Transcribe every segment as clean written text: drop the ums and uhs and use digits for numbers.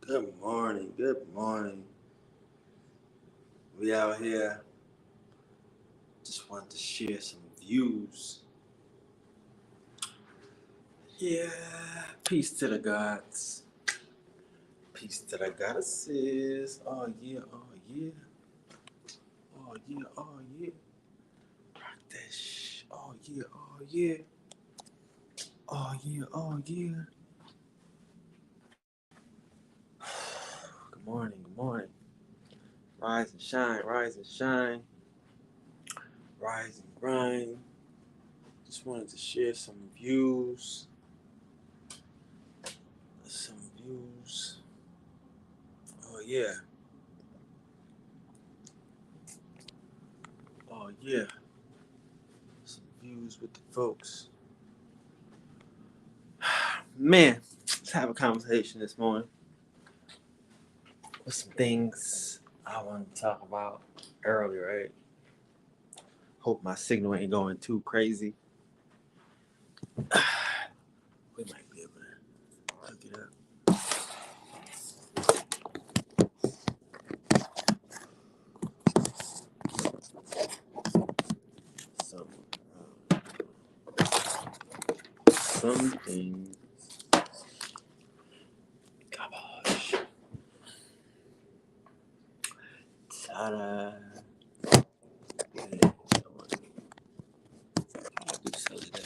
Good morning. Good morning. We out here. Just wanted to share some views. Yeah. Peace to the gods. Peace to the goddesses. Oh yeah. Oh yeah. Oh yeah. Oh yeah. Rock that shh. Oh yeah. Oh yeah. Oh yeah. Oh yeah. Good morning. Good morning. Rise and shine. Rise and shine. Rise and grind. Just wanted to share some views. Some views. Oh yeah. Oh yeah. Some views with the folks. Man, let's have a conversation this morning with some things I wanted to talk about earlier, right? Hope my signal ain't going too crazy. We might be able to hook it up. Some things. Gosh. Ta-da. Yeah, I'll do so today.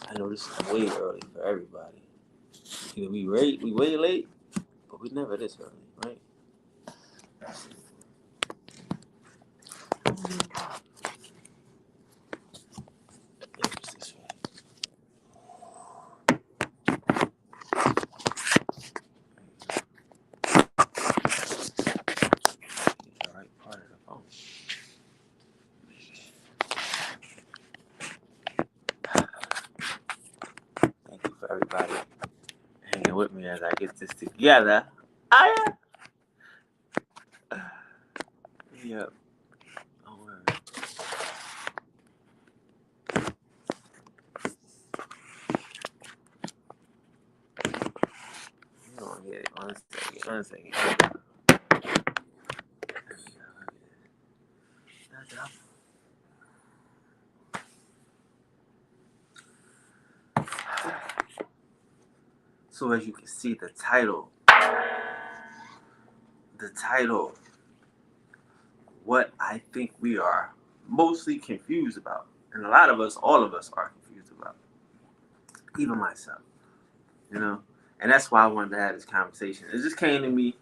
I know this is way early for everybody. Either we way late, but we never this early, right? This way. The right part of the phone. Thank you for everybody hanging with me as I get this together. Yep. Don't worry. You don't get it. One second. One second. So as you can see, the title, what I think we are mostly confused about, and a lot of us, all of us, are confused about, even myself. You know, and that's why I wanted to have this conversation. It just came to me,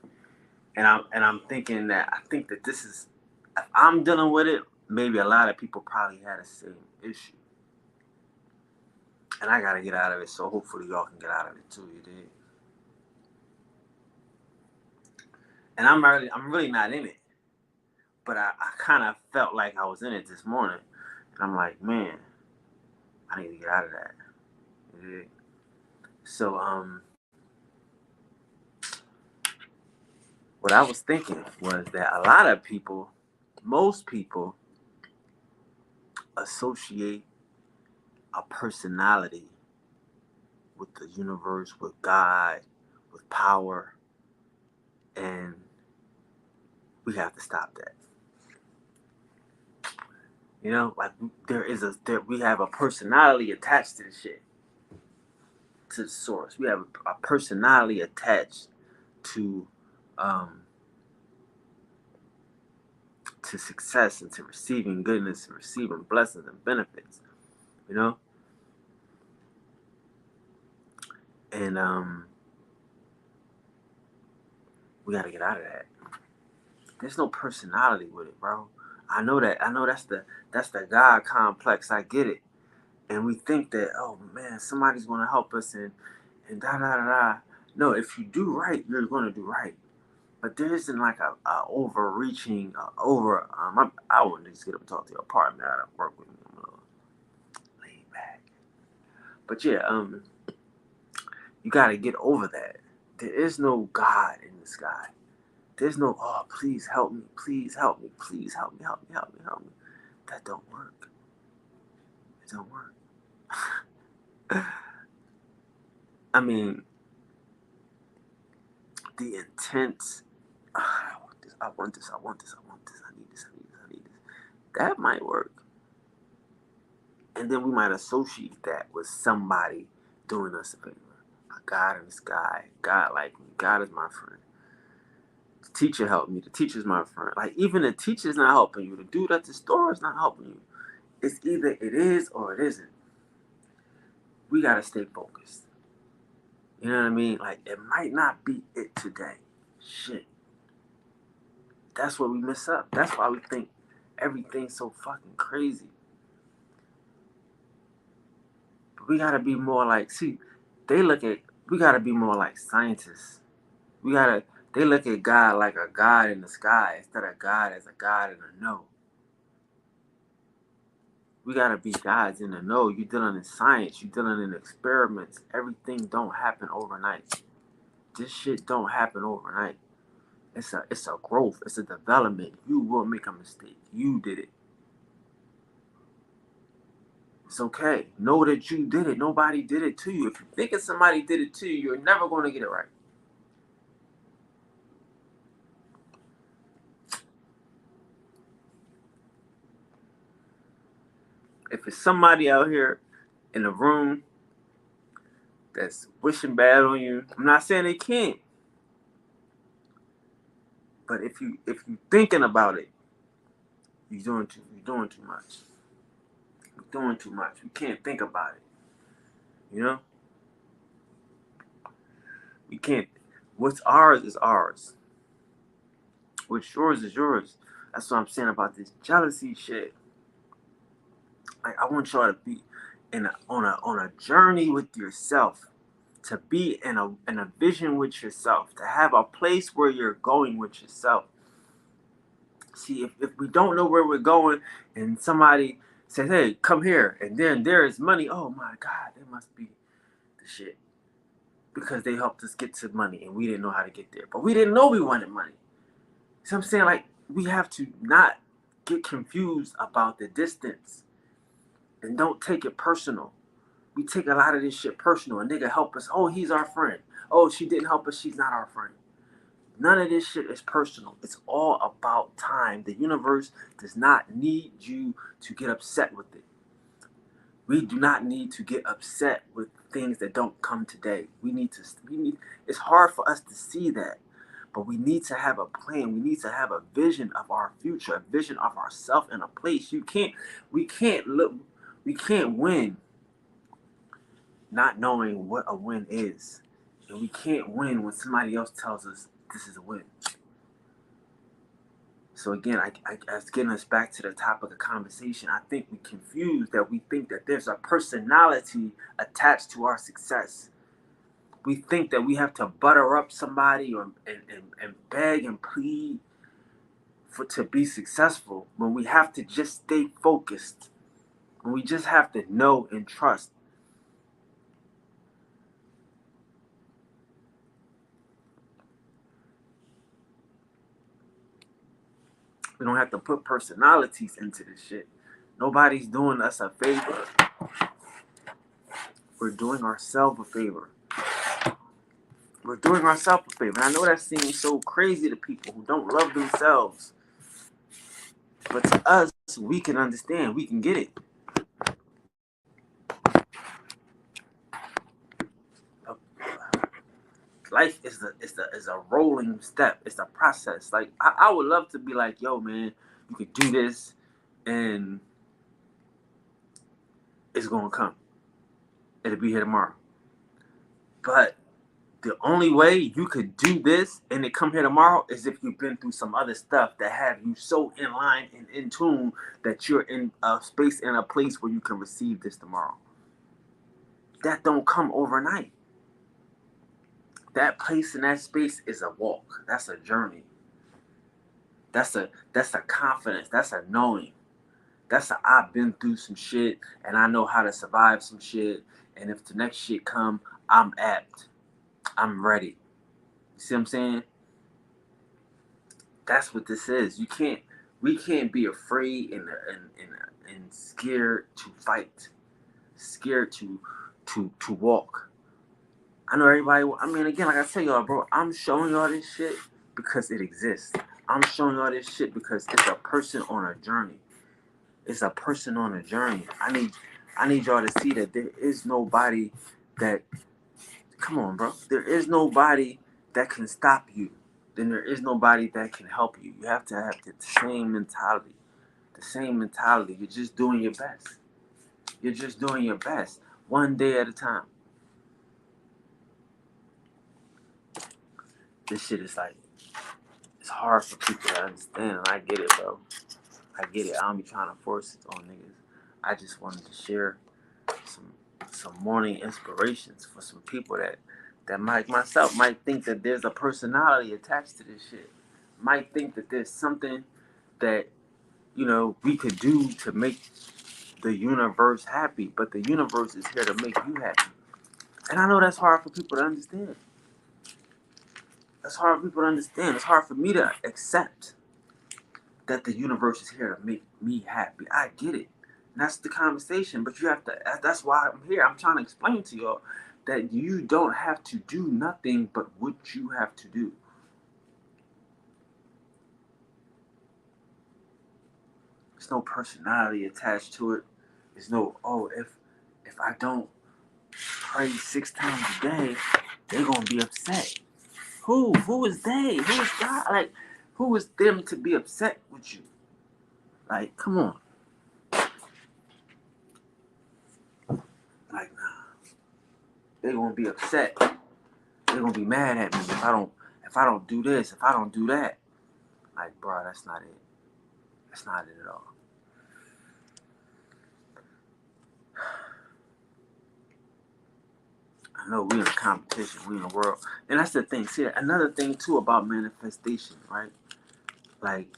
and I'm thinking that I think that this is, if I'm dealing with it, maybe a lot of people probably had the same issue. And I gotta get out of it, so hopefully y'all can get out of it too, you dig? And I'm really not in it. But I kind of felt like I was in it this morning. And I'm like, man, I need to get out of that. You dig? So what I was thinking was that a lot of people, most people, associate a personality with the universe, with God, with power, and we have to stop that. You know, like we have a personality attached to the shit, to the source. We have a personality attached to um, to success and to receiving goodness and receiving blessings and benefits. You know, and we got to get out of that. There's no personality with it, bro. I know that. I know that's the God complex. I get it. And we think that, oh man, somebody's gonna help us and da da da da. No, if you do right, you're gonna do right. But there isn't like a overreaching, I wouldn't just get up and talk to your partner out of work with me. I'm a little laid back. But yeah, you gotta get over that. There is no God in the sky. There's no, oh, please help me, please help me, please help me, help me, help me, help me. That don't work. don't work. I mean, the intense, I want this, I want this, I want this, I want this, I need this, I need this, I need this. That might work. And then we might associate that with somebody doing us a favor. A God in the sky. God like me. God is my friend. The teacher helped me. The teacher's my friend. Like, even the teacher's not helping you. The dude at the store is not helping you. It's either it is or it isn't. We gotta stay focused. You know what I mean? Like, it might not be it today. Shit. That's where we mess up. That's why we think everything's so fucking crazy. But we gotta be more like, see, we gotta be more like scientists. They look at God like a God in the sky instead of God as a God in the know. We gotta be gods in the know. You're dealing in science, you're dealing in experiments. Everything don't happen overnight. This shit don't happen overnight. It's a growth, it's a development. You will make a mistake. You did it. It's okay. Know that you did it. Nobody did it to you. If you think somebody did it to you, you're never gonna get it right. If it's somebody out here in the room that's wishing bad on you, I'm not saying they can't. But if you thinking about it, you're doing too much. You're doing too much. You can't think about it. You know? We can't. What's ours is ours. What's yours is yours. That's what I'm saying about this jealousy shit. Like, I want y'all to be on a journey with yourself, to be in a vision with yourself, to have a place where you're going with yourself. See, if we don't know where we're going and somebody says, hey, come here, and then there is money, oh my God, they must be the shit. Because they helped us get to money and we didn't know how to get there. But we didn't know we wanted money. So I'm saying, like, we have to not get confused about the distance and don't take it personal. We take a lot of this shit personal. A nigga help us, oh, he's our friend. Oh, she didn't help us, she's not our friend. None of this shit is personal. It's all about time. The universe does not need you to get upset with it. We do not need to get upset with things that don't come today. It's hard for us to see that, but we need to have a plan. We need to have a vision of our future, a vision of ourselves in a place. We can't win not knowing what a win is. And we can't win when somebody else tells us this is a win. So again, as getting us back to the topic of conversation, I think we confused that we think that there's a personality attached to our success. We think that we have to butter up somebody and beg and plead to be successful, when we have to just stay focused. When we just have to know and trust. We don't have to put personalities into this shit. Nobody's doing us a favor. We're doing ourselves a favor. We're doing ourselves a favor. And I know that seems so crazy to people who don't love themselves. But to us, we can understand. We can get it. Life is a rolling step. It's a process. Like, I would love to be like, yo, man, you could do this and it's gonna come. It'll be here tomorrow. But the only way you could do this and it come here tomorrow is if you've been through some other stuff that have you so in line and in tune that you're in a space and a place where you can receive this tomorrow. That don't come overnight. That place and that space is a walk. That's a journey. That's a confidence. That's a knowing. I've been through some shit and I know how to survive some shit. And if the next shit come, I'm apt. I'm ready. You see what I'm saying? That's what this is. We can't be afraid and scared to fight. scared to walk. I know everybody. I mean, again, like I tell y'all, bro, I'm showing y'all this shit because it exists. I'm showing y'all this shit because it's a person on a journey. It's a person on a journey. I need y'all to see that there is nobody that. Come on, bro. There is nobody that can stop you. Then there is nobody that can help you. You have to have the same mentality. The same mentality. You're just doing your best. You're just doing your best. One day at a time. This shit is like, it's hard for people to understand. And I get it, bro. I get it. I don't be trying to force it on niggas. I just wanted to share some morning inspirations for some people that like myself might think that there's a personality attached to this shit. Might think that there's something that, you know, we could do to make the universe happy, but the universe is here to make you happy. And I know that's hard for people to understand. That's hard for people to understand. It's hard for me to accept that the universe is here to make me happy. I get it. And that's the conversation. But you have to, that's why I'm here. I'm trying to explain to y'all that you don't have to do nothing but what you have to do. There's no personality attached to it. There's no, oh, if I don't pray 6 times a day, they're gonna be upset. Who? Who is they? Who is God? Like, who is them to be upset with you? Like, come on. Like, nah. They're gonna be upset. They're gonna be mad at me if I don't do this, if I don't do that. Like, bro, that's not it. That's not it at all. I know we in a competition, we in a world. And that's the thing. See, another thing too about manifestation, right? Like,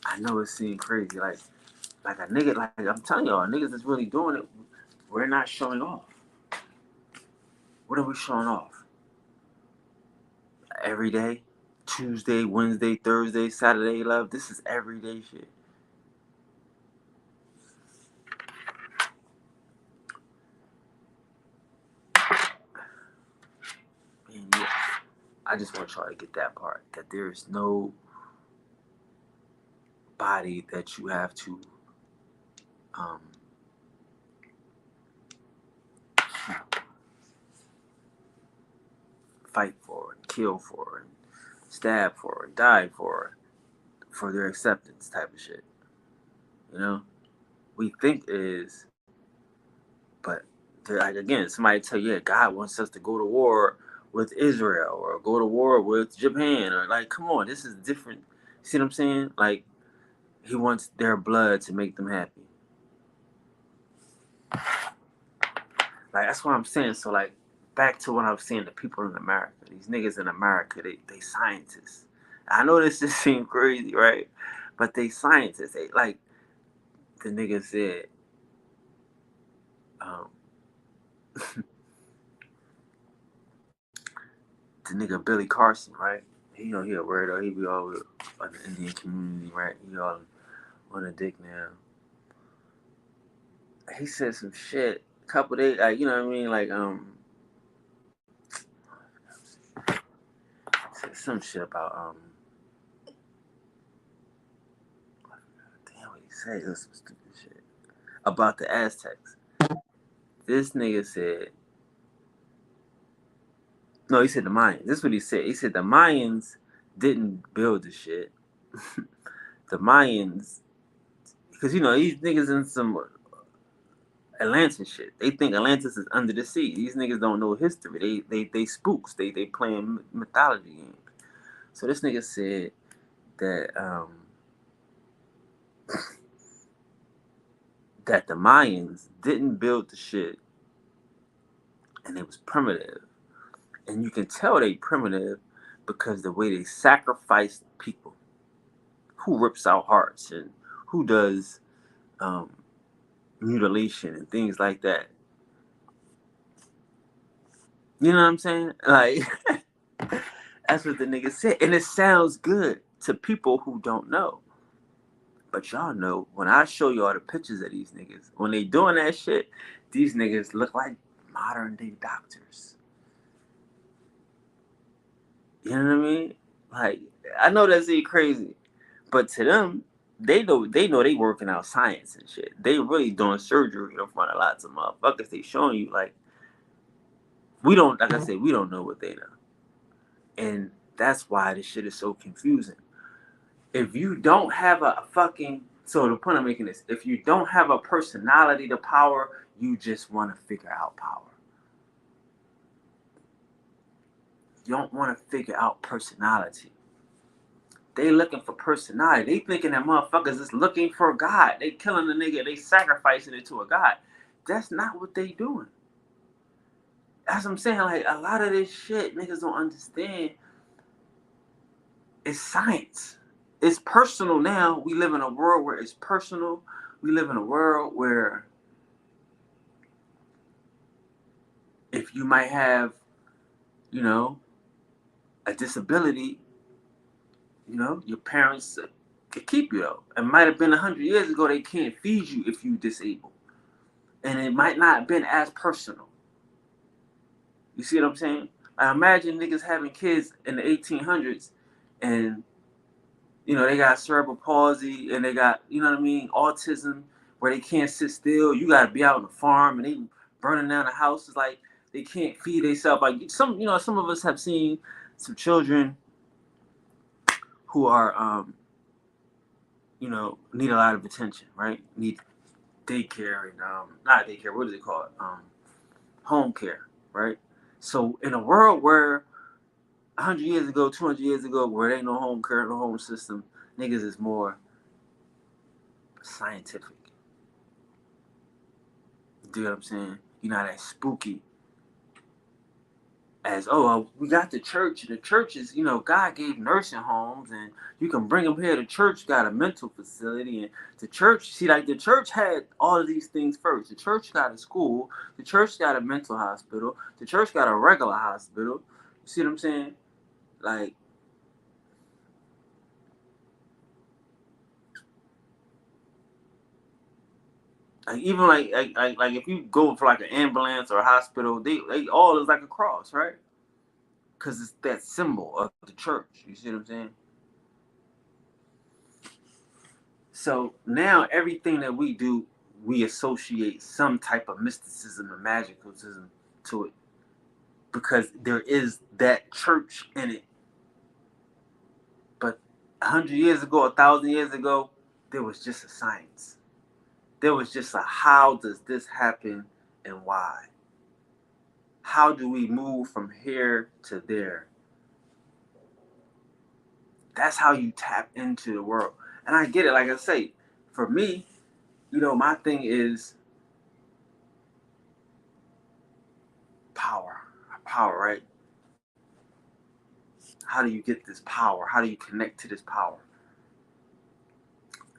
I know it seems crazy. Like a nigga, like I'm telling y'all, niggas that's really doing it, we're not showing off. What are we showing off? Every day? Tuesday, Wednesday, Thursday, Saturday, love. This is everyday shit. And yeah, I just want y'all to get that part. That there is no body that you have to fight for and kill for and stab for and die for their acceptance type of shit. You know? We think it is, but like again, somebody tell you, yeah, God wants us to go to war with Israel or go to war with Japan or like, come on, this is different. See what I'm saying? Like, he wants their blood to make them happy. Like, that's what I'm saying. So like, back to what I was saying, the people in America, these niggas in America, they scientists. I know this just seems crazy, right? But they scientists. They like the nigga said, um, the nigga Billy Carson, right? He know he a weirdo. He be all on the Indian community, right? He all on a dick now. He said some shit a couple days, like, you know what I mean? Like, said some shit about, damn what he said. It was some stupid shit. About the Aztecs. This nigga said, no, he said the Mayans. This is what he said. He said the Mayans didn't build the shit. The Mayans, because, you know, these niggas in some Atlantis shit. They think Atlantis is under the sea. These niggas don't know history. They spooks. They playing mythology games. So this nigga said that that the Mayans didn't build the shit, and it was primitive. And you can tell they primitive because the way they sacrificed people. Who rips out hearts and who does mutilation and things like that. You know what I'm saying? Like, that's what the nigga said. And it sounds good to people who don't know. But y'all know, when I show y'all the pictures of these niggas, when they doing that shit, these niggas look like modern day doctors. You know what I mean? Like, I know that's crazy, but to them, they know they working out science and shit. They really doing surgery in front of lots of motherfuckers. They showing you like, we don't, like I said, we don't know what they know, and that's why this shit is so confusing. If you don't have a fucking, so the point I'm making is, if you don't have a personality to power, you just want to figure out power. You don't want to figure out personality. They looking for personality. They thinking that motherfuckers is looking for God. They killing the nigga. They sacrificing it to a God. That's not what they doing. That's what I'm saying. Like, a lot of this shit niggas don't understand. It's science. It's personal now. We live in a world where it's personal. We live in a world where if you might have, you know, a disability, you know, your parents could keep you though. It might have been 100 years ago they can't feed you if you disabled. And it might not have been as personal. You see what I'm saying? I imagine niggas having kids in the 1800s and, you know, they got cerebral palsy and they got, you know what I mean, autism where they can't sit still. You got to be out on the farm and they burning down the houses like they can't feed themselves. Like some, you know, some of us have seen some children who are, you know, need a lot of attention, right? Need daycare and, not daycare, what is it called? Home care, right? So in a world where 100 years ago, 200 years ago, where there ain't no home care, no home system, niggas is more scientific. You know what I'm saying? You're not as spooky as, oh, we got the church. The church is, you know, God gave nursing homes and you can bring them here. The church got a mental facility and the church, see, like the church had all of these things first. The church got a school. The church got a mental hospital. The church got a regular hospital. You see what I'm saying? Like, even like if you go for like an ambulance or a hospital, they all is like a cross, right? Because it's that symbol of the church. You see what I'm saying? So now everything that we do, we associate some type of mysticism and magicism to it because there is that church in it. But 100 years ago, 1,000 years ago, there was just a science. There was just a how does this happen and why? How do we move from here to there? That's how you tap into the world. And I get it. Like I say, for me, you know, my thing is power. Power, right? How do you get this power? How do you connect to this power?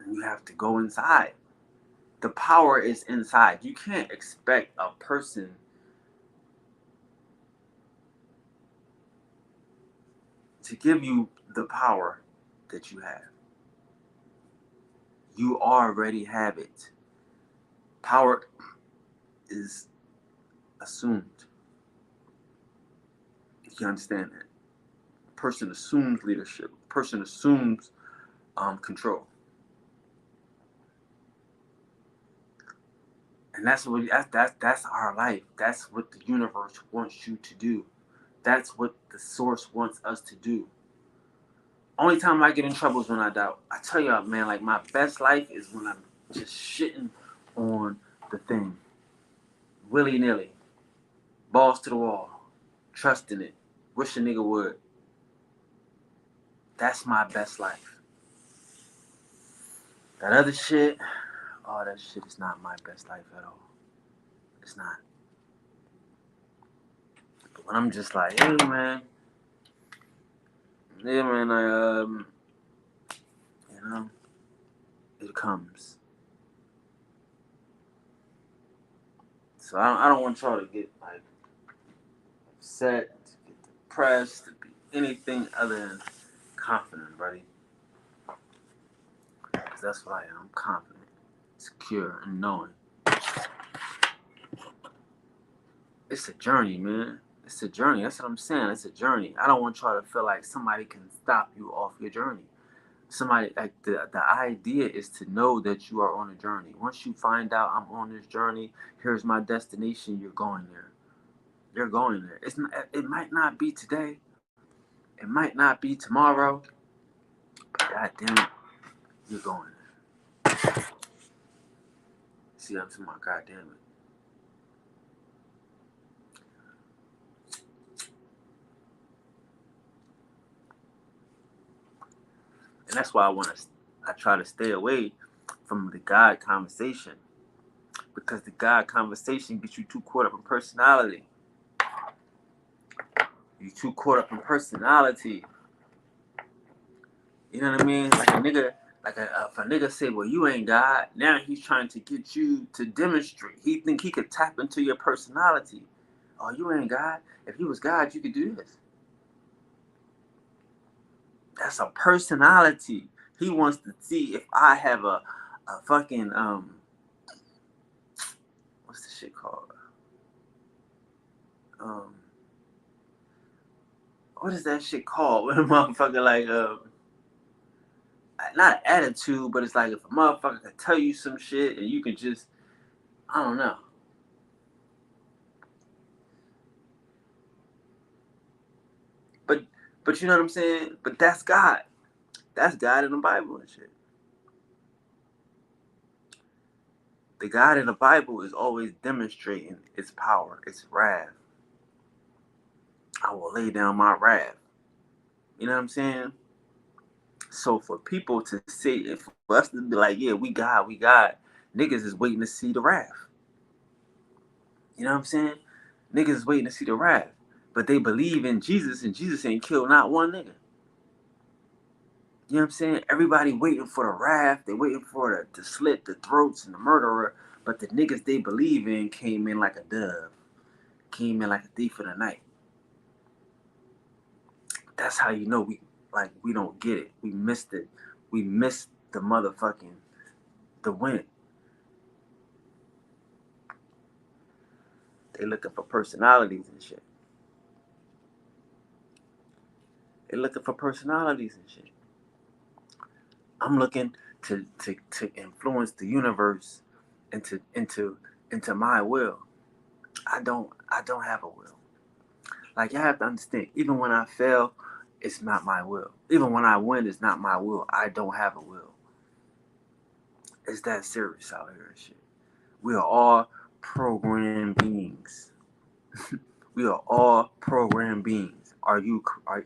And you have to go inside. The power is inside. You can't expect a person to give you the power that you have. You already have it. Power is assumed. You understand that? A person assumes leadership. A person assumes control. And that's our life. That's what the universe wants you to do. That's what the source wants us to do. Only time I get in trouble is when I doubt. I tell y'all, man, like my best life is when I'm just shitting on the thing. Willy nilly. Balls to the wall. Trusting it. Wish a nigga would. That's my best life. That other shit, oh, that shit is not my best life at all. It's not. But when I'm just like, hey man, yeah man, you know, it comes. So I don't want y'all to get like upset, to get depressed, to be anything other than confident, buddy. Because that's what I am. I'm confident, secure, and knowing. It's a journey, man. It's a journey. That's what I'm saying. It's a journey. I don't want y'all to feel like somebody can stop you off your journey. Somebody, like, the idea is to know that you are on a journey. Once you find out I'm on this journey, here's my destination, you're going there. You're going there. It might not be today. It might not be tomorrow. But God damn it, you're going there. See, I'm talking about, God damn it. And that's why I try to stay away from the God conversation, because the God conversation gets you too caught up in personality. You too caught up in personality. You know what I mean? Like a nigga, if a nigga say, "Well, you ain't God," now he's trying to get you to demonstrate. He think he could tap into your personality. Oh, you ain't God. If you was God, you could do this. That's a personality. He wants to see if I have a fucking what's the shit called? Um, what is that shit called? When a motherfucker like not attitude, but it's like if a motherfucker can tell you some shit and you can just, I don't know. But you know what I'm saying? But that's God. That's God in the Bible and shit. The God in the Bible is always demonstrating its power, its wrath. I will lay down my wrath. You know what I'm saying? So for people to say, for us to be like, yeah, we God, niggas is waiting to see the wrath. You know what I'm saying? Niggas is waiting to see the wrath. But they believe in Jesus, and Jesus ain't killed not one nigga. You know what I'm saying? Everybody waiting for the wrath. They waiting for to slit the throats and the murderer. But the niggas they believe in came in like a dove. Came in like a thief in the night. That's how you know we don't get it. We missed it. We missed the motherfucking the win. They looking for personalities and shit. They looking for personalities and shit. I'm looking to influence the universe into my will. I don't have a will. Like, you have to understand, even when I fail, it's not my will. Even when I win, it's not my will. I don't have a will. It's that serious out here and shit. We are all programmed beings. We are all programmed beings.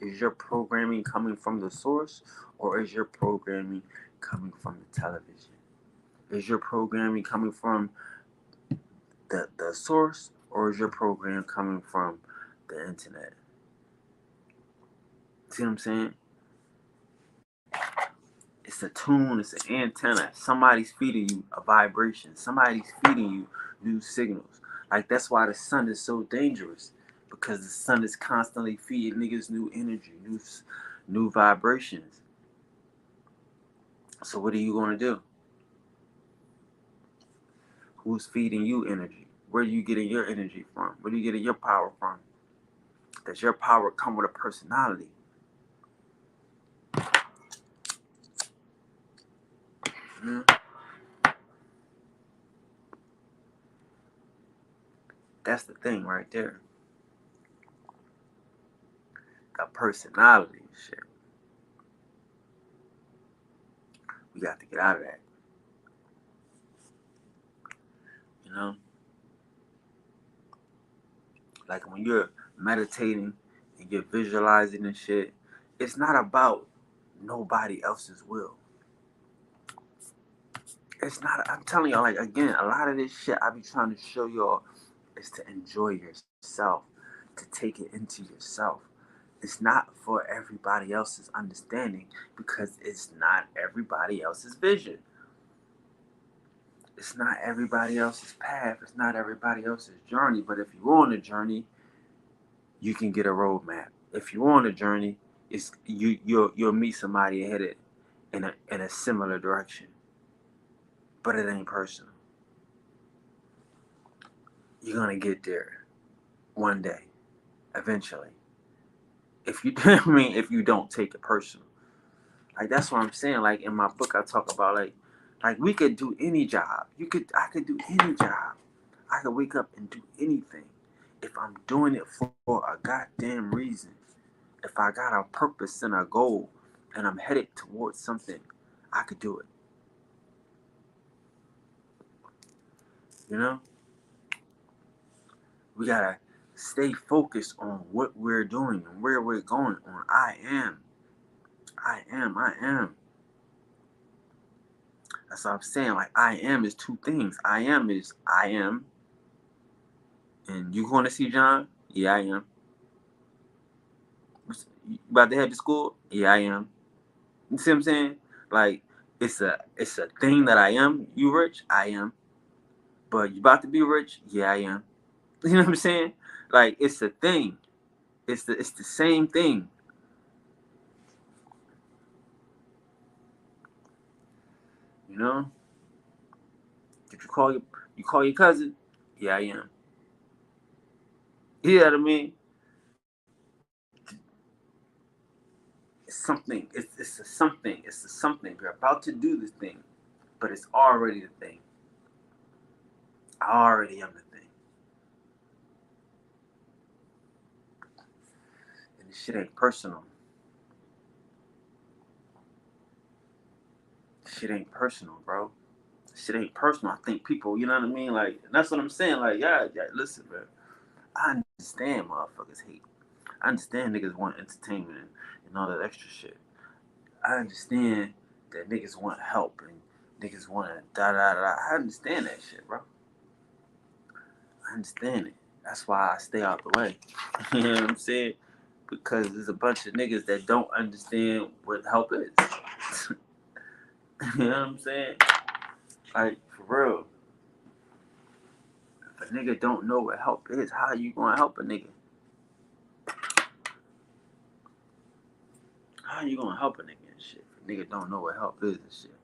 Is your programming coming from the source, or is your programming coming from the television? Is your programming coming from the source, or is your program coming from the internet? See what I'm saying? It's a tune, it's an antenna. Somebody's feeding you a vibration. Somebody's feeding you new signals. Like, that's why the sun is so dangerous, because the sun is constantly feeding niggas new energy, new vibrations. So what are you gonna do? Who's feeding you energy? Where are you getting your energy from? Where are you getting your power from? Does your power come with a personality? Mm-hmm. That's the thing right there. Got personality and shit. We got to get out of that. You know? Like, when you're meditating and you're visualizing and shit, it's not about nobody else's will. It's not, I'm telling y'all, like, again, a lot of this shit I be trying to show y'all is to enjoy yourself, to take it into yourself. It's not for everybody else's understanding, because it's not everybody else's vision. It's not everybody else's path. It's not everybody else's journey. But if you're on a journey, you can get a roadmap. If you're on a journey, you'll meet somebody headed in a similar direction. but it ain't personal. You're gonna get there one day, eventually. If you, I mean, if you don't take it personal, like that's what I'm saying. Like in my book, I talk about like we could do any job. I could do any job. I could wake up and do anything if I'm doing it for a goddamn reason. If I got a purpose and a goal, and I'm headed towards something, I could do it. You know, we gotta stay focused on what we're doing and where we're going. On I am. That's what I'm saying. Like I am is two things. I am is I am, and you going to see John? Yeah, I am. You about to head to school? Yeah, I am. You see what I'm saying? Like it's a thing that I am. You rich? I am. But you about to be rich? Yeah, I am. You know what I'm saying? Like it's a thing. It's the same thing. You know? Did you call your cousin? Yeah, I am. You know what I mean? It's something. It's a something. It's a something. You're about to do this thing, but it's already the thing. I already am the thing. And this shit ain't personal. This shit ain't personal, bro. This shit ain't personal. I think people, you know what I mean? Like, that's what I'm saying. Like, yeah, listen, bro. I understand motherfuckers hate. I understand niggas want entertainment and all that extra shit. I understand that niggas want help and niggas want to da da da. I understand that shit, bro. I understand it. That's why I stay out the way. You know what I'm saying? Because there's a bunch of niggas that don't understand what help is. You know what I'm saying? Like, for real. If a nigga don't know what help is, how you gonna help a nigga? How you gonna help a nigga and shit? If a nigga don't know what help is and shit.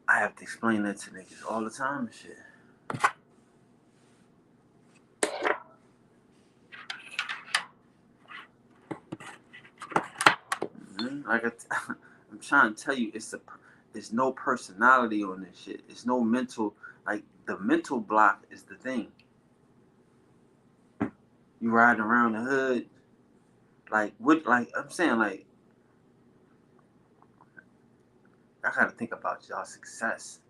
I have to explain that to niggas all the time and shit. Mm-hmm. I'm trying to tell you, it's no personality on this shit. It's no mental. Like the mental block is the thing. You riding around the hood, like what? Like I'm saying, like I gotta think about y'all success.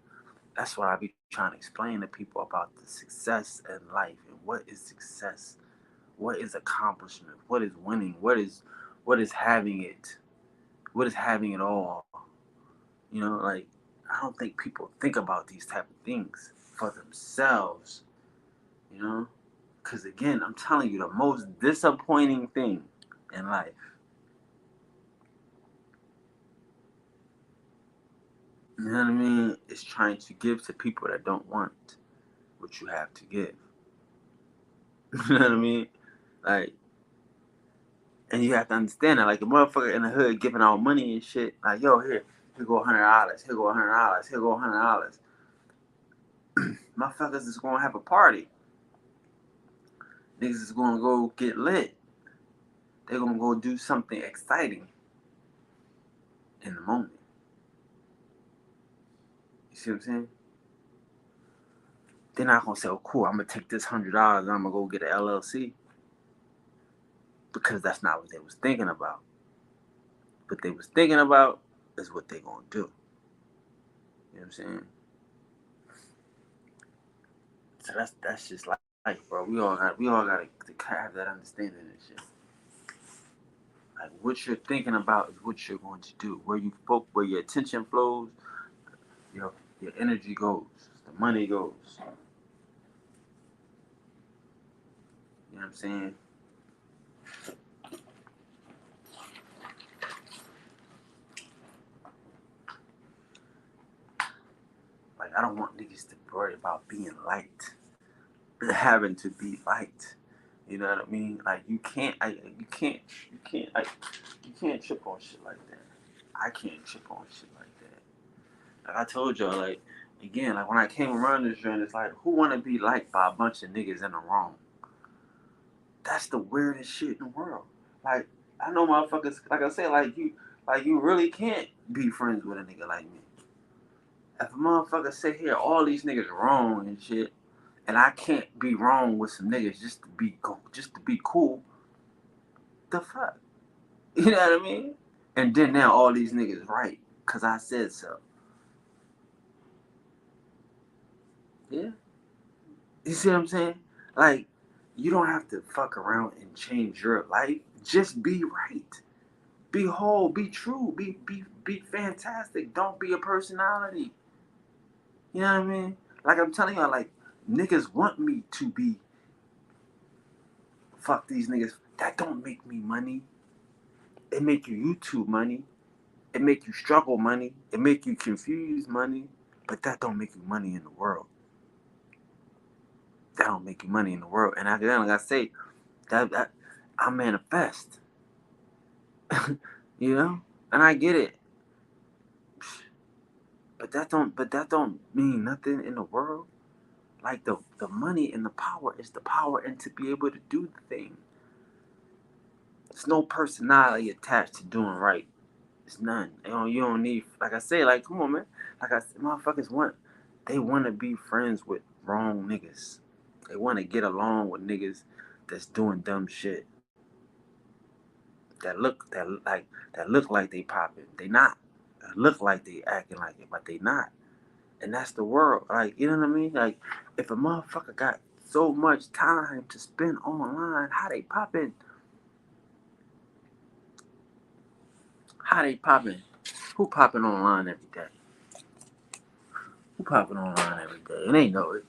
That's what I be trying to explain to people about the success in life and what is success, what is accomplishment, what is winning, what is having it, what is having it all. You know, like I don't think people think about these type of things for themselves. You know, because again, I'm telling you, the most disappointing thing in life, you know what I mean, is trying to give to people that don't want what you have to give. You know what I mean? Like, and you have to understand that, like a motherfucker in the hood giving out money and shit, like, yo, here go $100, here go $100, here go $100. Motherfuckers is gonna have a party. Niggas is gonna go get lit. They're gonna go do something exciting in the moment. You see what I'm saying? They're not gonna say, "Oh, cool, I'm gonna take this $100 and I'm gonna go get an LLC," because that's not what they was thinking about. What they was thinking about is what they gonna do. You know what I'm saying? So that's just life, bro. We all got to have that understanding and shit. Like what you're thinking about is what you're going to do. Where your attention flows, your your energy goes, the money goes. You know what I'm saying? Like I don't want niggas to worry about being liked, having to be liked. You know what I mean? Like you can't, you can't trip on shit like that. I can't trip on shit like that. Like I told y'all, like again, like when I came around this joint, it's like who wanna be liked by a bunch of niggas in the wrong? That's the weirdest shit in the world. Like I know motherfuckers, like I said, like you really can't be friends with a nigga like me. If a motherfucker sit here, all these niggas wrong and shit, and I can't be wrong with some niggas just to be cool, the fuck? You know what I mean? And then now all these niggas right, cause I said so. Yeah. You see what I'm saying? Like, you don't have to fuck around and change your life. Just be right. Be whole, be true, be fantastic. Don't be a personality. You know what I mean? Like I'm telling y'all, like niggas want me to be fuck these niggas. That don't make me money. It make you YouTube money. It make you struggle money. It make you confused money. But that don't make you money in the world. That don't make you money in the world. And again, like I say, that I manifest. You know? And I get it. But that don't mean nothing in the world. Like the money and the power is the power and to be able to do the thing. There's no personality attached to doing right. It's none. You don't need, like I say, like come on man. Like I said, motherfuckers they wanna be friends with wrong niggas. They wanna get along with niggas that's doing dumb shit. That look like they popping. They not. That look like they acting like it, but they not. And that's the world. Like, you know what I mean? Like, if a motherfucker got so much time to spend online, how they popping? How they popping? Who popping online every day? Who popping online every day? And they know it.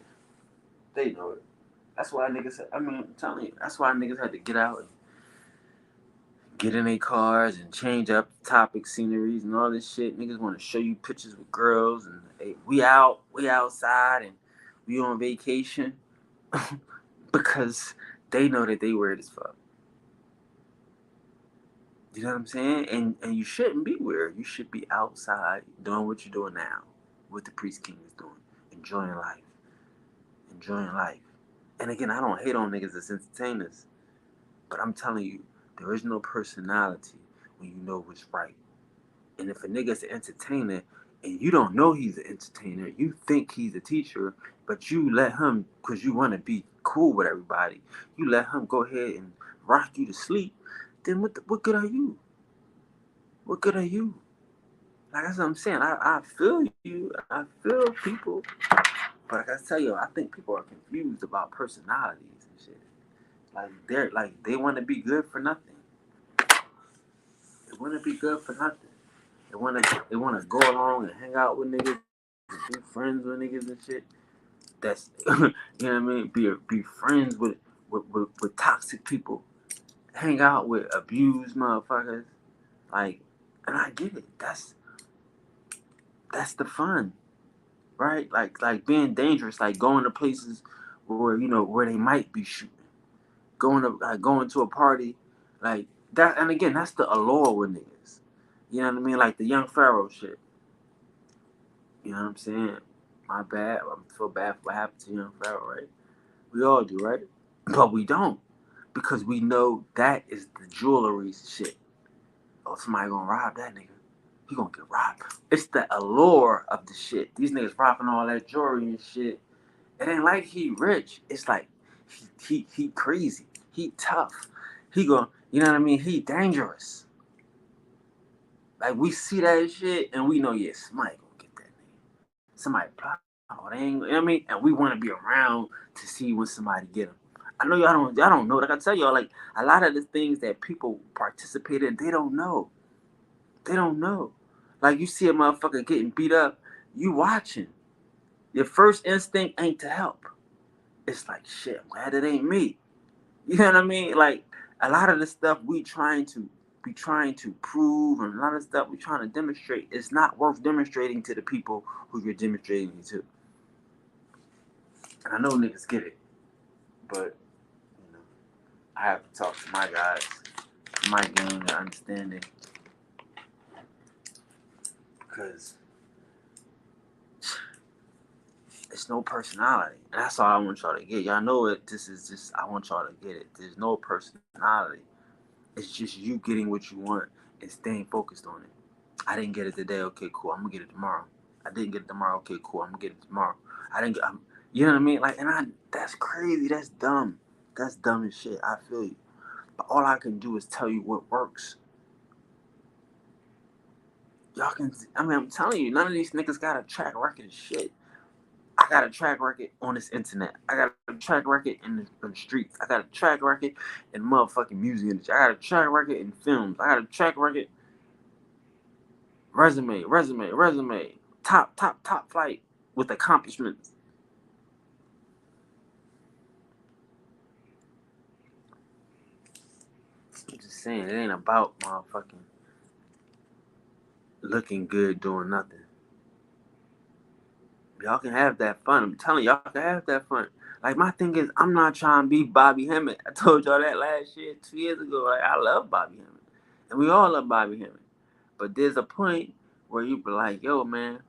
They know it. That's why niggas. I mean, I'm telling you. That's why niggas had to get out and get in their cars and change up topic sceneries and all this shit. Niggas want to show you pictures with girls and hey, we outside and we on vacation because they know that they weird as fuck. You know what I'm saying? And you shouldn't be weird. You should be outside doing what you're doing now, what the Priest King is doing, enjoying life, enjoying life. And again, I don't hate on niggas as entertainers, but I'm telling you, there is no personality when you know what's right. And if a nigga's an entertainer and you don't know he's an entertainer, you think he's a teacher, but you let him, because you want to be cool with everybody, you let him go ahead and rock you to sleep, then what good are you? What good are you? Like that's what I'm saying. I feel you. I feel people. But like I tell you, I think people are confused about personalities and shit. Like they want to be good for nothing. They want to be good for nothing. They wanna go along and hang out with niggas, and be friends with niggas and shit. That's you know what I mean. Be friends with toxic people. Hang out with abused motherfuckers. Like, and I get it. That's the fun, right? Like being dangerous, like going to places where where they might be shooting, going to a party, like that. And again, that's the allure with niggas. You know what I mean? Like the Young Pharaoh shit. You know what I'm saying? My bad. I feel bad for what happened to Young Pharaoh, right? We all do, right? But we don't because we know that is the jewelry shit. Oh, somebody gonna rob that nigga. He gonna get robbed. It's the allure of the shit. These niggas robbing all that jewelry and shit. It ain't like he rich. It's like he crazy. He tough. He going you know what I mean? He dangerous. Like we see that shit and we know yeah, somebody gonna get that nigga. Somebody plot. Oh, they ain't, you know what I mean? And we want to be around to see when somebody get him. I know y'all don't know. Like I tell y'all, like a lot of the things that people participate in, they don't know. They don't know. Like you see a motherfucker getting beat up, you watching. Your first instinct ain't to help. It's like shit. I'm glad it ain't me. You know what I mean? Like a lot of the stuff we trying to prove, and a lot of stuff we trying to demonstrate, it's not worth demonstrating to the people who you're demonstrating it to. And I know niggas get it, but you know, I have to talk to my guys, my gang, and understanding. because it's no personality. And that's all I want y'all to get. Y'all know it. This is just, I want y'all to get it. There's no personality. It's just you getting what you want and staying focused on it. I didn't get it today. Okay, cool. I'm gonna get it tomorrow. I didn't get it tomorrow. Okay, cool. I'm gonna get it tomorrow. I didn't get. You know what I mean? Like, that's crazy. That's dumb. That's dumb as shit. I feel you. But all I can do is tell you what works. Y'all can. I mean, I'm telling you, none of these niggas got a track record of shit. I got a track record on this internet. I got a track record in the streets. I got a track record in motherfucking music industry. I got a track record in films. I got a track record. Resume. Top flight with accomplishments. I'm just saying, it ain't about motherfucking looking good doing nothing. Y'all can have that fun. I'm telling y'all can have that fun. Like, my thing is, I'm not trying to be Bobby Hemmett. I told y'all that last year, 2 years ago. Like, I love Bobby Hemmett. And we all love Bobby Hemmett. But there's a point where you be like, yo, man,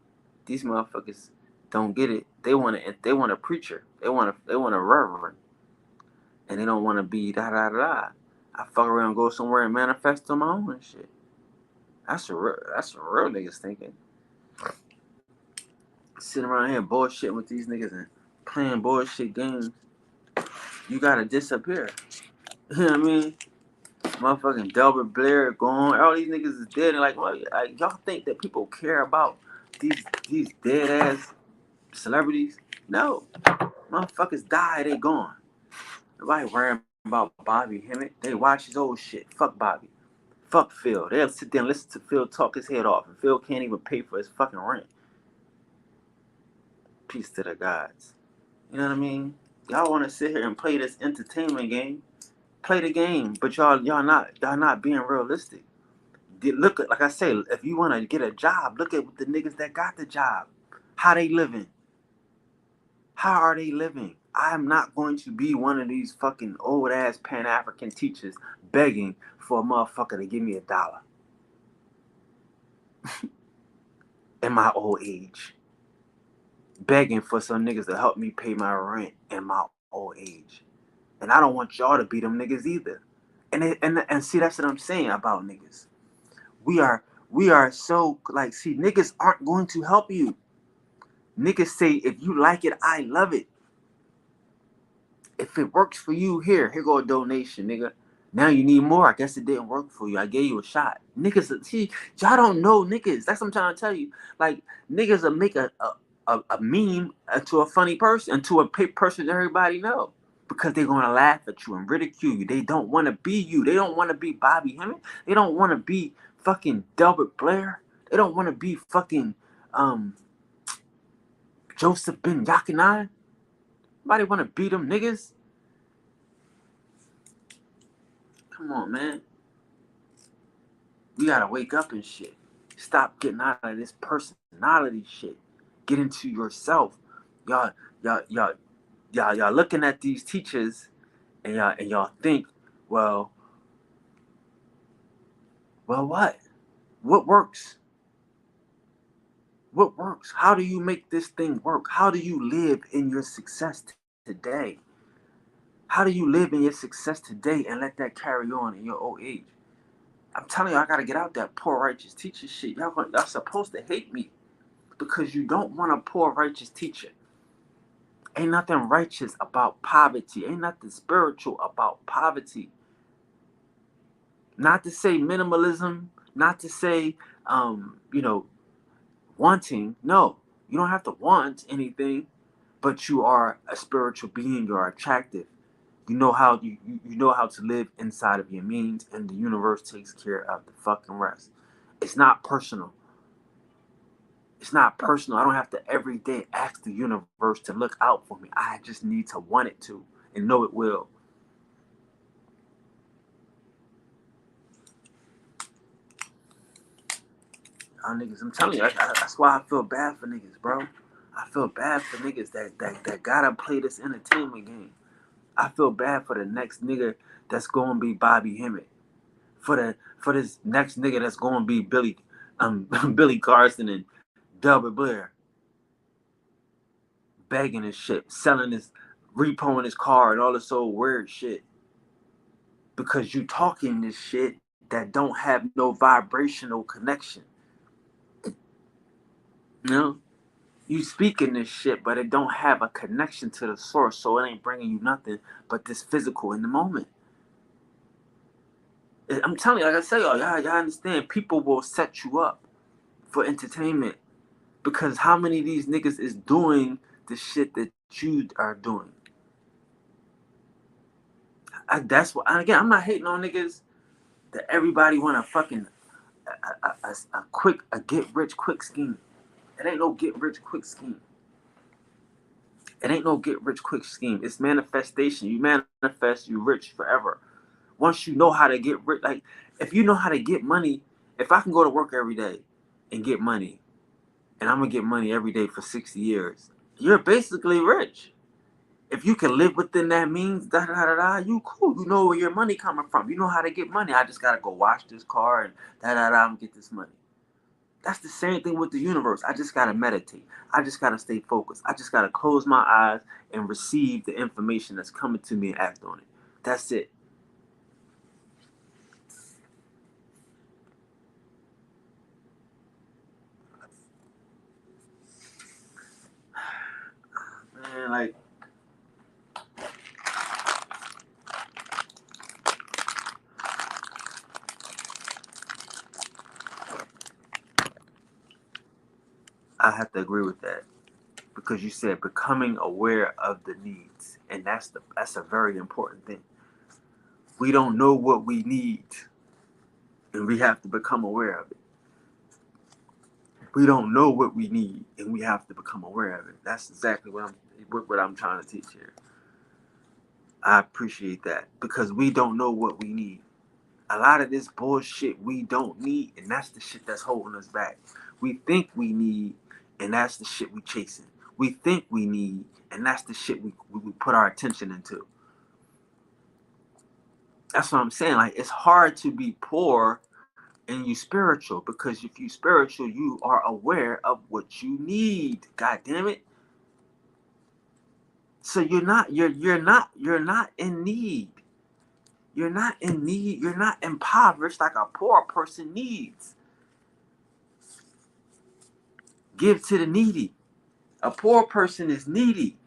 these motherfuckers don't get it. They want a preacher. They want a reverend. And they don't want to be da. I fuck around and go somewhere and manifest on my own and shit. That's a real niggas thinking. Sitting around here bullshitting with these niggas and playing bullshit games. You gotta disappear. You know what I mean? Motherfucking Delbert Blair gone. All these niggas is dead. And like y'all think that people care about these dead ass celebrities? No. Motherfuckers die, they gone. Nobody worrying about Bobby Hemmett. They watch his old shit. Fuck Bobby. Fuck Phil. They'll sit there and listen to Phil talk his head off. And Phil can't even pay for his fucking rent. Peace to the gods. You know what I mean? Y'all want to sit here and play this entertainment game? Play the game, but y'all not being realistic. Look at, like I say, if you want to get a job, look at the niggas that got the job. How they living? How are they living? I am not going to be one of these fucking old ass Pan African teachers begging for a motherfucker to give me $1 in my old age. Begging for some niggas to help me pay my rent in my old age. And I don't want y'all to be them niggas either. And see, that's what I'm saying about niggas. We are so, like, see, niggas aren't going to help you. Niggas say, if you like it, I love it. If it works for you, here go a donation, nigga. Now you need more. I guess it didn't work for you. I gave you a shot. Niggas, see, y'all don't know niggas. That's what I'm trying to tell you. Like, niggas will make a meme to a funny person, to a person that everybody know. Because they're going to laugh at you and ridicule you. They don't want to be you. They don't want to be Bobby Hemmett. They don't want to be fucking Delbert Blair. They don't want to be fucking Joseph Ben Yakinan. Nobody want to be them niggas. Come on, man. We got to wake up and shit. Stop getting out of this personality shit. Get into yourself. Y'all looking at these teachers and y'all think, well, what? What works? What works? How do you make this thing work? How do you live in your success today? How do you live in your success today and let that carry on in your old age? I'm telling you, I gotta get out that poor righteous teacher shit. Y'all supposed to hate me because you don't want a poor righteous teacher. Ain't nothing righteous about poverty. Ain't nothing spiritual about poverty. Not to say minimalism, not to say, wanting. No, you don't have to want anything, but you are a spiritual being. You are attractive. You know how you know how to live inside of your means, and the universe takes care of the fucking rest. It's not personal. It's not personal. I don't have to every day ask the universe to look out for me. I just need to want it to and know it will. Y'all niggas, I'm telling you, that's why I feel bad for niggas, bro. I feel bad for niggas that gotta play this entertainment game. I feel bad for the next nigga that's gonna be Bobby Hemmett. For this next nigga that's gonna be Billy Billy Carson and Delbert Blair begging his shit, selling his, repoing his car and all this old weird shit. Because you talking this shit that don't have no vibrational connection. You know? You speaking this shit, but it don't have a connection to the source, so it ain't bringing you nothing but this physical in the moment. I'm telling you, like I say, y'all understand, people will set you up for entertainment because how many of these niggas is doing the shit that you are doing? That's what. And again, I'm not hating on niggas that everybody want a fucking a get rich quick scheme. It ain't no get rich quick scheme. It ain't no get rich quick scheme. It's manifestation. You manifest, you rich forever. Once you know how to get rich, like if you know how to get money, if I can go to work every day and get money, and I'm gonna get money every day for 60 years, you're basically rich. If you can live within that means, you cool. You know where your money coming from. You know how to get money. I just gotta go wash this car and and get this money. That's the same thing with the universe. I just gotta meditate. I just gotta stay focused. I just gotta close my eyes and receive the information that's coming to me and act on it. That's it. Man, like I have to agree with that because you said becoming aware of the needs, and that's a very important thing. We don't know what we need, and we have to become aware of it. We don't know what we need, and we have to become aware of it. That's exactly what I'm trying to teach here. I appreciate that because we don't know what we need. A lot of this bullshit we don't need, and that's the shit that's holding us back. We think we need, and that's the shit we chasing. We think we need, and that's the shit we put our attention into. That's what I'm saying. Like it's hard to be poor and you spiritual because if you spiritual, you are aware of what you need. God damn it. So you're not in need. You're not in need. You're not impoverished like a poor person needs. Give to the needy. A poor person is needy.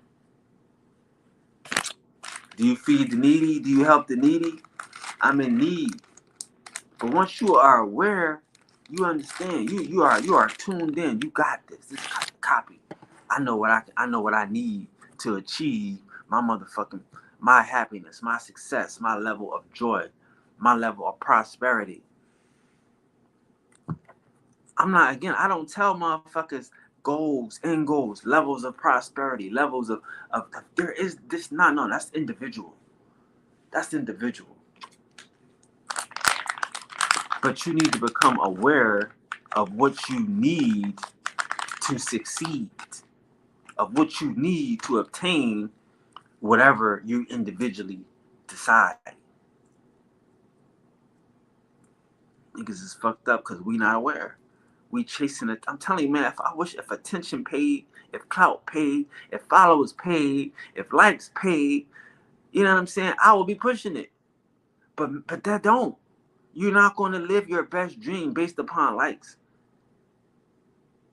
Do you feed the needy? Do you help the needy? I'm in need. But once you are aware, you understand. You are tuned in. You got this. This is copy. I know what I need to achieve my motherfucking my happiness, my success, my level of joy, my level of prosperity. I don't tell motherfuckers goals, end goals, levels of prosperity, levels of there is this not no, that's individual. That's individual. But you need to become aware of what you need to succeed, of what you need to obtain whatever you individually decide. Niggas is fucked up because we not aware. We chasing it. I'm telling you, man, if attention paid, if clout paid, if followers paid, if likes paid, you know what I'm saying? I will be pushing it. But that don't. You're not going to live your best dream based upon likes.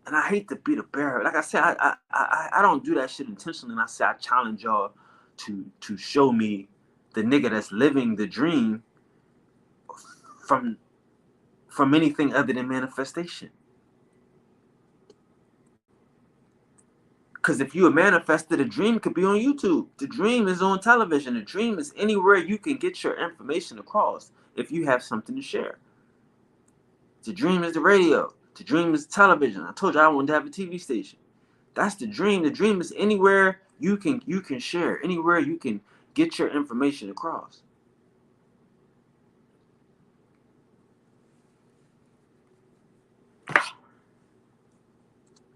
And I hate to be the bearer. Like I said, I don't do that shit intentionally. And I say I challenge y'all to show me the nigga that's living the dream from anything other than manifestation. Because if you manifested, a dream could be on YouTube. The dream is on television. The dream is anywhere you can get your information across if you have something to share. The dream is the radio. The dream is television. I told you I wanted to have a TV station. That's the dream. The dream is anywhere you can share, anywhere you can get your information across.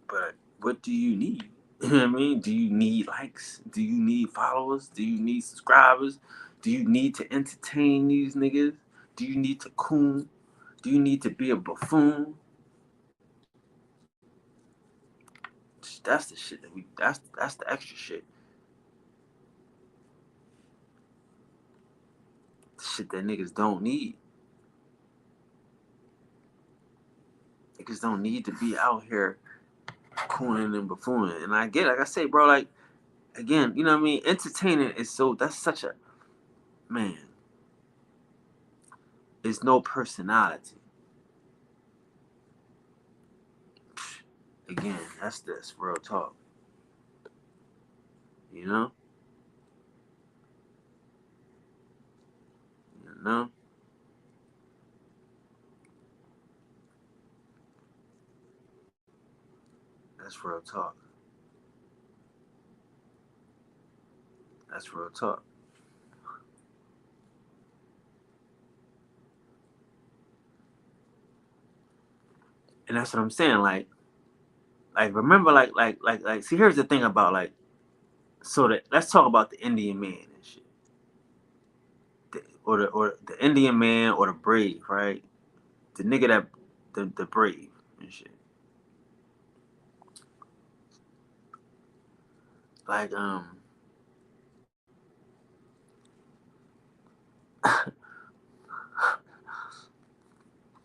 But what do you need? You know what I mean? Do you need likes? Do you need followers? Do you need subscribers? Do you need to entertain these niggas? Do you need to coon? Do you need to be a buffoon? That's the shit that we. That's the extra shit. The shit that niggas don't need. Niggas don't need to be out here cooning and buffooning. And I get it. Like I say, bro, like, again, you know what I mean? Entertaining is so, that's such a, man, it's no personality. Again, that's this real talk. You know? You know? That's real talk. That's real talk. And that's what I'm saying. Like remember, see, here's the thing about, like, so that, let's talk about the Indian man and shit. Or the Indian man or the brave, right? The nigga that, the brave and shit. Like, like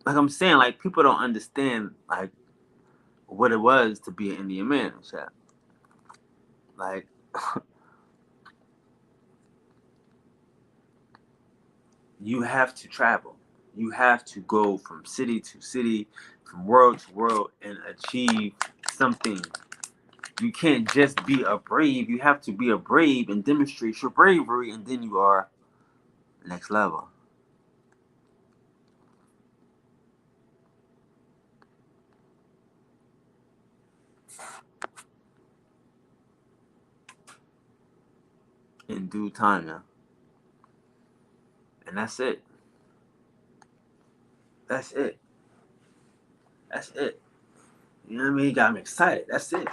I'm saying, like, people don't understand, like, what it was to be an Indian man and shit. Like, you have to travel. You have to go from city to city, from world to world, and achieve something. You can't just be a brave. You have to be a brave and demonstrate your bravery, and then you are next level. In due time now. And that's it. That's it. That's it. You know what I mean? You got me excited. That's it.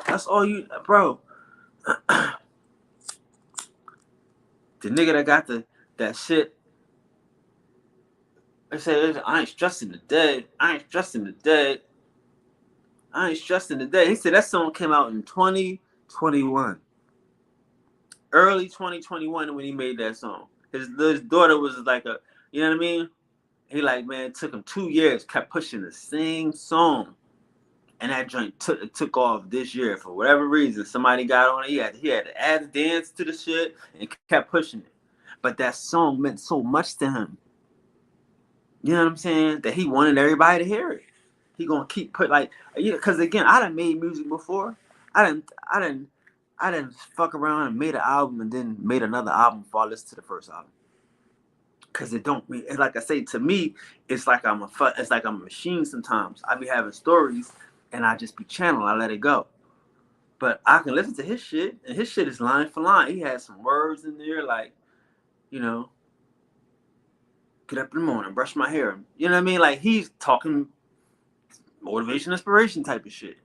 That's all you, bro. The nigga that got that shit. I say, I ain't stressing the day. I ain't stressing the day. I ain't stressing the day. He said that song came out in 2021. Early 2021 when he made that song. His daughter was like a, you know what I mean? He like, man, it took him 2 years, kept pushing the same song. And that joint took off this year for whatever reason. Somebody got on it. He had to add the dance to the shit and kept pushing it. But that song meant so much to him. You know what I'm saying? That he wanted everybody to hear it. He gonna keep put, like, yeah, because again, I done made music before. I didn't fuck around and made an album and then made another album before I listened to the first album. Cause it don't, it's like I say, to me, it's like I'm a machine sometimes. I be having stories and I just be channeling, I let it go. But I can listen to his shit, and his shit is line for line. He has some words in there like, you know, get up in the morning, brush my hair. You know what I mean? Like, he's talking motivation, inspiration type of shit.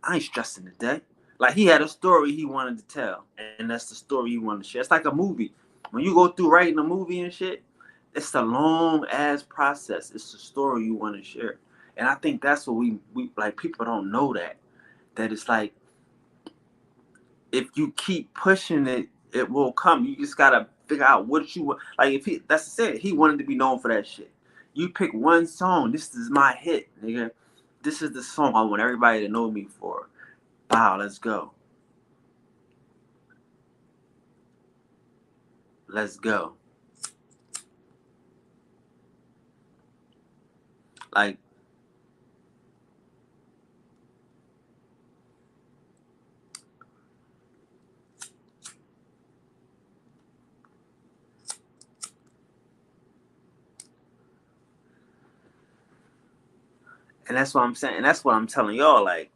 I ain't stressing the day. Like, he had a story he wanted to tell, and that's the story he wanted to share. It's like a movie. When you go through writing a movie and shit, it's a long ass process. It's the story you want to share. And I think that's what we like, people don't know that. That it's like, if you keep pushing it, it will come. You just gotta figure out what you want. Like, if he, that's it. He wanted to be known for that shit. You pick one song. This is my hit, nigga. This is the song I want everybody to know me for. Wow, let's go. Let's go. Like, and that's what I'm saying. And that's what I'm telling y'all. Like,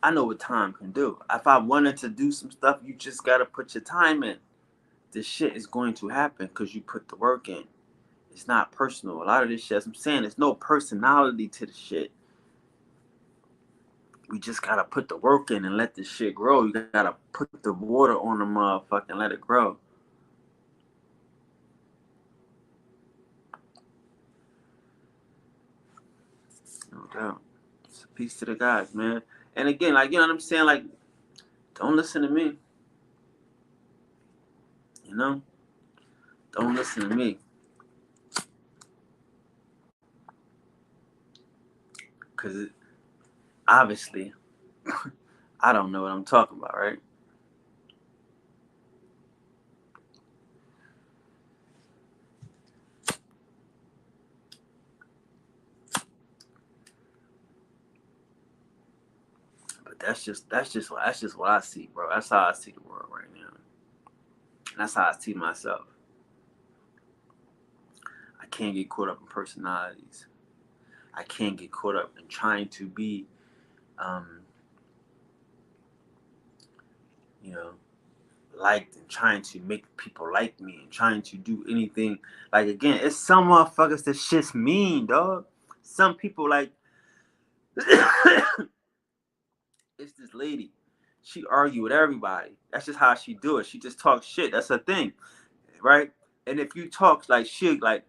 I know what time can do. If I wanted to do some stuff, you just gotta put your time in. This shit is going to happen because you put the work in. It's not personal. A lot of this shit, as I'm saying, there's no personality to the shit. We just gotta put the work in and let this shit grow. You gotta put the water on the motherfucker and let it grow. No doubt. Peace to the guys, man. And again, like, you know what I'm saying? Like, don't listen to me. You know? Don't listen to me. Because obviously, I don't know what I'm talking about, right? But that's just what I see, bro. That's how I see the world right now. And that's how I see myself. I can't get caught up in personalities. I can't get caught up in trying to be, um, you know, liked and trying to make people like me and trying to do anything. Like again, it's some motherfuckers that shit's mean, dog. Some people like it's this lady. She argue with everybody. That's just how she do it. She just talks shit. That's her thing, right? And if you talk like shit, like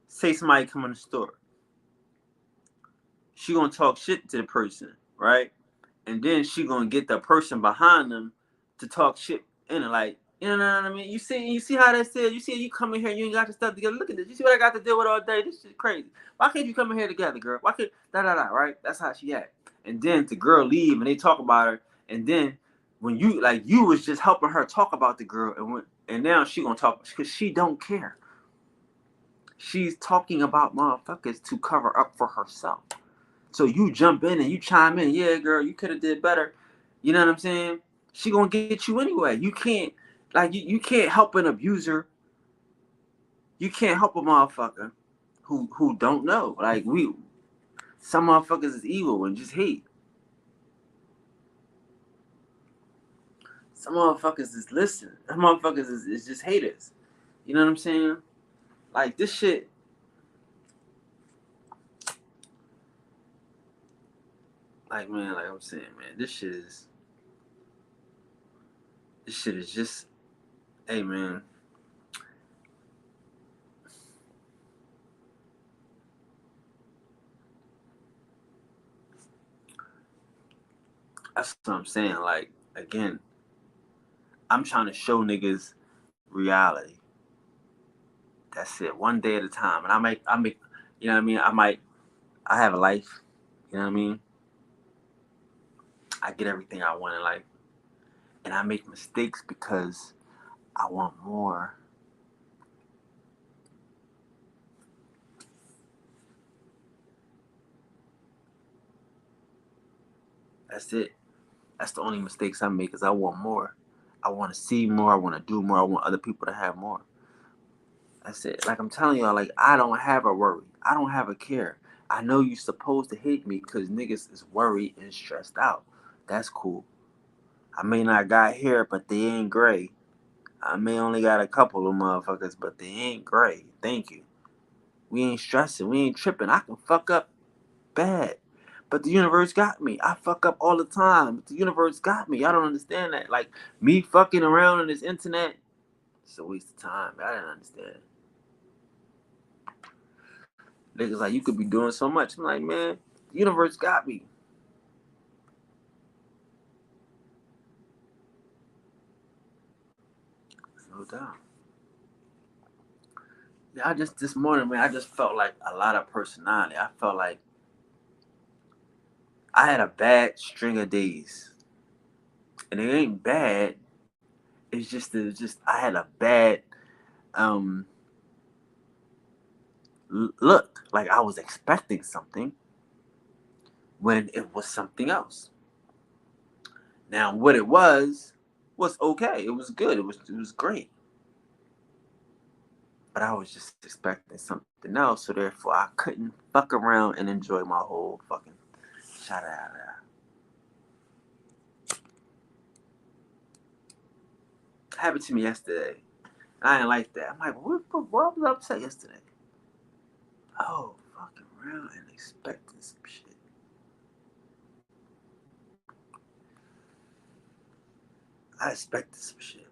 say somebody come in the store, she gonna talk shit to the person, right? And then she gonna get the person behind them to talk shit in it, like, you know what I mean? You see how that said, you see you come in here, you ain't got your stuff together. Look at this. You see what I got to deal with all day? This shit crazy. Why can't you come in here together, girl? Why can't right? That's how she act. And then the girl leave and they talk about her, and then when you was just helping her talk about the girl, and now she gonna talk because she don't care. She's talking about motherfuckers to cover up for herself. So you jump in and you chime in, yeah, girl, you could have did better. You know what I'm saying? She gonna get you anyway. You can't you can't help an abuser. You can't help a motherfucker who don't know. Like some motherfuckers is evil and just hate. Some motherfuckers is listen. Some motherfuckers is just haters. You know what I'm saying? Like this shit. Like man, like I'm saying, man, this shit is just. Hey man, that's what I'm saying. Like again, I'm trying to show niggas reality. That's it. One day at a time. And I make, you know what I mean? I have a life. You know what I mean? I get everything I want in life. And I make mistakes because I want more. That's it. That's the only mistakes I make is I want more. I want to see more. I want to do more. I want other people to have more. That's it. Like I'm telling y'all, like I don't have a worry. I don't have a care. I know you supposed to hate me because niggas is worried and stressed out. That's cool. I may not got hair, but they ain't gray. I may only got a couple of motherfuckers, but they ain't gray. Thank you. We ain't stressing. We ain't tripping. I can fuck up bad. But the universe got me. I fuck up all the time. But the universe got me. I don't understand that. Like me fucking around on this internet, it's a waste of time. I didn't understand. Niggas like you could be doing so much. I'm like, man, the universe got me. No doubt. Yeah, I just this morning, man, I just felt like a lot of personality. I felt like I had a bad string of days. And it ain't bad. It's just I had a bad um look. Like I was expecting something when it was something else. Now what it was okay. It was good. It was great. But I was just expecting something else, so therefore I couldn't fuck around and enjoy my whole fucking shot out of that. Happened to me yesterday. I didn't like that. I'm like, what was I upset yesterday? Oh, fucking around and expecting some shit. I expected some shit.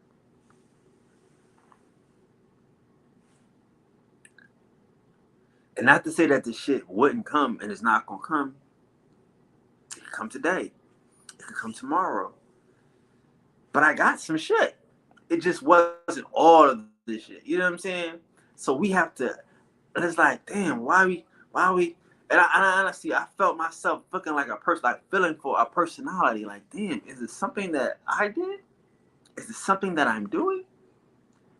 And not to say that the shit wouldn't come and it's not gonna come. could come today. It could come tomorrow. But I got some shit. It just wasn't all of this shit. You know what I'm saying? So we have to. And it's like, damn, why we? And I honestly, I felt myself looking like a person, like feeling for a personality. Like, damn, is it something that I did? Is it something that I'm doing?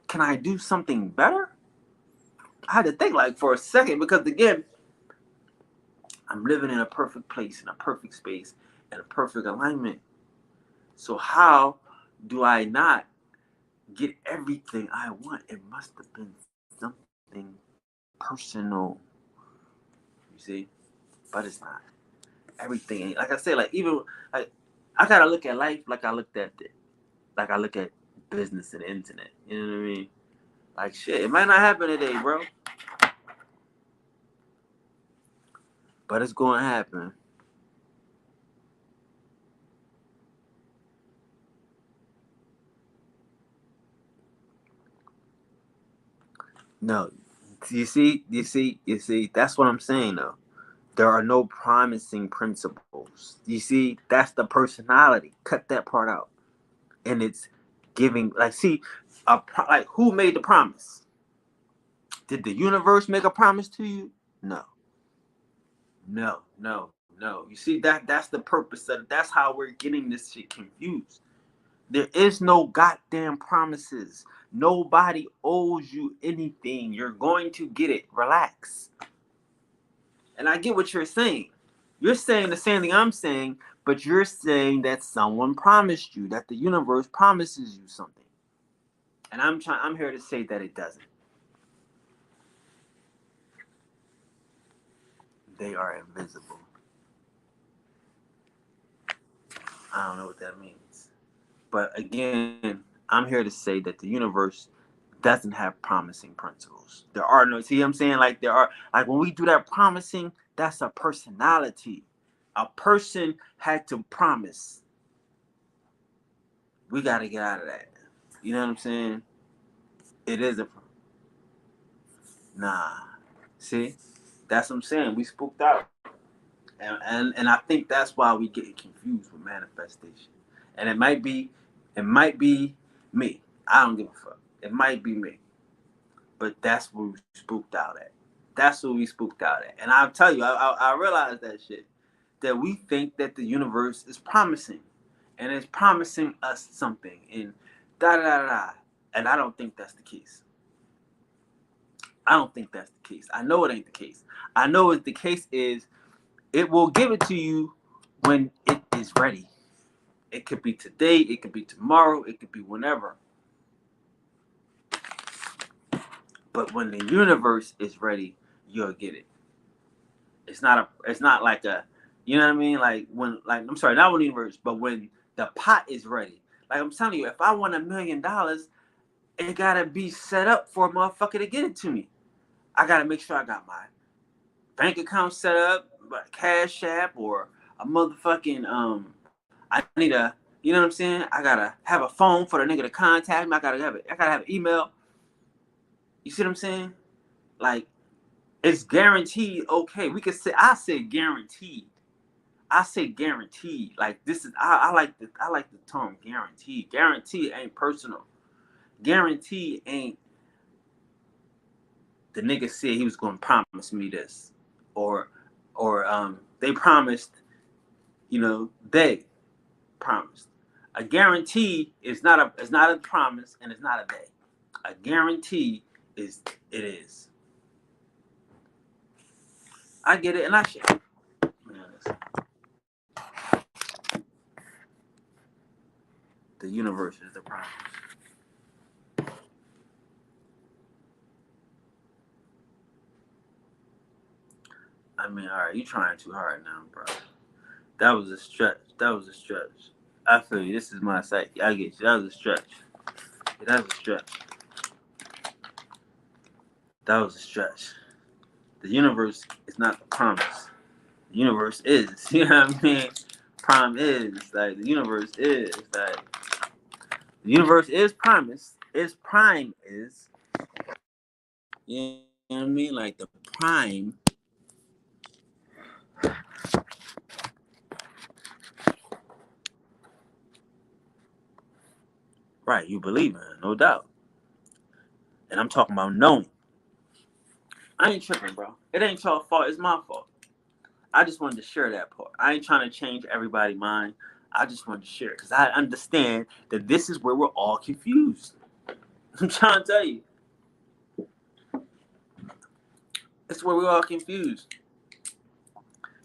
Can I do something better? I had to think like for a second because again, I'm living in a perfect place, in a perfect space, in a perfect alignment. So how do I not get everything I want? It must have been something personal. You see? But it's not. Everything ain't like I said, like even like I gotta look at life like I look at business and the internet. You know what I mean? Like shit, it might not happen today, bro. But it's gonna happen. No. You see, that's what I'm saying though. There are no promising principles. You see, that's the personality. Cut that part out. And it's giving like see, like who made the promise? Did the universe make a promise to you? No. No. You see that's the purpose of it. That's how we're getting this shit confused. There is no goddamn promises. Nobody owes you anything. You're going to get it. Relax. And I get what you're saying. You're saying the same thing I'm saying, but you're saying that someone promised you, that the universe promises you something. And I'm here to say that it doesn't. They are invisible. I don't know what that means. But again, I'm here to say that the universe doesn't have promising principles. There are no, see what I'm saying? Like there are, like when we do that promising, that's a personality. A person had to promise. We got to get out of that. You know what I'm saying? It is a, nah. See? That's what I'm saying. We spooked out. And I think that's why we get confused with manifestation. And it might be me. I don't give a fuck. It might be me. But that's what we spooked out at. That's what we spooked out at. And I'll tell you, I realized that shit. That we think that the universe is promising. And it's promising us something. And da da da da. And I don't think that's the case. I don't think that's the case. I know it ain't the case. I know what the case is. It will give it to you when it is ready. It could be today. It could be tomorrow. It could be whenever. But when the universe is ready, you'll get it. It's not a. It's not like a. You know what I mean? Like when. Like I'm sorry, not when the universe, but when the pot is ready. Like I'm telling you, if I want $1,000,000, it gotta be set up for a motherfucker to get it to me. I gotta make sure I got my bank account set up, Cash App, or a motherfucking I need a. You know what I'm saying? I gotta have a phone for the nigga to contact me. I gotta have it. I gotta have an email. You see what I'm saying? Like it's guaranteed. Okay, we could say I say guaranteed. I say guaranteed. Like this is I like the term guaranteed. Guaranteed ain't personal. Guaranteed ain't the nigga said he was gonna promise me this, or they promised. They promised. A guarantee is not a promise and it's not a day. A guarantee is it is. I get it and I share. The universe is the promise. I mean, all right, you trying too hard now, bro. That was a stretch. That was a stretch. I feel you. This is my site. I get you. That was a stretch. That was a stretch. That was a stretch. The universe is not the promise. The universe is. You know what I mean? Prime is like the universe is like the universe is promise. Its prime is. You know what I mean? Like the prime Right, you believe in it, no doubt. And I'm talking about knowing. I ain't tripping, bro. It ain't your fault. It's my fault. I just wanted to share that part. I ain't trying to change everybody's mind. I just wanted to share it because I understand that this is where we're all confused. I'm trying to tell you. It's where we're all confused.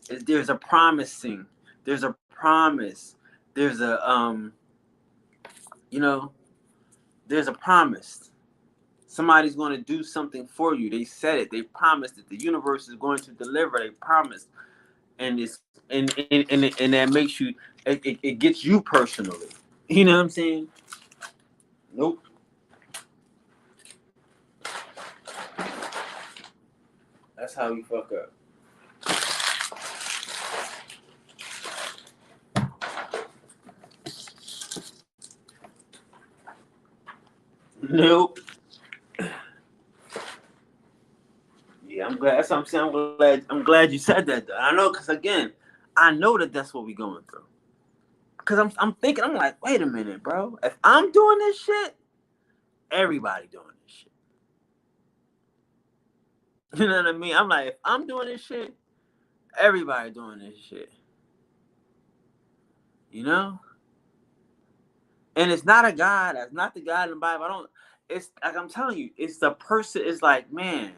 There's a promising. There's a promise. There's a you know, there's a promise. Somebody's going to do something for you. They said it. They promised it. The universe is going to deliver. They promised, and it's and that makes you. It gets you personally. You know what I'm saying? Nope. That's how we fuck up. Nope. Yeah, I'm glad. That's what I'm saying. I'm glad you said that. Though. I know, cause again, I know that that's what we going through. Cause I'm thinking. I'm like, wait a minute, bro. If I'm doing this shit, everybody doing this shit. You know what I mean? I'm like, if I'm doing this shit, everybody doing this shit. You know? And it's not a God. That's not the God in the Bible. I don't. It's like I'm telling you. It's the person. It's like, man,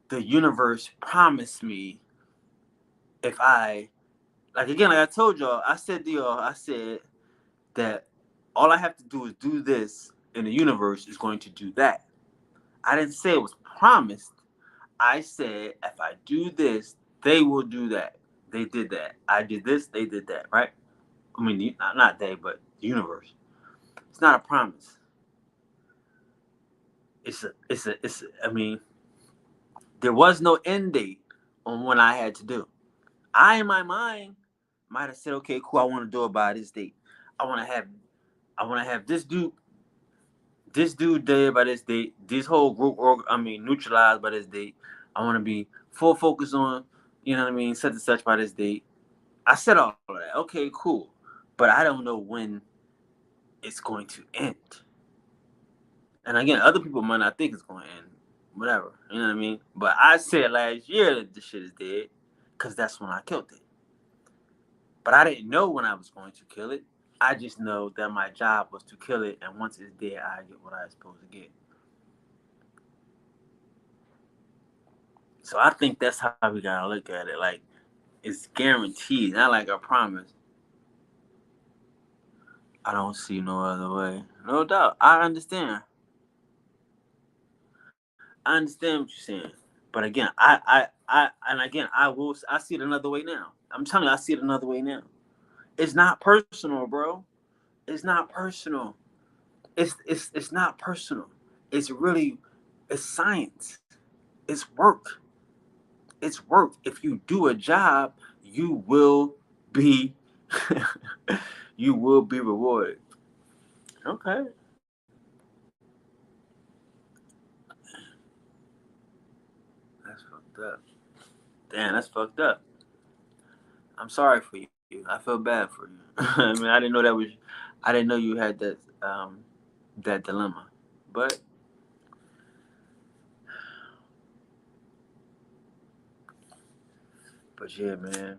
the universe promised me if I, like again, like I told y'all, I said to y'all, I said that all I have to do is do this, and the universe is going to do that. I didn't say it was promised. I said if I do this, they will do that. They did that. I did this. They did that. Right? I mean, not they, but the universe. It's not a promise. I mean, there was no end date on when I had to do. I, in my mind, might have said, okay, cool, I want to do it by this date. I want to have this dude dead by this date. This whole group, neutralized by this date. I want to be full focus on, you know what I mean, such and such by this date. I said all of that. Okay, cool. But I don't know when it's going to end. And again, other people might not think it's going to end. Whatever. You know what I mean? But I said last year that the shit is dead because that's when I killed it. But I didn't know when I was going to kill it. I just know that my job was to kill it. And once it's dead, I get what I was supposed to get. So I think that's how we got to look at it. Like, it's guaranteed. Not like a promise. I don't see no other way. No doubt. I understand. I understand what you're saying. But again, I see it another way now. I'm telling you, I see it another way now. It's not personal, bro. It's not personal. It's not personal. It's really, it's science. It's work. It's work. If you do a job, you will be you will be rewarded. Okay. That's fucked up. Damn, that's fucked up. I'm sorry for you. I feel bad for you. I mean, I didn't know you had that dilemma. But yeah, man.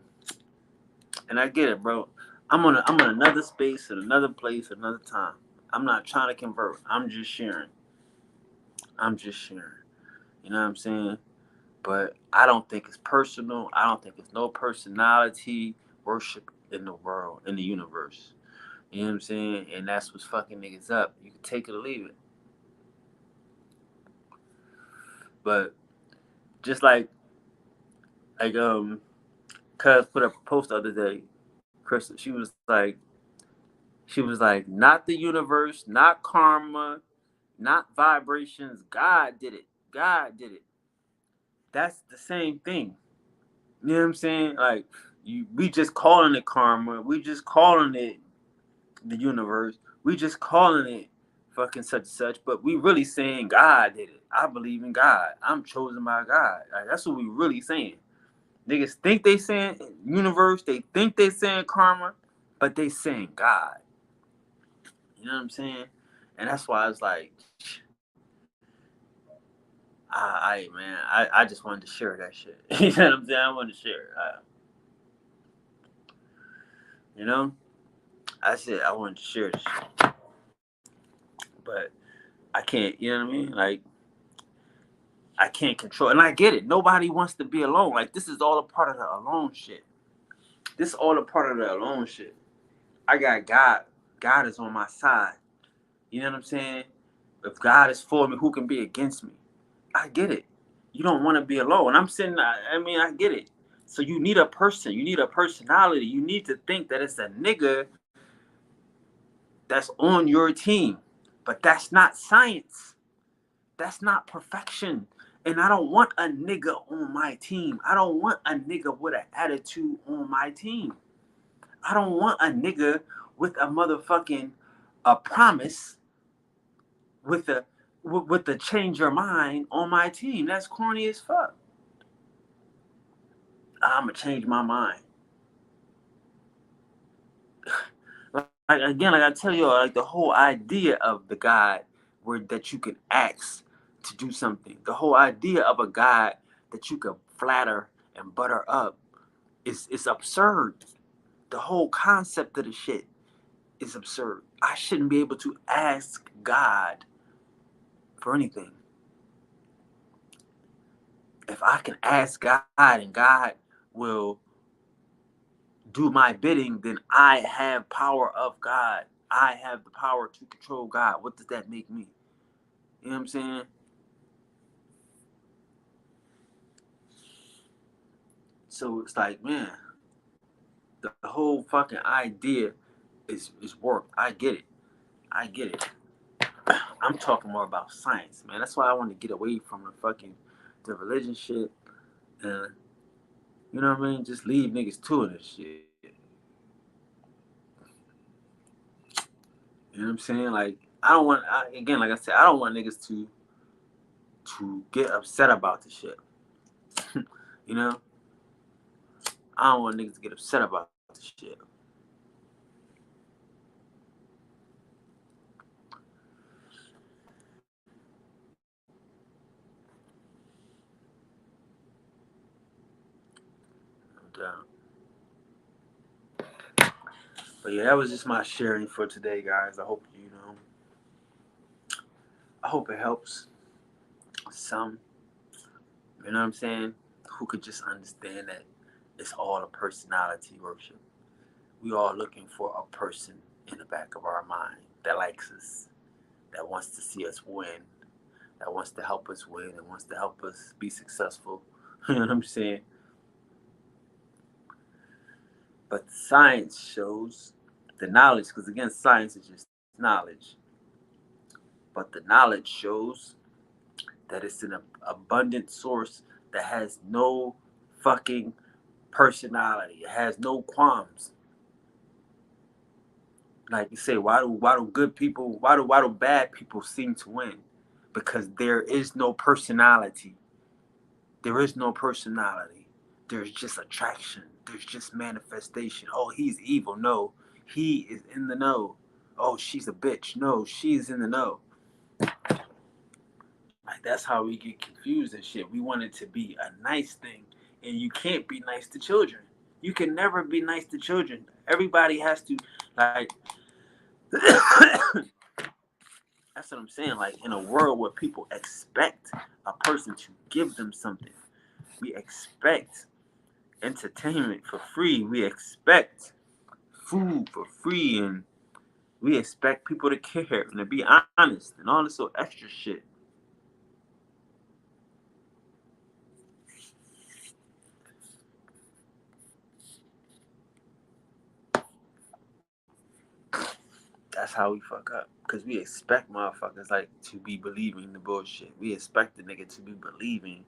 And I get it, bro. I'm on another space, at another place, another time. I'm not trying to convert. I'm just sharing. I'm just sharing. You know what I'm saying? But I don't think it's personal. I don't think it's no personality worship in the world, in the universe. You know what I'm saying? And that's what's fucking niggas up. You can take it or leave it. But just like Cuz put up a post the other day, Crystal, she was like, not the universe, not karma, not vibrations. God did it. God did it. That's the same thing. You know what I'm saying? Like we just calling it karma. We just calling it the universe. We just calling it fucking such and such. But we really saying God did it. I believe in God. I'm chosen by God. Like, that's what we really saying. Niggas think they saying universe. They think they saying karma. but they saying God. You know what I'm saying? And that's why it's like, man, I just wanted to share that shit. You know what I'm saying? I wanted to share it. You know, I said I wanted to share this shit, but I can't. You know what I mean? Like, I can't control, and I get it. Nobody wants to be alone. Like, this is all a part of the alone shit. This is all a part of the alone shit. I got God. God is on my side. You know what I'm saying? If God is for me, who can be against me? I get it. You don't want to be alone. I'm saying, I get it. So you need a person. You need a personality. You need to think that it's a nigga that's on your team. But that's not science. That's not perfection. And I don't want a nigga on my team. I don't want a nigga with an attitude on my team. I don't want a nigga with a motherfucking a promise with the change your mind on my team. That's corny as fuck. I'ma change my mind. Like again, like I tell you, like the whole idea of the God where that you can ask to do something, the whole idea of a God that you can flatter and butter up is absurd. The whole concept of the shit is absurd. I shouldn't be able to ask God for anything. If I can ask God and God will do my bidding, then I have power of God. I have the power to control God. What does that make me? You know what I'm saying? So it's like, man, the whole fucking idea is work. I get it. I get it. I'm talking more about science, man. That's why I want to get away from the religion shit and you know what I mean? Just leave niggas to it and shit. You know what I'm saying? Like again, like I said, I don't want niggas to get upset about the shit. You know? I don't want niggas to get upset about the shit. And, but yeah, that was just my sharing for today, guys. I hope it helps some. You know what I'm saying? Who could just understand that it's all a personality worship. We all looking for a person in the back of our mind that likes us, that wants to see us win, that wants to help us win, and wants to help us be successful. You know what I'm saying? But science shows the knowledge, because again, science is just knowledge. But the knowledge shows that it's an abundant source that has no fucking personality. It has no qualms. Like you say, why do good people why do bad people seem to win? Because there is no personality. There is no personality. There's just attraction. There's just manifestation. Oh, he's evil. No, he is in the know. Oh, she's a bitch. No, she's in the know. Like that's how we get confused and shit. We want it to be a nice thing, and you can't be nice to children. You can never be nice to children. Everybody has to like. That's what I'm saying. Like in a world where people expect a person to give them something, we expect entertainment for free. We expect food for free, and we expect people to care and to be honest and all this so extra shit. That's how we fuck up. Cause we expect motherfuckers like to be believing the bullshit. We expect the nigga to be believing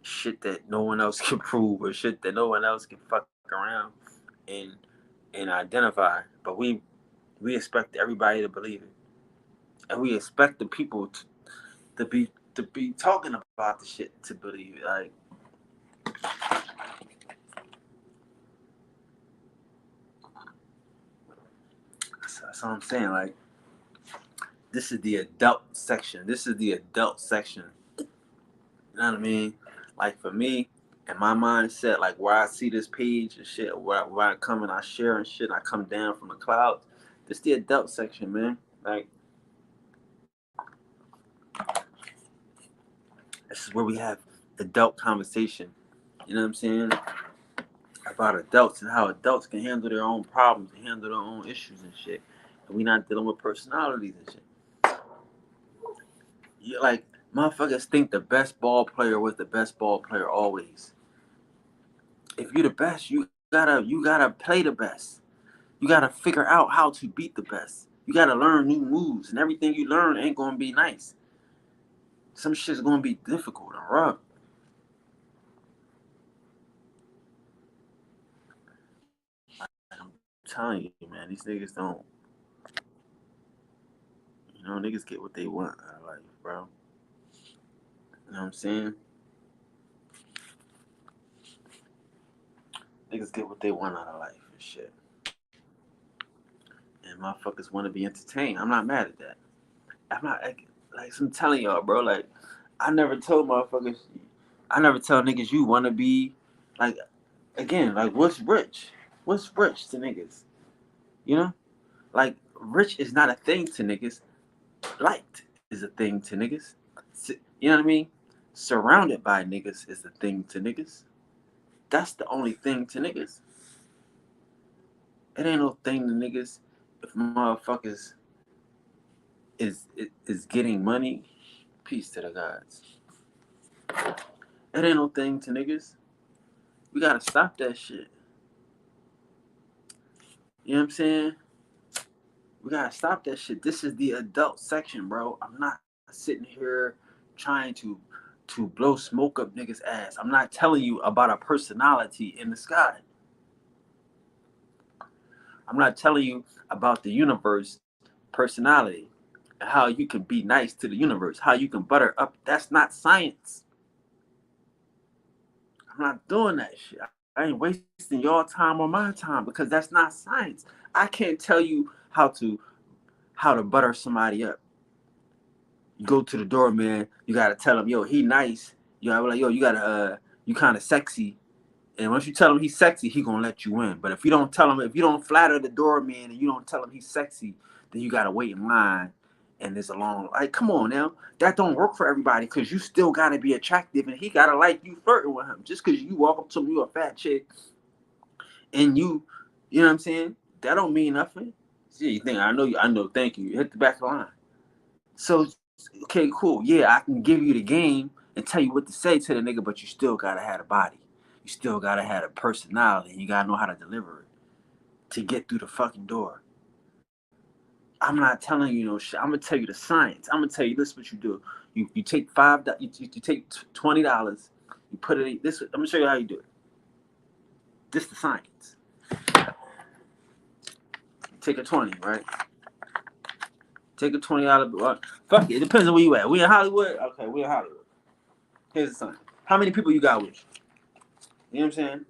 shit that no one else can prove or shit that no one else can fuck around and identify. But we expect everybody to believe it. And we expect the people to be talking about the shit to believe it. Like That's what I'm saying. Like, this is the adult section. This is the adult section. You know what I mean? Like, for me, and my mindset, like where I see this page and shit, where I come and I share and shit, I come down from the clouds. This the adult section, man. Like, this is where we have adult conversation. You know what I'm saying? About adults and how adults can handle their own problems and handle their own issues and shit. And we not dealing with personalities and shit. You like motherfuckers think the best ball player was the best ball player always. If you're the best, you gotta play the best. You gotta figure out how to beat the best. You gotta learn new moves, and everything you learn ain't gonna be nice. Some shit's gonna be difficult and rough. I'm telling you, man, these niggas don't. Niggas get what they want out of life, bro. You know what I'm saying? Niggas get what they want out of life and shit. And motherfuckers want to be entertained. I'm not mad at that. I'm not like I'm telling y'all, bro. Like, I never told motherfuckers. I never tell niggas you want to be like. Again, like, what's rich? What's rich to niggas? You know, like, rich is not a thing to niggas. Liked is a thing to niggas. You know what I mean? Surrounded by niggas is a thing to niggas. That's the only thing to niggas. It ain't no thing to niggas if motherfuckers is getting money. Peace to the gods. It ain't no thing to niggas. We gotta stop that shit. You know what I'm saying? We gotta stop that shit. This is the adult section, bro. I'm not sitting here trying to blow smoke up niggas' ass. I'm not telling you about a personality in the sky. I'm not telling you about the universe personality and how you can be nice to the universe, how you can butter up. That's not science. I'm not doing that shit. I ain't wasting your time or my time because that's not science. I can't tell you how to butter somebody up. You go to the doorman, you gotta tell him, yo, he nice. You gotta be like, yo, you kind of sexy. And once you tell him he's sexy, he gonna let you in. But if you don't tell him, if you don't flatter the doorman and you don't tell him he's sexy, then you gotta wait in line. And there's a long, like, come on now, that don't work for everybody because you still gotta be attractive and he gotta like you flirting with him. Just because you walk up to him, you a fat chick, and you know what I'm saying? That don't mean nothing. See, you think I know, thank you. Hit the back of the line. So, okay, cool. Yeah, I can give you the game and tell you what to say to the nigga, but you still gotta have a body. You still gotta have a personality. You gotta know how to deliver it to get through the fucking door. I'm not telling you no shit. I'm gonna tell you the science. I'm gonna tell you this: what you do. You take you take $20. You put it in this. I'm gonna show you how you do it. This is the science. Take a 20, right? Take a $20. Fuck it. It depends on where you at. We in Hollywood. Okay, we in Hollywood. Here's the science. How many people you got with you? You know what I'm saying?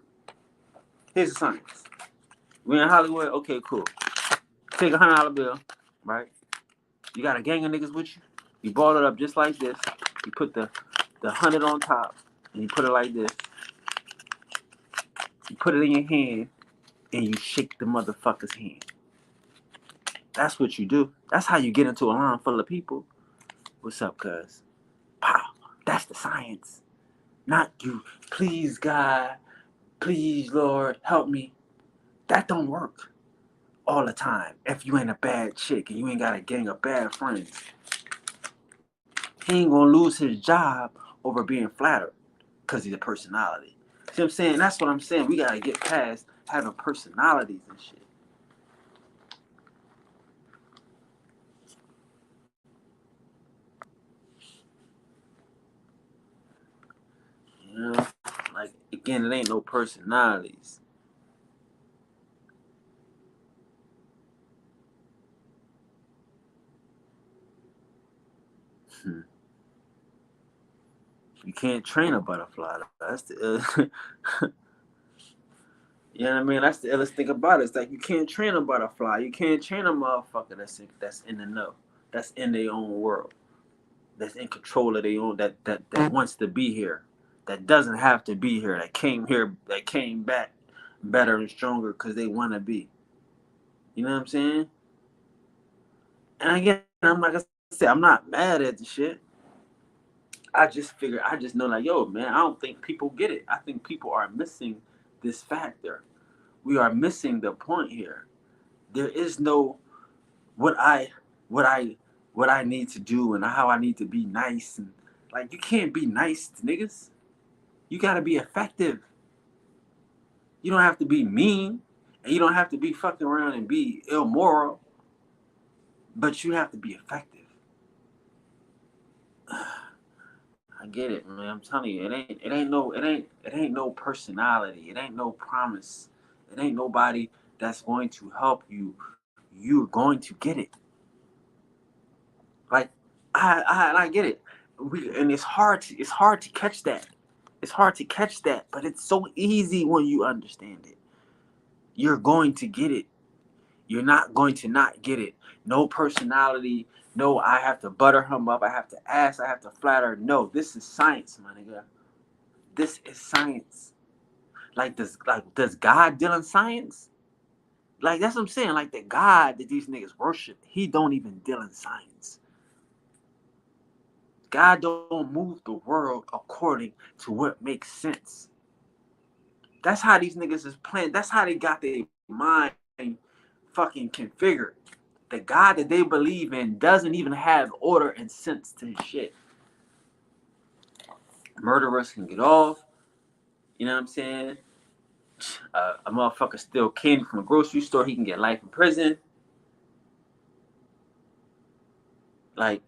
Here's the science. We in Hollywood. Okay, cool. Take $100 bill, right? You got a gang of niggas with you. You ball it up just like this. You put the 100 on top, and you put it like this. You put it in your hand, and you shake the motherfucker's hand. That's what you do. That's how you get into a line full of people. What's up, cuz? Pow. That's the science. Not you. Please, God. Please, Lord, help me. That don't work all the time if you ain't a bad chick and you ain't got a gang of bad friends. He ain't gonna lose his job over being flattered because he's a personality. See what I'm saying? That's what I'm saying. We gotta get past having personalities and shit. You know? Like, again, it ain't no personalities. You can't train a butterfly. That's the You know what I mean? That's the illest thing about it. It's like you can't train a butterfly. You can't train a motherfucker that's in the know, that's in their own world, that's in control of their own, that wants to be here, that doesn't have to be here, that came here, that came back better and stronger because they want to be. You know what I'm saying? And again, I'm like I said, I'm not mad at the shit. I just know like, yo, man, I don't think people get it. I think people are missing this factor. We are missing the point here. There is no what I what I what I need to do and how I need to be nice and like you can't be nice to niggas. You gotta be effective. You don't have to be mean and you don't have to be fucking around and be immoral, but you have to be effective. I get it, man. I'm telling you, it ain't no personality. It ain't no promise. It ain't nobody that's going to help you. You're going to get it. Like I get it. And it's hard to catch that. It's hard to catch that, but it's so easy when you understand it. You're going to get it. You're not going to not get it. No personality. No, I have to butter him up. I have to ask. I have to flatter. No, this is science, my nigga. This is science. Does God deal in science? Like that's what I'm saying. Like the God that these niggas worship, he don't even deal in science. God don't move the world according to what makes sense. That's how these niggas is playing. That's how they got their mind fucking configured. The God that they believe in doesn't even have order and sense to his shit. Murderers can get off. You know what I'm saying? A motherfucker steal candy from a grocery store, he can get life in prison. Like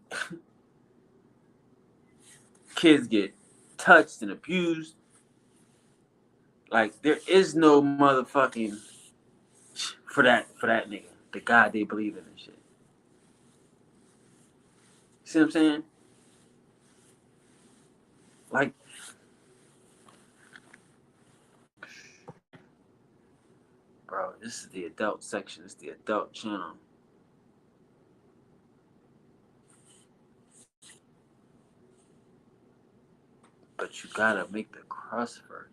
kids get touched and abused. Like there is no motherfucking for that nigga, the God they believe in and shit. See what I'm saying? Like, bro, this is the adult section. It's the adult channel. But you gotta make the crust first.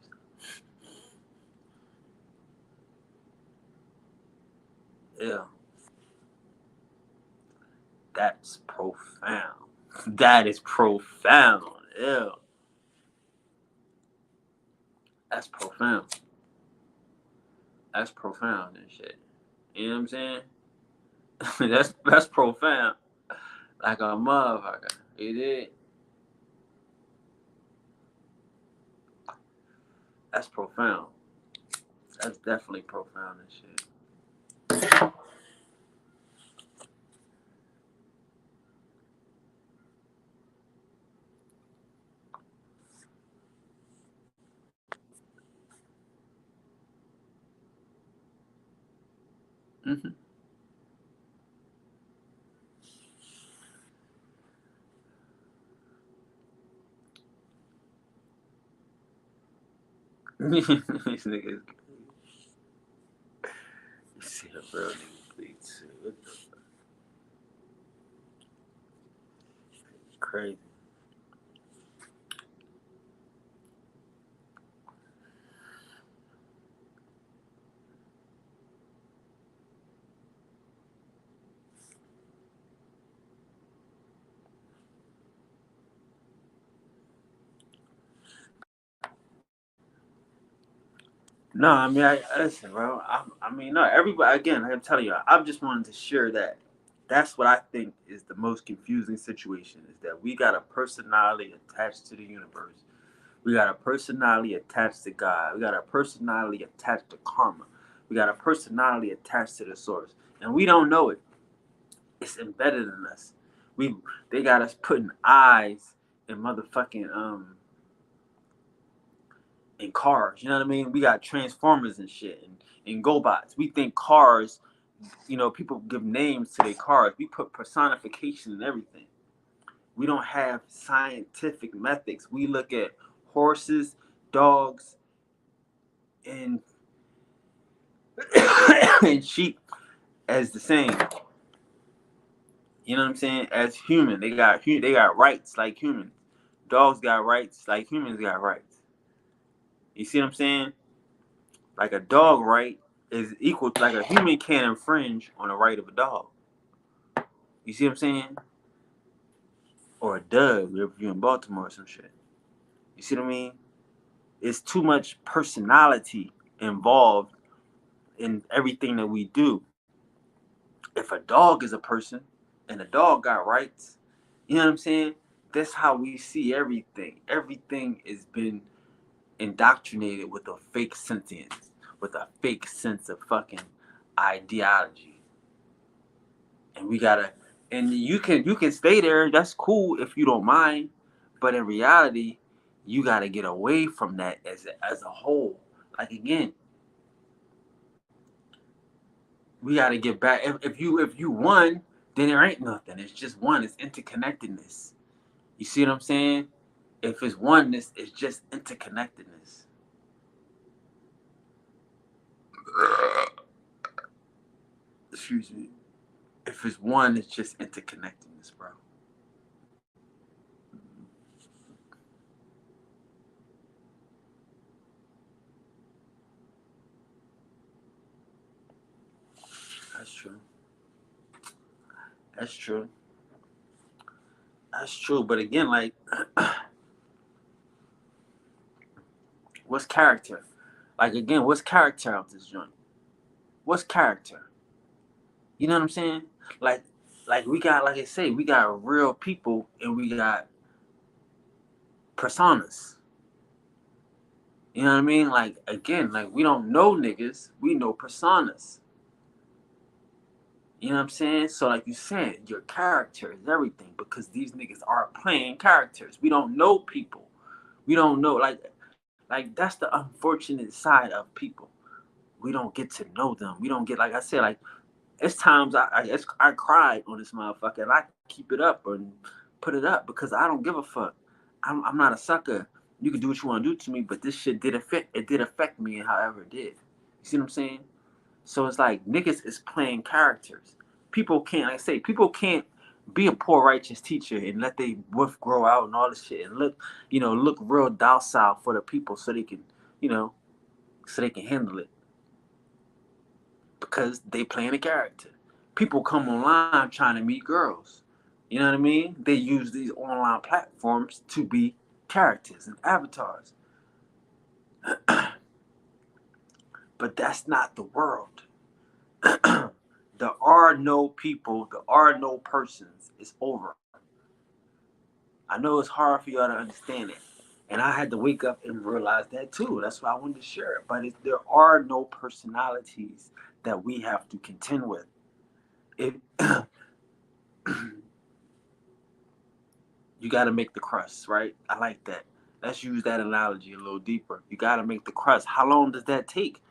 Yeah, that's profound. That is profound. Yeah, that's profound. That's profound and shit. You know what I'm saying? That's profound. Like a motherfucker. You did. That's profound. That's definitely profound and shit. Mm-hmm. These niggas, you see a real nigga bleed too. What the crazy. No, I mean, I listen, bro. I mean, no, everybody. Again, I'm telling you, I just wanted to share that. That's what I think is the most confusing situation: is that we got a personality attached to the universe. We got a personality attached to God. We got a personality attached to karma. We got a personality attached to the source, and we don't know it. It's embedded in us. We They got us putting eyes in motherfucking in cars. You know what I mean? We got transformers and shit and GoBots. We think cars. You know, people give names to their cars. We put personification in everything. We don't have scientific methods. We look at horses, dogs, and and sheep as the same. You know what I'm saying? As human, they got rights like humans. Dogs got rights like humans got rights. You see what I'm saying? Like a dog right is equal to, like a human can't infringe on the right of a dog. You see what I'm saying? Or a dog if you're in Baltimore or some shit. You see what I mean? It's too much personality involved in everything that we do. If a dog is a person and a dog got rights, you know what I'm saying? That's how we see everything. Everything has been indoctrinated with a fake sentience, with a fake sense of fucking ideology. And we gotta, and you can stay there, that's cool if you don't mind, but in reality, you gotta get away from that as a whole. Like again, we gotta get back. If you won, then there ain't nothing. It's just one. It's interconnectedness. You see what I'm saying? If it's oneness, it's just interconnectedness. Excuse me. If it's one, it's just interconnectedness, bro. That's true. That's true. That's true. But again, like, what's character? Like again, what's character of this joint? What's character? You know what I'm saying? Like, like we got, like I say, we got real people and we got personas. You know what I mean? Like again, like we don't know niggas, we know personas. You know what I'm saying? So like you said, your character is everything because these niggas are playing characters. We don't know people. We don't know like that's the unfortunate side of people. We don't get to know them. We don't get, like I said, like it's times I cried on this motherfucker and I keep it up and put it up because I don't give a fuck. I'm not a sucker. You can do what you want to do to me, but this shit did affect me however it did. You see what I'm saying? So it's like niggas is playing characters. People can't, like I say, people can't be a poor righteous teacher and let they wolf grow out and all this shit and look real docile for the people so they can, you know, so they can handle it because they playing a character. People come online trying to meet girls. You know what I mean? They use these online platforms to be characters and avatars. But that's not the world. There are no people, there are no persons. It's over. I know it's hard for y'all to understand it. And I had to wake up and realize that too. That's why I wanted to share it. But there are no personalities that we have to contend with. It, you got to make the crust, right? I like that. Let's use that analogy a little deeper. You got to make the crust. How long does that take?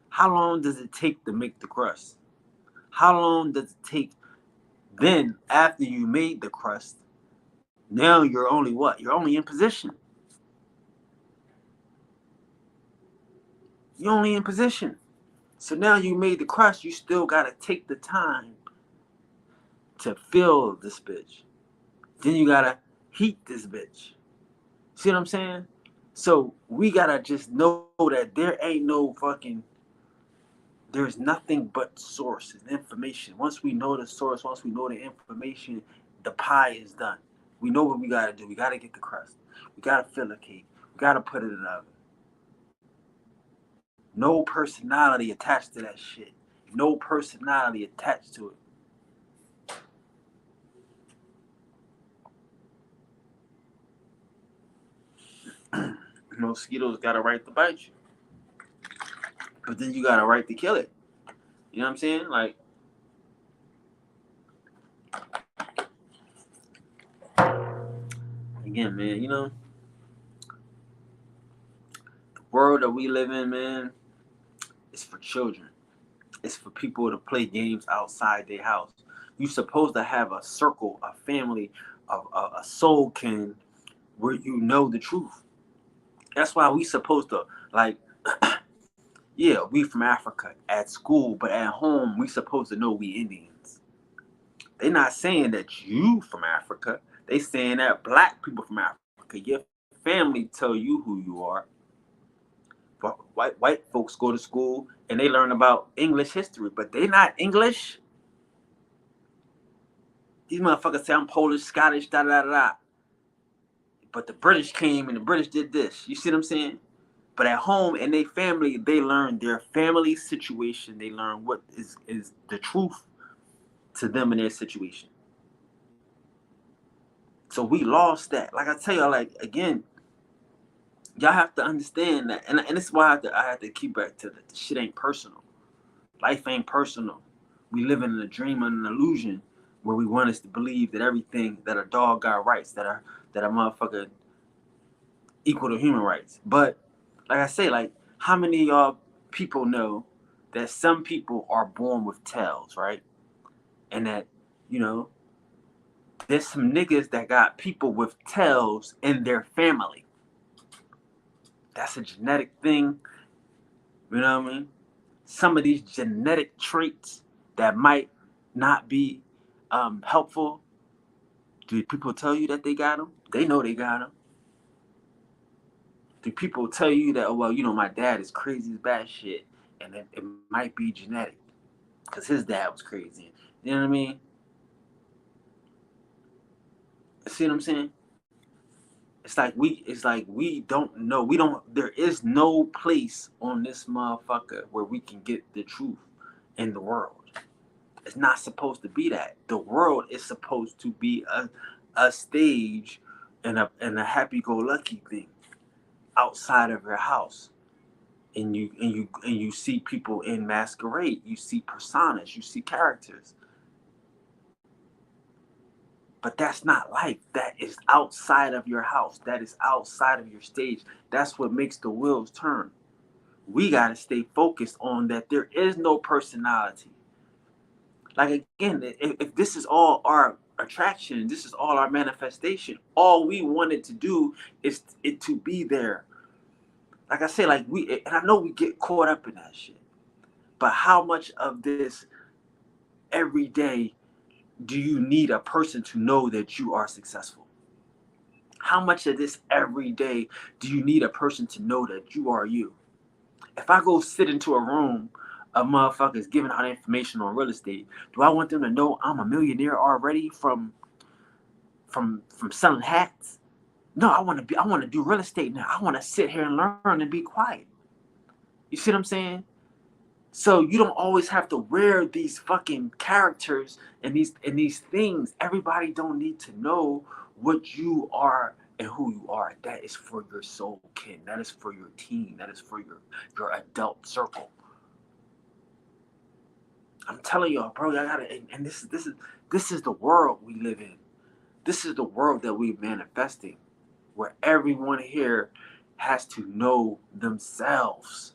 How long does it take to make the crust? How long does it take then after you made the crust? Now you're only what? You're only in position. You're only in position. So now you made the crust, you still gotta take the time to fill this bitch. Then you gotta heat this bitch. See what I'm saying? So we gotta just know that there ain't no fucking, there's nothing but sources, information. Once we know the source, once we know the information, the pie is done. We know what we gotta do. We gotta get the crust. We gotta fill the cake. We gotta put it in the oven. No personality attached to that shit. No personality attached to it. Mosquitoes got a right to bite you, but then you got a right to kill it. You know what I'm saying? Like, again, man, the world that we live in, man, is for children. It's for people to play games outside their house. You're supposed to have a circle, a family, a soul kin where you know the truth. That's why we supposed to, like, Yeah, we from Africa at school, but at home we supposed to know we Indians. They not saying that you from Africa. They saying that black people from Africa. Your family tell you who you are. But white folks go to school and they learn about English history, but they not English. These motherfuckers say I'm Polish, Scottish, da da da da. But the British came and the British did this. You see what I'm saying? But at home and they family, they learn their family situation. They learn what is the truth to them in their situation. So we lost that. Like I tell y'all, like again, y'all have to understand that, and this is why I have to keep back to the shit ain't personal. Life ain't personal. We live in a dream and an illusion where we want us to believe that everything that a dog got rights, that a motherfucker equal to human rights. But like I say, like how many of y'all people know that some people are born with tails, right? And that, you know, there's some niggas that got people with tails in their family. That's a genetic thing. You know what I mean? Some of these genetic traits that might not be helpful. Do people tell you that they got them? They know they got them. Do people tell you that, oh, well, you know, my dad is crazy as bad shit, and it might be genetic because his dad was crazy. You know what I mean? See what I'm saying? It's like we don't know. We don't. There is no place on this motherfucker where we can get the truth in the world. It's not supposed to be that. The world is supposed to be a stage and a happy go lucky thing outside of your house. And you see people in masquerade. You see personas. You see characters. But that's not life. That is outside of your house. That is outside of your stage. That's what makes the wheels turn. We got to stay focused on that there is no personality. Like, again, if this is all our attraction, this is all our manifestation, all we wanted to do is it to be there. Like I say, like and I know we get caught up in that shit. But how much of this every day do you need a person to know that you are successful? How much of this every day do you need a person to know that you are you? If I go sit into a room of motherfuckers giving out information on real estate, do I want them to know I'm a millionaire already from selling hats? No, I want to do real estate now. I want to sit here and learn and be quiet. You see what I'm saying? So you don't always have to wear these fucking characters and these things. Everybody don't need to know what you are and who you are. That is for your soul kin. That is for your team. That is for your adult circle. I'm telling y'all, bro. I gotta. And this is the world we live in. This is the world that we're manifesting, where everyone here has to know themselves.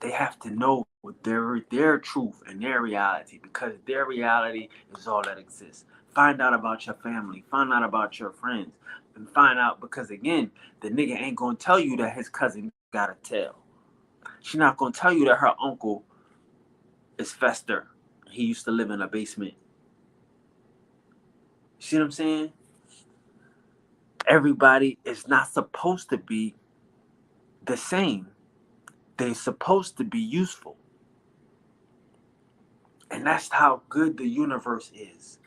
They have to know their truth and their reality because their reality is all that exists. Find out about your family, find out about your friends, and find out because again, the nigga ain't gonna tell you that his cousin got a tail. She not gonna tell you that her uncle is Fester. He used to live in a basement. See what I'm saying? Everybody is not supposed to be the same. They're supposed to be useful. And that's how good the universe is.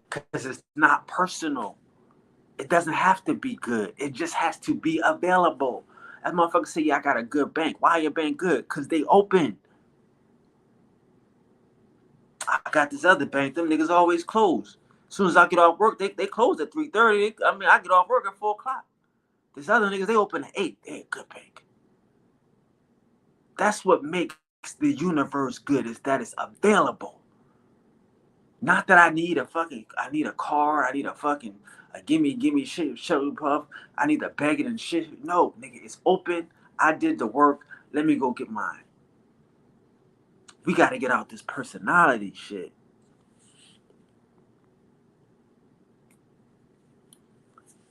Because it's not personal. It doesn't have to be good. It just has to be available. That motherfucker say, yeah, I got a good bank. Why your bank good? Because they open. I got this other bank. Them niggas always close. As soon as I get off work, they close at 3:30. I mean, I get off work at 4 o'clock. This other niggas, they open at 8. They ain't good bank. That's what makes the universe good is that it's available. Not that I need a car, I need a fucking gimme shit shuttle puff, I need to beg it and shit. No, nigga, it's open. I did the work. Let me go get mine. We gotta get out this personality shit.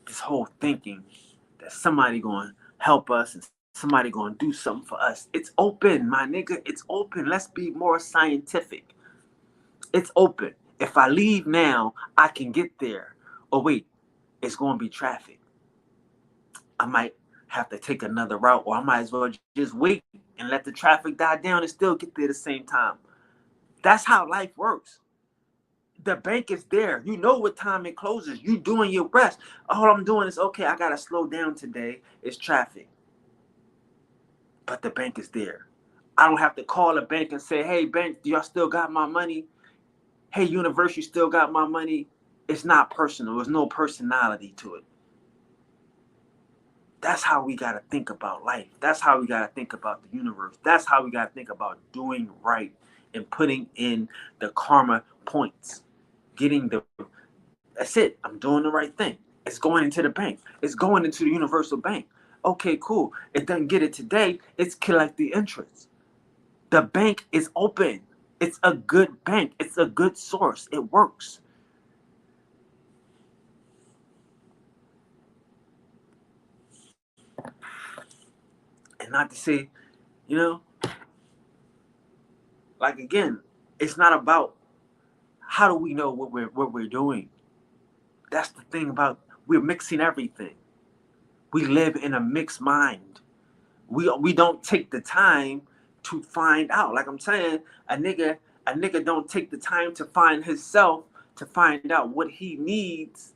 This whole thinking that somebody gonna help us and somebody gonna do something for us. It's open, my nigga. It's open. Let's be more scientific. It's open. If I leave now, I can get there. Oh wait, it's gonna be traffic. I might have to take another route, or I might as well just wait and let the traffic die down and still get there at the same time. That's how life works. The bank is there. You know what time it closes. You doing your best. All I'm doing is, okay, I gotta slow down today. It's traffic. But the bank is there. I don't have to call the bank and say, hey, bank, do y'all still got my money? Hey, university, still got my money? It's not personal. There's no personality to it. That's how we got to think about life. That's how we got to think about the universe. That's how we got to think about doing right and putting in the karma points. Getting the, that's it. I'm doing the right thing. It's going into the bank. It's going into the universal bank. Okay, cool. It doesn't get it today. It's collect the interest. The bank is open. It's a good bank. It's a good source. It works. And not to say, you know, like again, it's not about how do we know what we're doing. That's the thing about, we're mixing everything. We live in a mixed mind. We don't take the time to find out. Like I'm saying, a nigga don't take the time to find himself, to find out what he needs.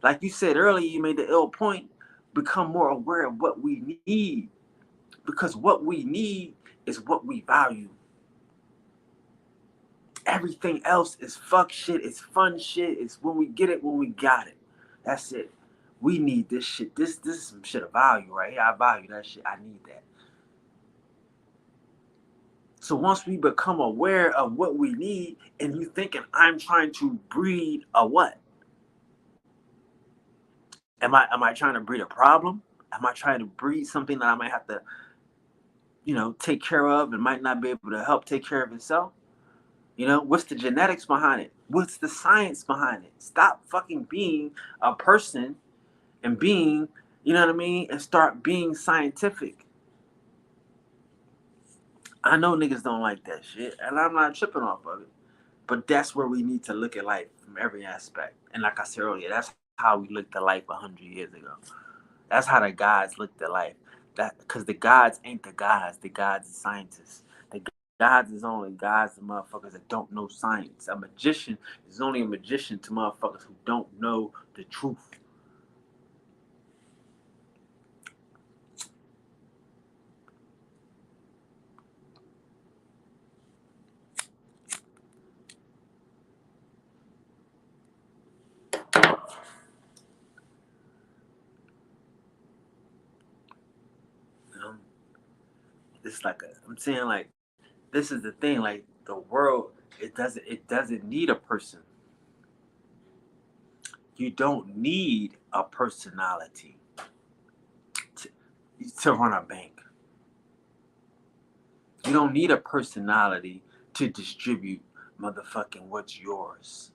Like you said earlier, you made the ill point. Become more aware of what we need, because what we need is what we value. Everything else is fuck shit. It's fun shit. It's when we get it, when we got it. That's it. We need this shit. This is some shit of value right here. I value that shit. I need that. So once we become aware of what we need, and you thinking I'm trying to breed a what? Am I trying to breed a problem? Am I trying to breed something that I might have to, take care of and might not be able to help take care of itself? What's the genetics behind it? What's the science behind it? Stop fucking being a person and being, you know what I mean? And start being scientific. I know niggas don't like that shit, and I'm not tripping off of it. But that's where we need to look at life from every aspect. And like I said earlier, that's how we looked at life 100 years ago. That's how the gods looked at life. That because the gods ain't the gods. The gods are scientists. The gods is only gods to motherfuckers that don't know science. A magician is only a magician to motherfuckers who don't know the truth. You know? It's like I'm saying, like, this is the thing. Like, the world, it doesn't need a person. You don't need a personality to, to run a bank. You don't need a personality to distribute motherfucking what's yours.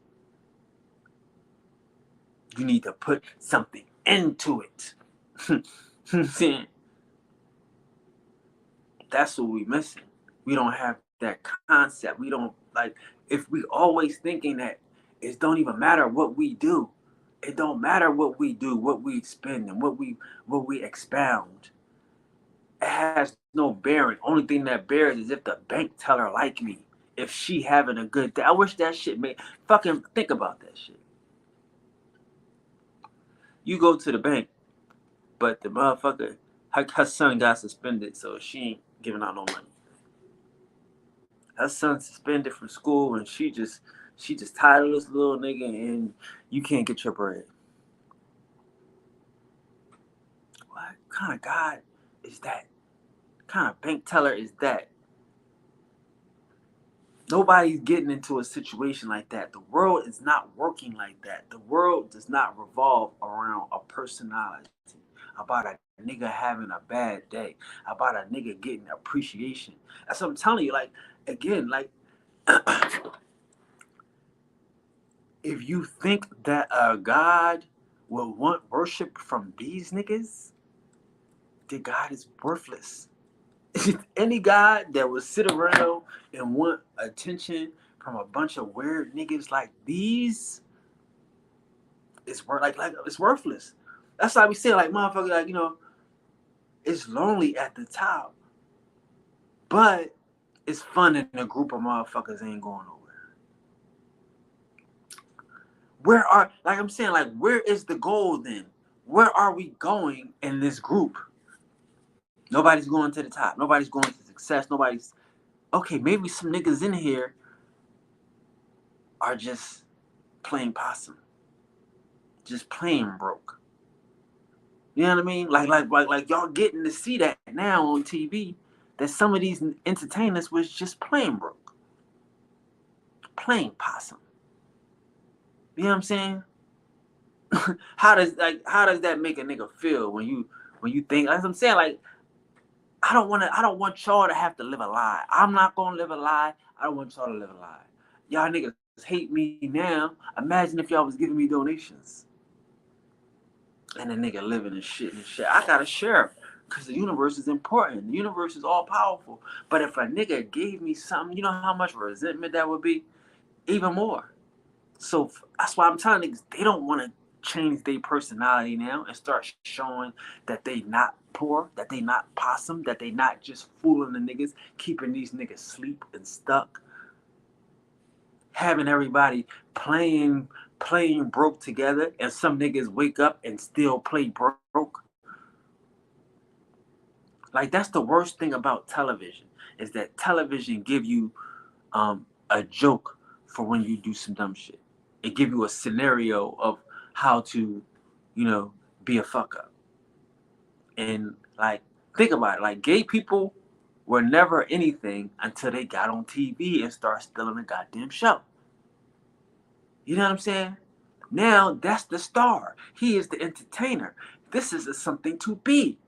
You need to put something into it. See, that's what we missing. We don't have that concept. We don't like, if we always thinking that it don't even matter what we do. It don't matter what we do, what we expend, and what we expound. It has no bearing. Only thing that bears is if the bank teller like me. If she having a good day. I wish that shit made, fucking think about that shit. You go to the bank, but the motherfucker, her son got suspended, so she ain't giving out no money. Her son suspended from school, and she just tired of this little nigga, and you can't get your bread. What kind of God is that? What kind of bank teller is that? Nobody's getting into a situation like that. The world is not working like that. The world does not revolve around a personality, about a nigga having a bad day, about a nigga getting appreciation. That's what I'm telling you. Like, again, like, if you think that a God will want worship from these niggas, the God is worthless. Any guy that would sit around and want attention from a bunch of weird niggas like these is like it's worthless. That's why we say like motherfucker, like, you know, it's lonely at the top, but it's fun in a group of motherfuckers ain't going nowhere. Where are, like I'm saying, like, where is the goal then? Where are we going in this group? Nobody's going to the top. Nobody's going to success. Nobody's, okay, maybe some niggas in here are just playing possum, just playing broke. You know what I mean? Like y'all getting to see that now on TV, that some of these entertainers was just playing broke, playing possum. You know what I'm saying? how does that make a nigga feel when you think, as I'm saying, like, I don't want y'all to have to live a lie. I'm not gonna live a lie. I don't want y'all to live a lie. Y'all niggas hate me now. Imagine if y'all was giving me donations. And a nigga living and shit and shit. I gotta share, because the universe is important. The universe is all powerful. But if a nigga gave me something, you know how much resentment that would be? Even more. So that's why I'm telling niggas, they don't want to change their personality now and start showing that they not poor, that they not possum, that they not just fooling the niggas, keeping these niggas sleep and stuck, having everybody playing broke together, and some niggas wake up and still play broke. Like, that's the worst thing about television, is that television give you a joke for when you do some dumb shit. It give you a scenario of how to, you know, be a fuck up. And like, think about it. Like, gay people were never anything until they got on TV and started stealing the goddamn show. You know what I'm saying? Now that's the star. He is the entertainer. This is something to be.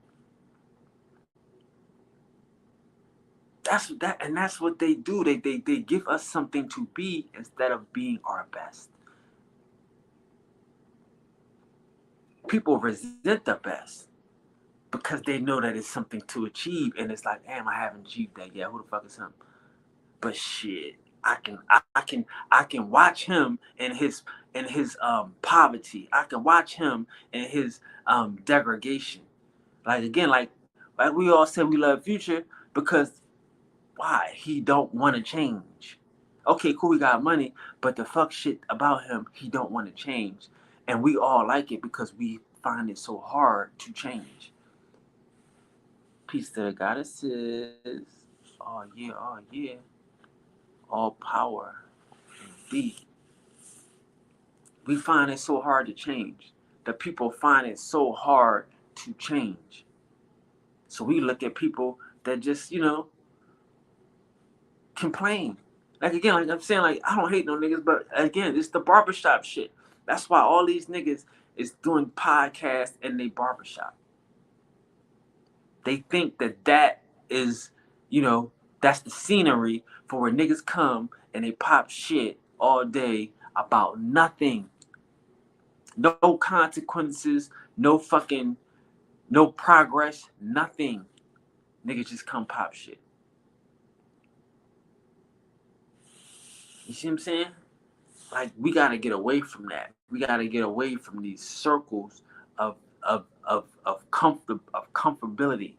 That's what they do. They give us something to be instead of being our best. People resent the best because they know that it's something to achieve, and it's like, damn, I haven't achieved that yet. Who the fuck is him? But shit, I can watch him in his poverty. I can watch him in his degradation. Like, again, like we all said, we love Future because why? He don't want to change. Okay, cool, we got money, but the fuck shit about him, he don't want to change. And we all like it because we find it so hard to change. Peace to the goddesses. Oh yeah, oh yeah. All power indeed. We find it so hard to change. The people find it so hard to change. So we look at people that just, you know, complain. Like, again, like I'm saying, like, I don't hate no niggas, but again, it's the barbershop shit. That's why all these niggas is doing podcasts in their barbershop. They think that is, you know, that's the scenery for where niggas come and they pop shit all day about nothing. No consequences, no fucking, no progress, nothing. Niggas just come pop shit. You see what I'm saying? Like, we gotta get away from that. We gotta get away from these circles of comfortability.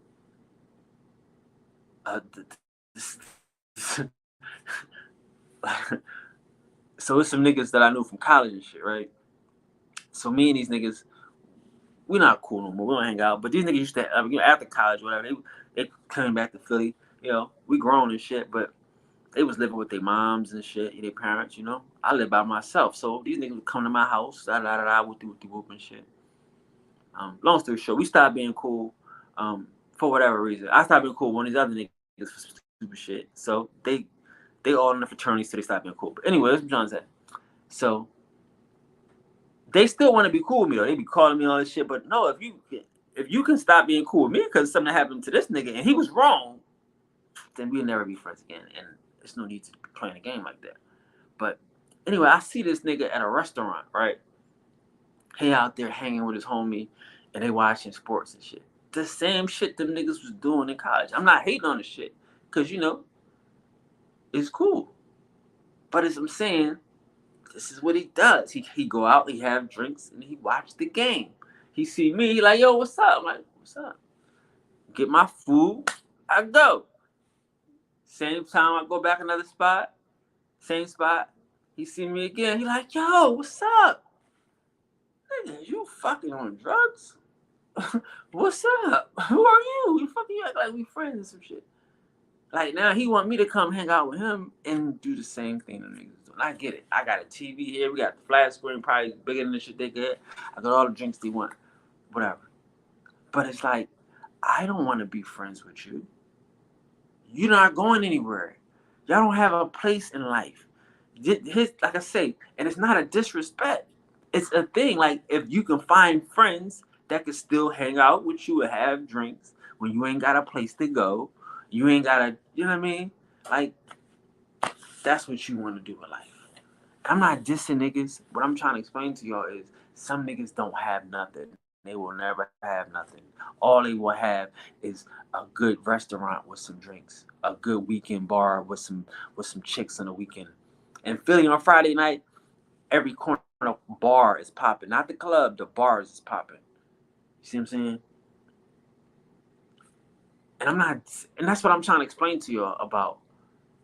So it's some niggas that I knew from college and shit, right? So me and these niggas, we not cool no more. We don't hang out. But these niggas used to, you know, after college, whatever, they came back to Philly. You know, we grown and shit, but they was living with their moms and shit, their parents. You know, I live by myself. So these niggas would come to my house, with the whoop and shit. Long story short, we stopped being cool. For whatever reason, I stopped being cool with one of these other niggas for stupid shit. So they all in the fraternity, so they stopped being cool. But anyway, that's what I'm trying to say. So they still want to be cool with me though. They be calling me all this shit, but no, if you can stop being cool with me because something happened to this nigga and he was wrong, then we'll never be friends again. And there's no need to be playing a game like that. But anyway, I see this nigga at a restaurant, right? He out there hanging with his homie, and they watching sports and shit. the same shit them niggas was doing in college. I'm not hating on the shit, cause it's cool. But as I'm saying, this is what he does. He go out, he have drinks, and he watch the game. He see me, he like, yo, what's up? I'm like, what's up? Get my food, I go. Same time I go back another spot, same spot. He see me again. He like, yo, what's up? Nigga, you fucking on drugs? What's up? Who are you? You fucking act like we friends and some shit. Like now he want me to come hang out with him and do the same thing the niggas doing. I get it. I got a TV here. We got the flat screen, probably bigger than the shit they get. I got all the drinks they want. Whatever. But it's like, I don't want to be friends with you. You're not going anywhere. Y'all don't have a place in life. Like I say, and it's not a disrespect. It's a thing. Like if you can find friends that can still hang out with you and have drinks when you ain't got a place to go, you ain't got to, you know what I mean? Like, that's what you want to do in life. I'm not dissing niggas. What I'm trying to explain to y'all is some niggas don't have nothing. They will never have nothing. All they will have is a good restaurant with some drinks, a good weekend bar with some chicks on the weekend. In Philly on Friday night, every corner bar is popping. Not the club, the bars is popping. You see what I'm saying? And that's what I'm trying to explain to y'all about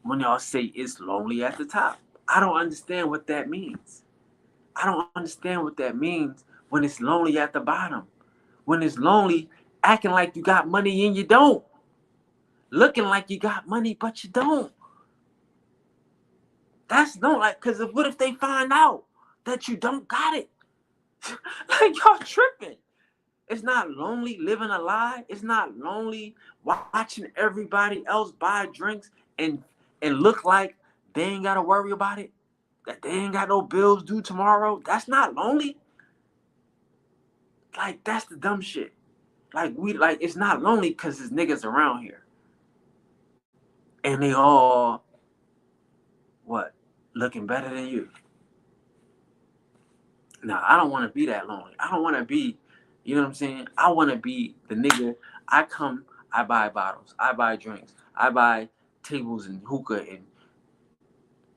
when y'all say it's lonely at the top. I don't understand what that means. I don't understand what that means when it's lonely at the bottom. When it's lonely, acting like you got money and you don't. Looking like you got money, but you don't. That's no, like, because what if they find out that you don't got it? Like, y'all tripping. It's not lonely living a lie. It's not lonely watching everybody else buy drinks and look like they ain't got to worry about it. That they ain't got no bills due tomorrow. That's not lonely. Like, that's the dumb shit. Like, it's not lonely because there's niggas around here. And they all, what, looking better than you. Nah, I don't want to be that lonely. I don't want to be, you know what I'm saying? I want to be the nigga. I come, I buy bottles, I buy drinks, I buy tables and hookah and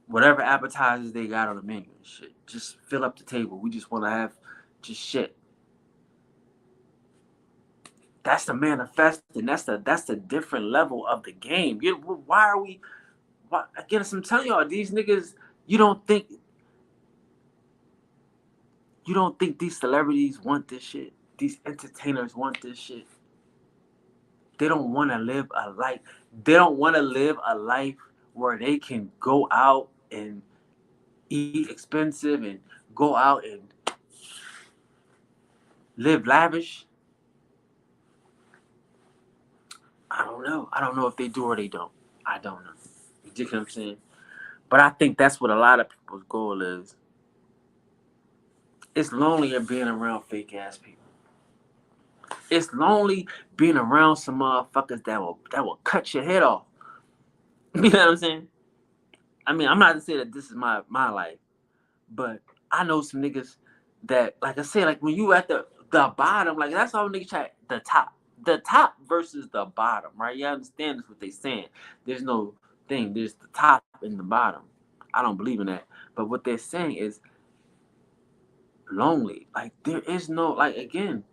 whatever appetizers they got on the menu and shit. Just fill up the table. We just want to have just shit. That's the manifesting. That's the different level of the game. Why are we? Why, again, I'm telling y'all, these niggas. You don't think these celebrities want this shit? These entertainers want this shit. They don't want to live a life. They don't want to live a life where they can go out and eat expensive and go out and live lavish. I don't know. I don't know if they do or they don't. I don't know. You know what I'm saying? But I think that's what a lot of people's goal is. It's lonely being around fake ass people. It's lonely being around some motherfuckers that will cut your head off. You know what I'm saying? I mean, I'm not to say that this is my life, but I know some niggas that, like I said, like when you at the bottom, like that's all niggas try the top versus the bottom, right? You understand this what they saying? There's no thing. There's the top and the bottom. I don't believe in that, but what they're saying is lonely. Like there is no, like, again,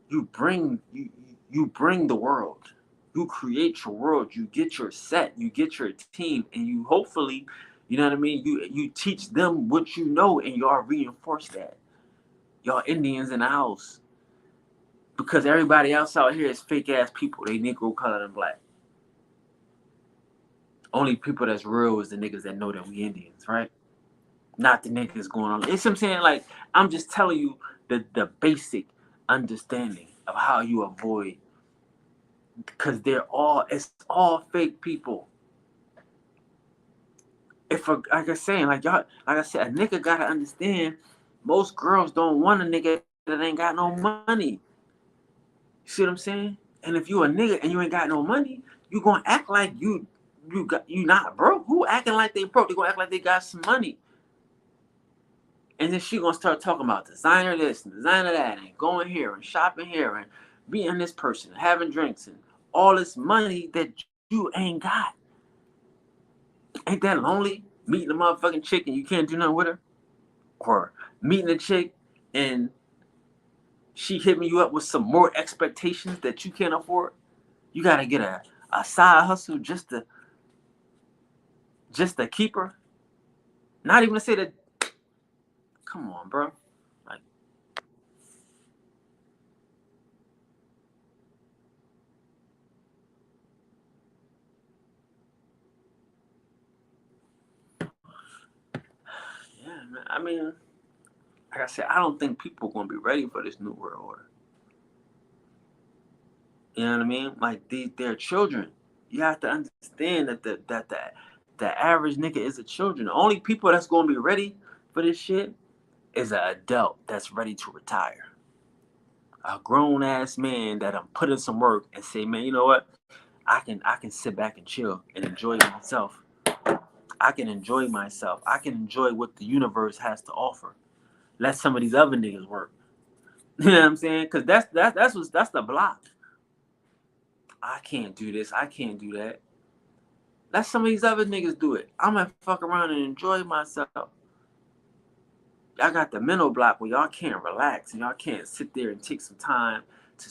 you bring the world. You create your world. You get your set. You get your team, and you hopefully, you know what I mean. You teach them what you know, and y'all reinforce that. Y'all Indians in the house, because everybody else out here is fake ass people. They Negro, colored, and black. Only people that's real is the niggas that know that we Indians, right? Not the niggas going on. It's what I'm saying. Like, I'm just telling you the basic understanding of how you avoid, because it's all fake people. Like I saying, like y'all, like I said, a nigga gotta understand. Most girls don't want a nigga that ain't got no money. You see what I'm saying? And if you a nigga and you ain't got no money, you gonna act like you not broke. Who acting like they broke? They gonna act like they got some money. And then she gonna start talking about designer this and designer that and going here and shopping here and meeting this person, having drinks, and all this money that you ain't got. Ain't that lonely? Meeting a motherfucking chick and you can't do nothing with her? Or meeting a chick and she hitting you up with some more expectations that you can't afford? You gotta get a side hustle just to keep her? Not even to say that. Come on, bro. Like, yeah, man. I mean, like I said, I don't think people are gonna be ready for this new world order. You know what I mean? Like they're children. You have to understand that the average nigga is a children. The only people that's gonna be ready for this shit is an adult that's ready to retire. A grown ass man that'll put in some work and say, man, you know what? I can sit back and chill and enjoy myself. I can enjoy myself. I can enjoy what the universe has to offer. Let some of these other niggas work. You know what I'm saying? Cause that's the block. I can't do this. I can't do that. Let some of these other niggas do it. I'm gonna fuck around and enjoy myself. Y'all got the mental block where y'all can't relax and y'all can't sit there and take some time to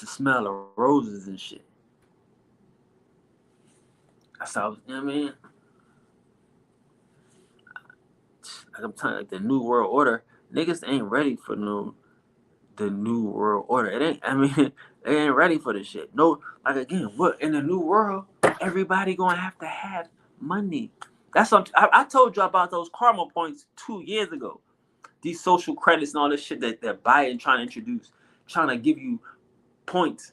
to smell the roses and shit. That's how, you know what I mean? Like I'm telling you, like the new world order, niggas ain't ready for the new world order. It ain't. I mean, they ain't ready for this shit. No, like again, what in the new world? Everybody gonna have money. That's what I told you about those karma points 2 years ago. These social credits and all this shit that Biden trying to introduce, trying to give you points.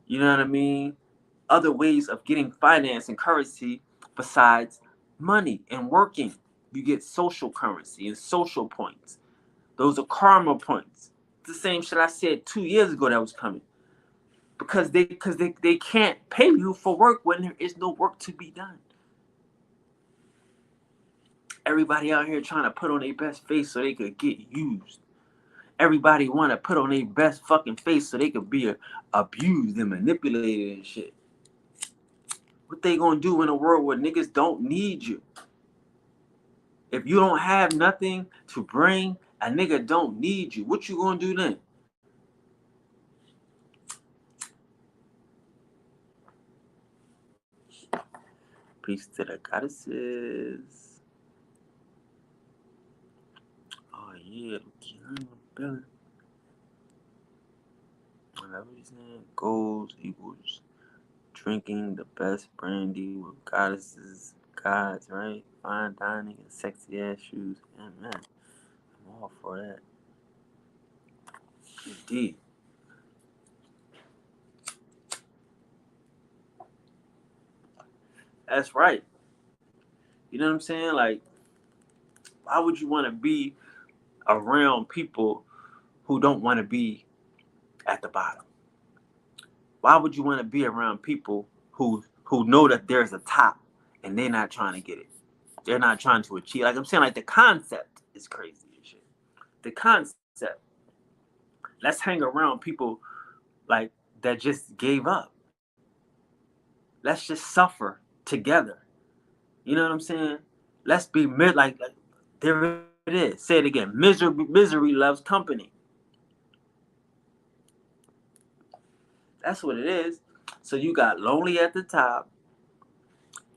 You know what I mean? Other ways of getting finance and currency besides money and working. You get social currency and social points. Those are karma points. It's the same shit I said 2 years ago that was coming. Because they can't pay you for work when there is no work to be done. Everybody out here trying to put on their best face so they could get used. Everybody want to put on their best fucking face so they could be abused and manipulated and shit. What they gonna do in a world where niggas don't need you? If you don't have nothing to bring, a nigga don't need you. What you gonna do then? Peace to the goddesses. Oh yeah, Billy. Whatever he's saying. Goals equals drinking the best brandy with goddesses, gods, right? Fine dining and sexy ass shoes. Yeah, man, I'm all for that. Indeed. That's right. You know what I'm saying? Like, why would you want to be around people who don't want to be at the bottom? Why would you want to be around people who know that there's a top and they're not trying to get it? They're not trying to achieve. Like I'm saying, like the concept is crazy and shit. The concept. Let's hang around people like that just gave up. Let's just suffer together. You know what I'm saying? Let's be like there it is. Say it again. Misery loves company. That's what it is. So you got lonely at the top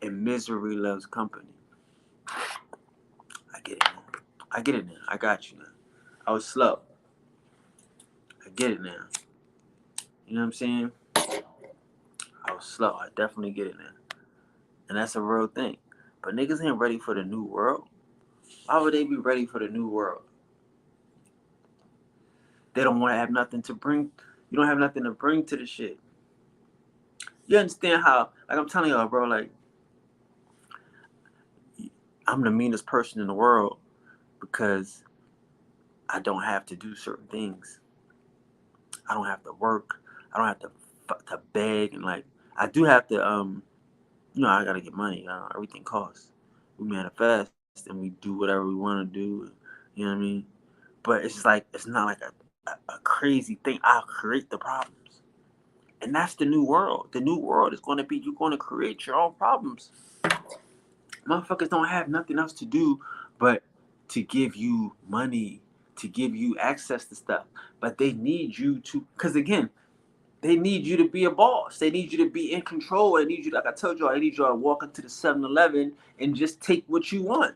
and misery loves company. I get it now. I get it now. I got you now. I was slow. I get it now. You know what I'm saying? I was slow. I definitely get it now. And that's a real thing. But niggas ain't ready for the new world. Why would they be ready for the new world? They don't want to have nothing to bring. You don't have nothing to bring to the shit. You understand how, like I'm telling y'all, bro, like, I'm the meanest person in the world because I don't have to do certain things. I don't have to work. I don't have to beg and like I do have to I gotta get money. Everything costs. We manifest and we do whatever we want to do. You know what I mean? But it's just like it's not like a crazy thing. I'll create the problems. And that's the new world. The new world is going to be, you're going to create your own problems. Motherfuckers don't have nothing else to do but to give you money, to give you access to stuff. But they need you to, because again, they need you to be a boss. They need you to be in control. They need you, like I told you, I need you to walk into the 7-Eleven and just take what you want.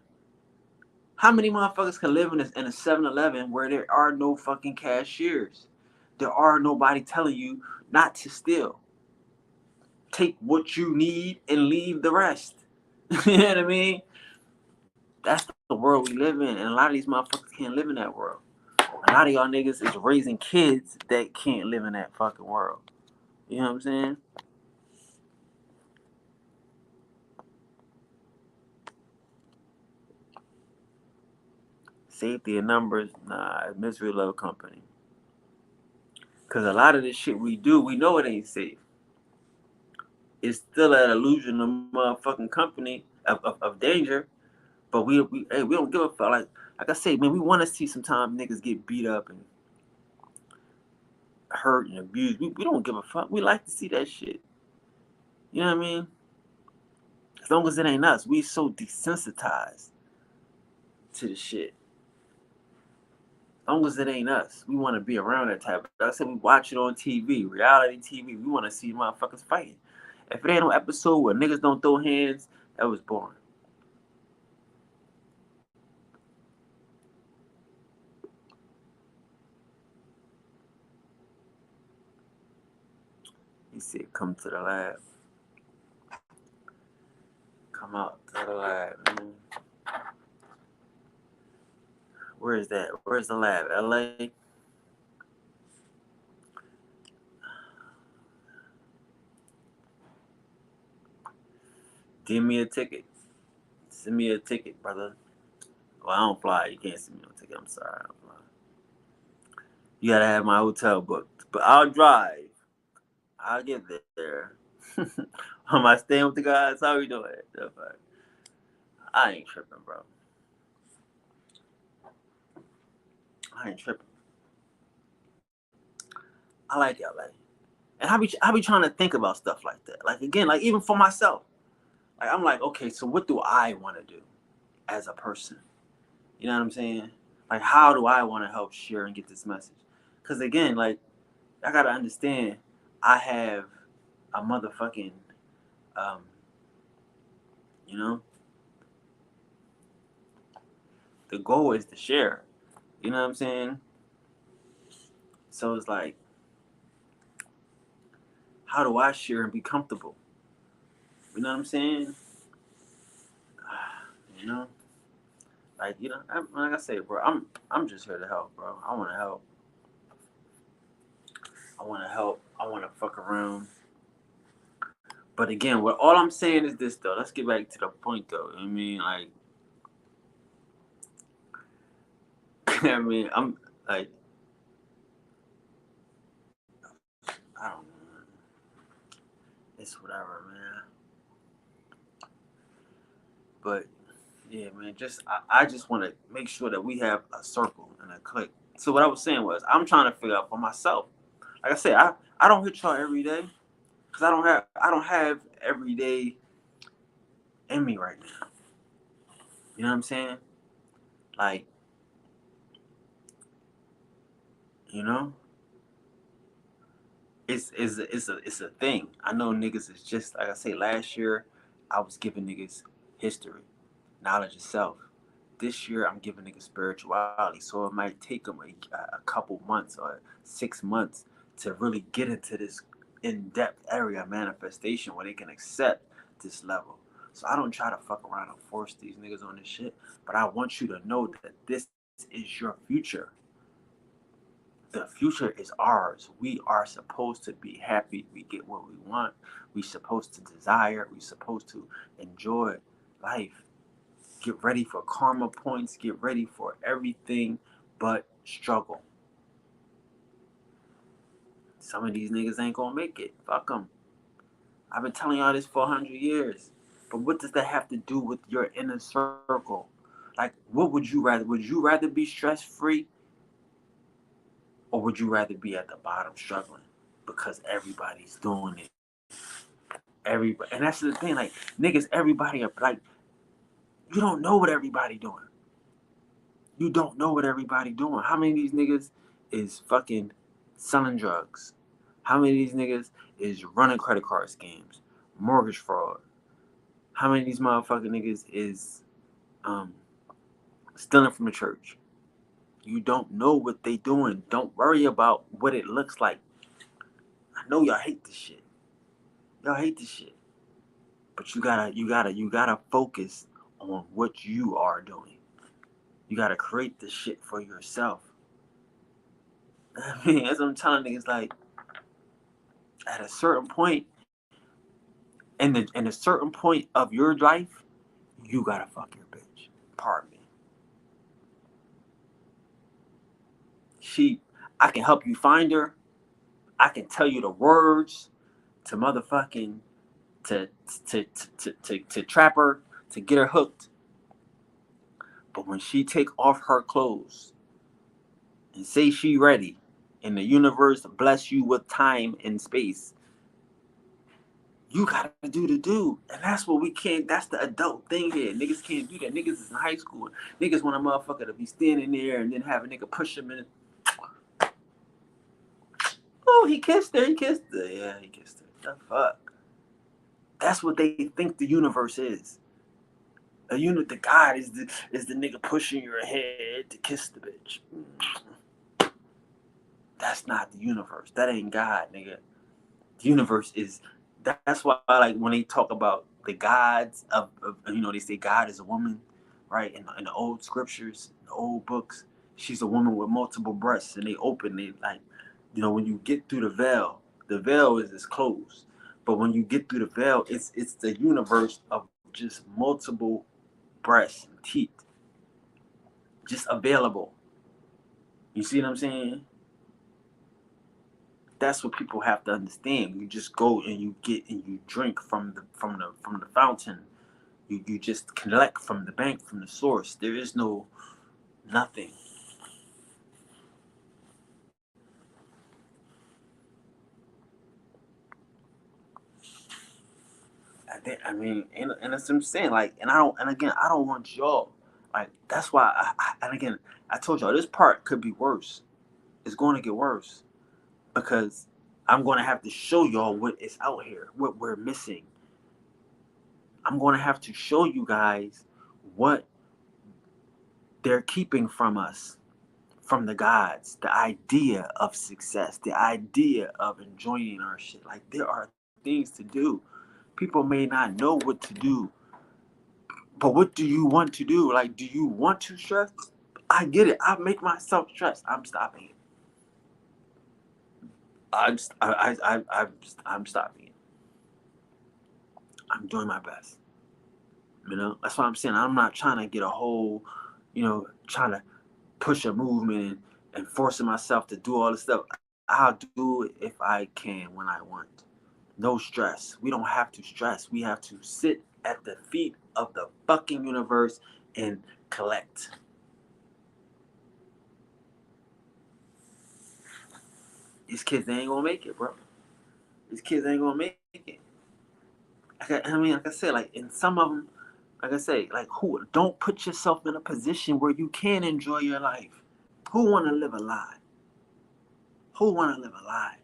How many motherfuckers can live in a 7-Eleven where there are no fucking cashiers? There are nobody telling you not to steal. Take what you need and leave the rest. You know what I mean? That's the world we live in, and a lot of these motherfuckers can't live in that world. A lot of y'all niggas is raising kids that can't live in that fucking world. You know what I'm saying? Safety in numbers, nah, misery love company. Cause a lot of this shit we do, we know it ain't safe. It's still an illusion of motherfucking company of danger. But we don't give a fuck. Like I say, man, we want to see sometimes niggas get beat up and hurt and abused. We don't give a fuck. We like to see that shit. You know what I mean? As long as it ain't us, we so desensitized to the shit. As long as it ain't us, we want to be around that type. Like I said, we watch it on TV, reality TV. We want to see motherfuckers fighting. If it ain't no episode where niggas don't throw hands, that was boring. He said, come to the lab. Come out to the lab, man. Where is that? Where's the lab? LA? Give me a ticket. Send me a ticket, brother. Well, I don't fly. You can't send me a ticket. I'm sorry. I don't fly. You gotta have my hotel booked. But I'll drive. I'll get there. Am I staying with the guys? How we doing? I ain't tripping, bro. I ain't tripping. I like LA. And I be trying to think about stuff like that. Like again, like even for myself. Like I'm like, okay, so what do I want to do as a person? You know what I'm saying? Like how do I want to help share and get this message? Because again, like I gotta understand, I have a motherfucking, um, you know, the goal is to share. You know what I'm saying? So it's like, how do I share and be comfortable? You know what I'm saying? You know, like like I say, bro, I'm just here to help, bro. I want to help. I want to help. I want to fuck around. But again, what all I'm saying is this though. Let's get back to the point though. I mean, like, I mean, I'm like, I don't know. It's whatever, man. But yeah, man, I just want to make sure that we have a circle and a clique. So what I was saying was, I'm trying to figure out for myself. Like I said, I don't hit y'all every day because I don't have every day in me right now. You know what I'm saying? Like, you know, it's a thing. I know niggas is just like I say. Last year, I was giving niggas history, knowledge of self. This year, I'm giving niggas spirituality. So it might take them a couple months or 6 months to really get into this in-depth area of manifestation where they can accept this level. So I don't try to fuck around and force these niggas on this shit, but I want you to know that this is your future. The future is ours. We are supposed to be happy. We get what we want. We supposed to desire. We supposed to enjoy life. Get ready for karma points. Get ready for everything but struggle. Some of these niggas ain't gonna make it. Fuck them. I've been telling y'all this for 100 years. But what does that have to do with your inner circle? Like, what would you rather? Would you rather be stress free, or would you rather be at the bottom struggling? because everybody's doing it. Everybody, and that's the thing. Like niggas, everybody are like, you don't know what everybody doing. You don't know what everybody doing. How many of these niggas is fucking selling drugs? How many of these niggas is running credit card scams, mortgage fraud? How many of these motherfucking niggas is stealing from the church? You don't know what they doing. Don't worry about what it looks like. I know y'all hate this shit. Y'all hate this shit. But you gotta focus on what you are doing. You gotta create this shit for yourself. I mean, as I'm telling niggas, like at a certain point, in a certain point of your life, you gotta fuck your bitch. Pardon me. She, I can help you find her. I can tell you the words to motherfucking to to trap her, to get her hooked. But when she take off her clothes and say she ready, and the universe bless you with time and space, you gotta do the do. And that's what we can't, that's the adult thing here. Niggas can't do that. Niggas is in high school. Niggas want a motherfucker to be standing there and then have a nigga push him in. Oh, he kissed her. He kissed her. Yeah, he kissed her. The fuck? That's what they think the universe is. A unit, the God is the nigga pushing your head to kiss the bitch. That's not the universe. That ain't God, nigga. The universe is. That's why, like, when they talk about the gods of they say God is a woman, right? In the old scriptures, the old books, she's a woman with multiple breasts, and they open it like, when you get through the veil is closed, but when you get through the veil, it's the universe of just multiple breasts and teeth, just available. You see what I'm saying? That's what people have to understand. You just go and you get and you drink from the fountain. You just collect from the bank, from the source. There is no nothing. I mean, and that's what I'm saying. Like, and again, I don't want y'all. Like, that's why. And again, I told y'all this part could be worse. It's going to get worse because I'm going to have to show y'all what is out here, what we're missing. I'm going to have to show you guys what they're keeping from us, from the gods, the idea of success, the idea of enjoying our shit. Like, there are things to do. People may not know what to do, but what do you want to do? Like, do you want to stress? I get it. I make myself stress. I'm stopping it. I'm stopping it. I'm doing my best. That's what I'm saying. I'm not trying to get a whole, trying to push a movement and forcing myself to do all this stuff. I'll do it if I can when I want. No stress. We don't have to stress. We have to sit at the feet of the fucking universe and collect. These kids, they ain't gonna make it, bro. These kids ain't gonna make it. I mean, like I said, like in some of them, like I say, like who don't put yourself in a position where you can enjoy your life. Who want to live a lie? Who want to live a lie?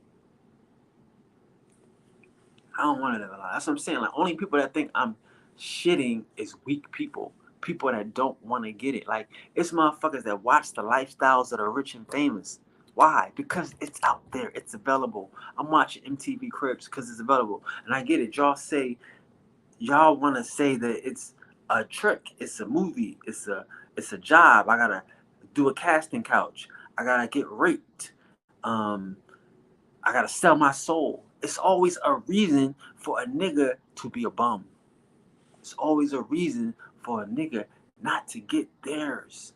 I don't want to live a lie. That's what I'm saying. Like, only people that think I'm shitting is weak people. People that don't want to get it. Like, it's motherfuckers that watch the lifestyles of the rich and famous. Why? Because it's out there. It's available. I'm watching MTV Cribs because it's available. And I get it. Y'all want to say that it's a trick. It's a movie. It's a job. I gotta do a casting couch. I gotta get raped. Um, I gotta sell my soul. It's always a reason for a nigga to be a bum. It's always a reason for a nigga not to get theirs.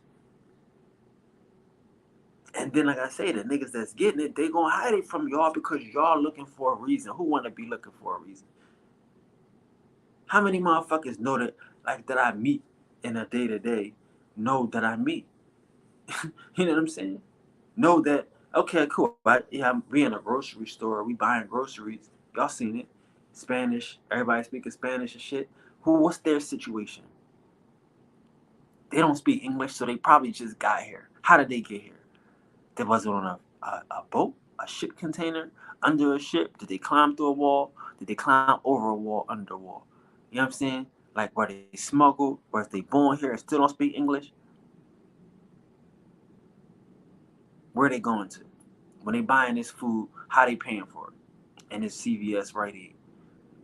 And then, like I say, the niggas that's getting it, they gonna hide it from y'all because y'all looking for a reason. Who wanna be looking for a reason? How many motherfuckers know that, like, that I meet in a day to day, know that I meet? You know what I'm saying? Know that Okay, cool. But yeah, we in a grocery store. We buying groceries. Y'all seen it? Spanish. Everybody speaking Spanish and shit. Who? What's their situation? They don't speak English, so they probably just got here. How did they get here? They wasn't on a boat, a ship container, under a ship. Did they climb through a wall? Did they climb over a wall, under a wall? You know what I'm saying? Like, were they smuggled? Or if they born here and still don't speak English? Where are they going to? When they buying this food, how they paying for it? And it's CVS right here.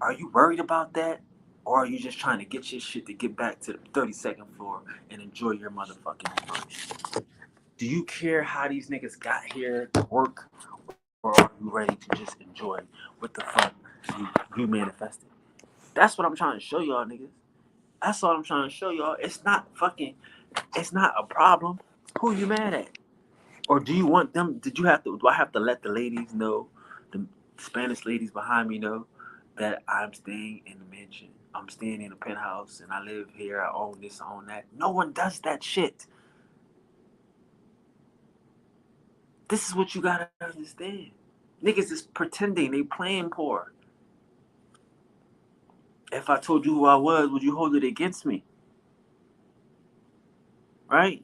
Are you worried about that? Or are you just trying to get your shit to get back to the 32nd floor and enjoy your motherfucking lunch? Do you care how these niggas got here to work? Or are you ready to just enjoy what the fuck you manifested? That's what I'm trying to show y'all niggas. That's all I'm trying to show y'all. It's not a problem. Who you mad at? Or do you want them? Do I have to let the ladies know, the Spanish ladies behind me know that I'm staying in the mansion? I'm staying in a penthouse and I live here. I own this, I own that. No one does that shit. This is what you gotta understand. Niggas is pretending, they playing poor. If I told you who I was, would you hold it against me? Right?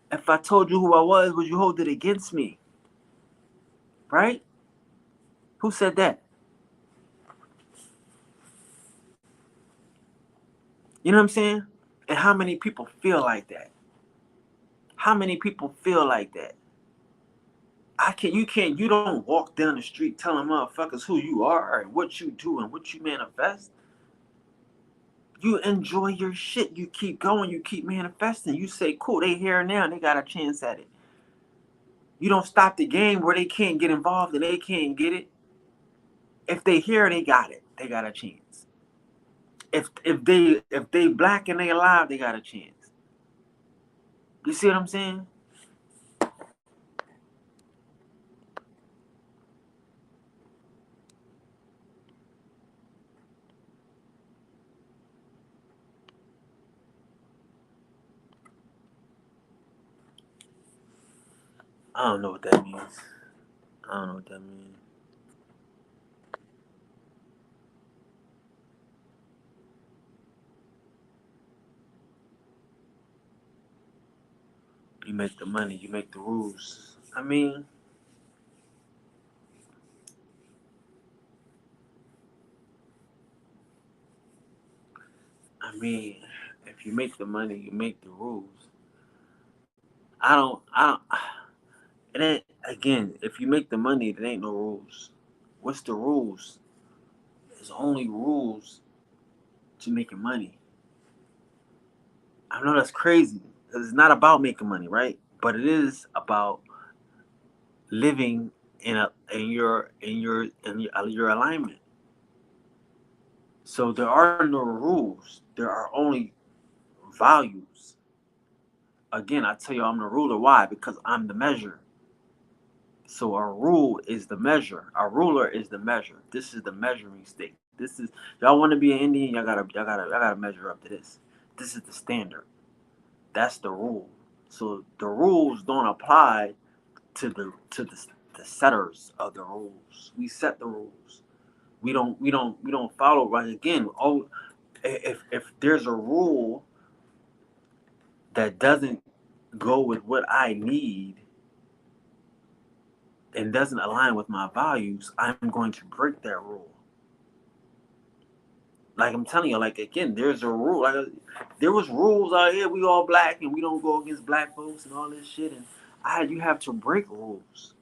If I told you who I was, would you hold it against me? Right? Who said that? You know what I'm saying? And how many people feel like that? How many people feel like that? You don't walk down the street telling motherfuckers who you are and what you do and what you manifest. You enjoy your shit. You keep going. You keep manifesting. You say, cool, they here now and they got a chance at it. You don't stop the game where they can't get involved and they can't get it. If they here, they got it. They got a chance. If they black and they alive, they got a chance. You see what I'm saying? I don't know what that means. I don't know what that means. You make the money. You make the rules. I mean, if you make the money, you make the rules. I don't. It ain't again. If you make the money, there ain't no rules. What's the rules? There's only rules to making money. I know that's crazy because it's not about making money, right? But it is about living in your alignment. So there are no rules. There are only values. Again, I tell you, I'm the ruler. Why? Because I'm the measure. So a rule is the measure. A ruler is the measure. This is the measuring stick. This is y'all want to be an Indian. Y'all gotta measure up to this. This is the standard. That's the rule. So the rules don't apply to the setters of the rules. We set the rules. We don't follow right again. Oh, if there's a rule that doesn't go with what I need and doesn't align with my values, I'm going to break that rule. Like I'm telling you, like again, there's a rule. Like there was rules out here. We all black and we don't go against black folks and all this shit. And you have to break rules.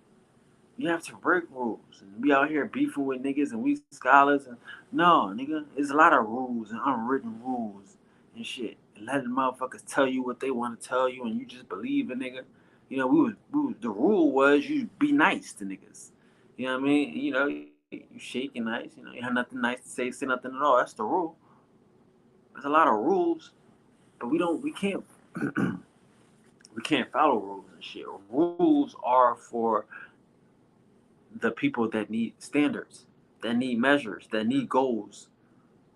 You have to break rules. And we out here beefing with niggas and we scholars and no, nigga, there's a lot of rules and unwritten rules and shit. And letting motherfuckers tell you what they want to tell you and you just believe a nigga. You know, the rule was you be nice to niggas. You know what I mean? You know, you shaking nice. You know, you have nothing nice to say nothing at all. That's the rule. There's a lot of rules, but we can't follow rules and shit. Rules are for the people that need standards, that need measures, that need goals.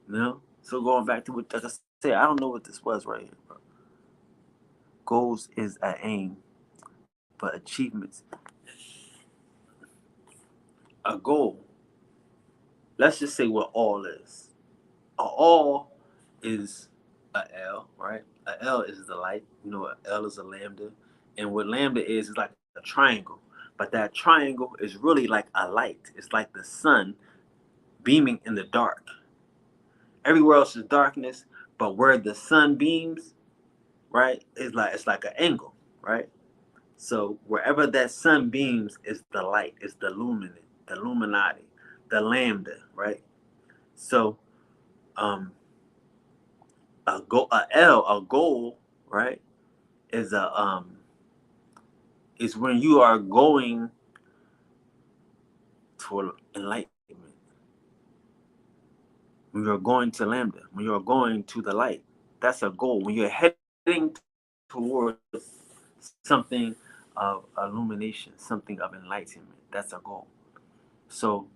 You know. So going back to what like I said, I don't know what this was right here, bro. Goals is an aim, but achievements, a goal. Let's just say what all is. A all is a L, right? A L is the light. You know, a L is a lambda, and what lambda is like a triangle. But that triangle is really like a light. It's like the sun beaming in the dark. Everywhere else is darkness, but where the sun beams, right, is like it's like an angle, right? So wherever that sun beams is the light, is the luminant, the Illuminati, the lambda, right? So um a goal, right, is a is when you are going toward enlightenment, when you're going to lambda, when you're going to the light. That's a goal. When you're heading towards something of illumination, something of enlightenment, that's a goal. So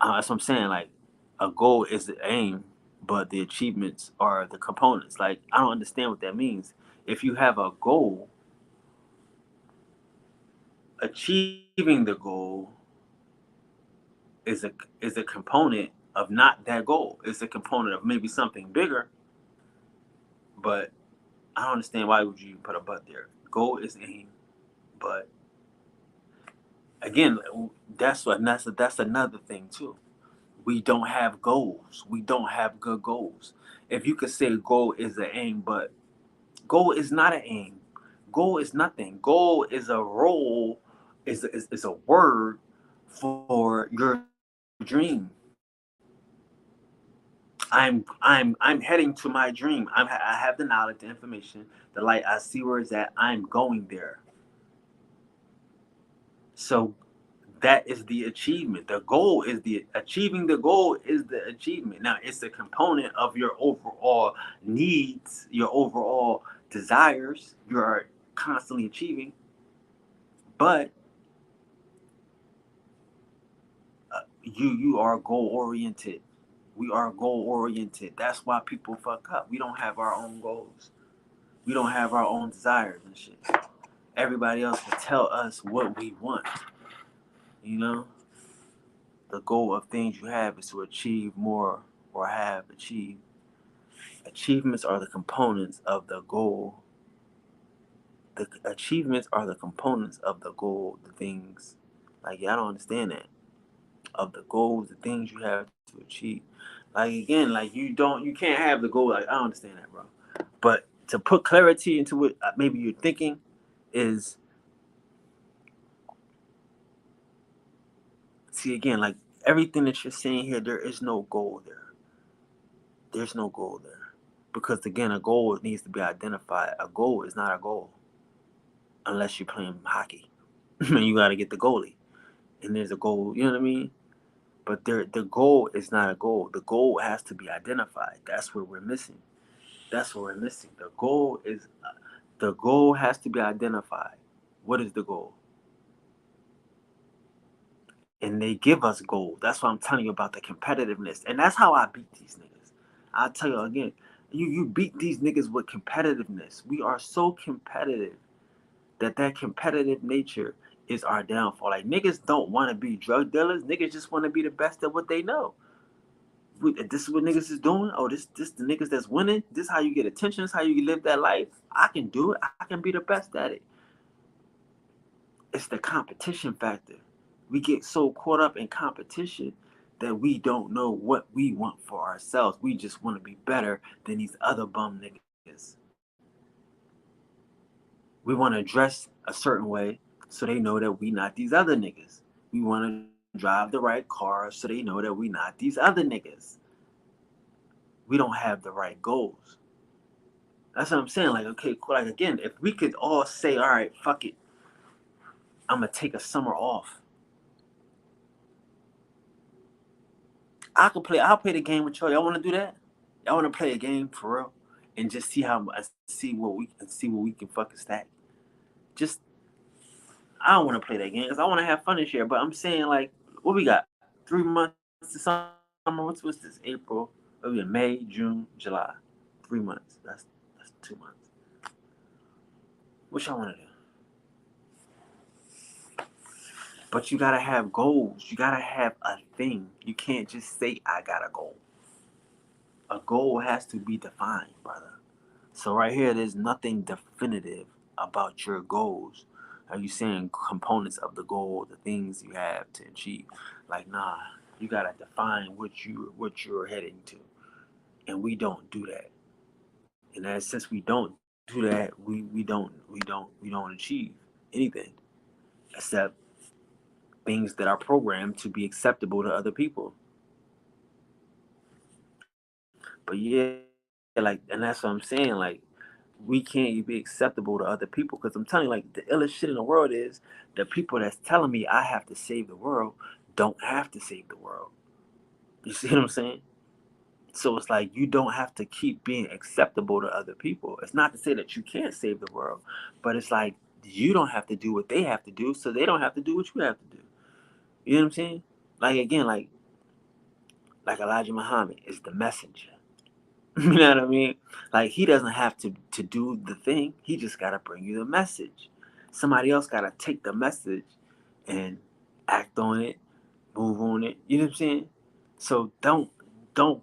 that's what I'm saying. Like, a goal is the aim, but the achievements are the components. Like, I don't understand what that means. If you have a goal, achieving the goal is a component of not that goal. It's a component of maybe something bigger, but I don't understand why would you put a but there. Goal is aim, but again, that's another thing too. We don't have goals. We don't have good goals. If you could say goal is an aim, but goal is not an aim. Goal is nothing. Goal is a role, is a word for your dream. I'm heading to my dream. I have the knowledge, the information, the light. I see where it's at. I'm going there. So that is the achievement. The goal is the achieving the goal is the achievement. Now it's a component of your overall needs, your overall desires. You are constantly achieving, but you are goal oriented. We are goal oriented. That's why people fuck up. We don't have our own goals. We don't have our own desires and shit. Everybody else will tell us what we want. You know, the goal of things you have is to achieve more or have achieved. Achievements are the components of the goal. The achievements are the components of the goal, the things. Like, y'all don't understand that. Of the goals, the things you have to achieve. Like, again, like you can't have the goal. Like, I don't understand that, bro. But to put clarity into what maybe you're thinking is, see, again, like everything that you're saying here, there is no goal there. There's no goal there. Because again, a goal needs to be identified. A goal is not a goal unless you're playing hockey. And you got to get the goalie. And there's a goal, you know what I mean? But the goal is not a goal. The goal has to be identified. That's what we're missing. That's what we're missing. The goal has to be identified. What is the goal? And they give us gold. That's why I'm telling you about the competitiveness. And that's how I beat these niggas. I'll tell you again, you beat these niggas with competitiveness. We are so competitive that competitive nature is our downfall. Like, niggas don't want to be drug dealers. Niggas just want to be the best at what they know. This is what niggas is doing. Oh, this the niggas that's winning. This how you get attention. This how you live that life. I can do it. I can be the best at it. It's the competition factor. We get so caught up in competition that we don't know what we want for ourselves. We just want to be better than these other bum niggas. We want to dress a certain way so they know that we not these other niggas. We want to drive the right car so they know that we not these other niggas. We don't have the right goals. That's what I'm saying. Like, okay, cool. Like, again, if we could all say, all right, fuck it, I'm gonna take a summer off. I'll play the game with y'all. Y'all want to do that? Y'all want to play a game for real and just see what we can fucking stack. Just, I don't want to play that game because I want to have fun this year. But I'm saying, like, what we got? 3 months to summer. What's this? April, maybe May, June, July. 3 months. That's 2 months. What y'all want to do? But you gotta have goals. You gotta have a thing. You can't just say I got a goal. A goal has to be defined, brother. So right here, there's nothing definitive about your goals. Are you saying components of the goal, the things you have to achieve? Like, nah, you gotta define what you're heading to, and we don't do that. And that since we don't do that, we don't achieve anything except things that are programmed to be acceptable to other people. But yeah, like, and that's what I'm saying. Like, we can't be acceptable to other people because I'm telling you, like, the illest shit in the world is the people that's telling me I have to save the world don't have to save the world. You see what I'm saying? So it's like you don't have to keep being acceptable to other people. It's not to say that you can't save the world, but it's like you don't have to do what they have to do, so they don't have to do what you have to do. You know what I'm saying? Like again, like Elijah Muhammad is the messenger. You know what I mean? Like he doesn't have to do the thing. He just gotta bring you the message. Somebody else gotta take the message and act on it, move on it. You know what I'm saying? So don't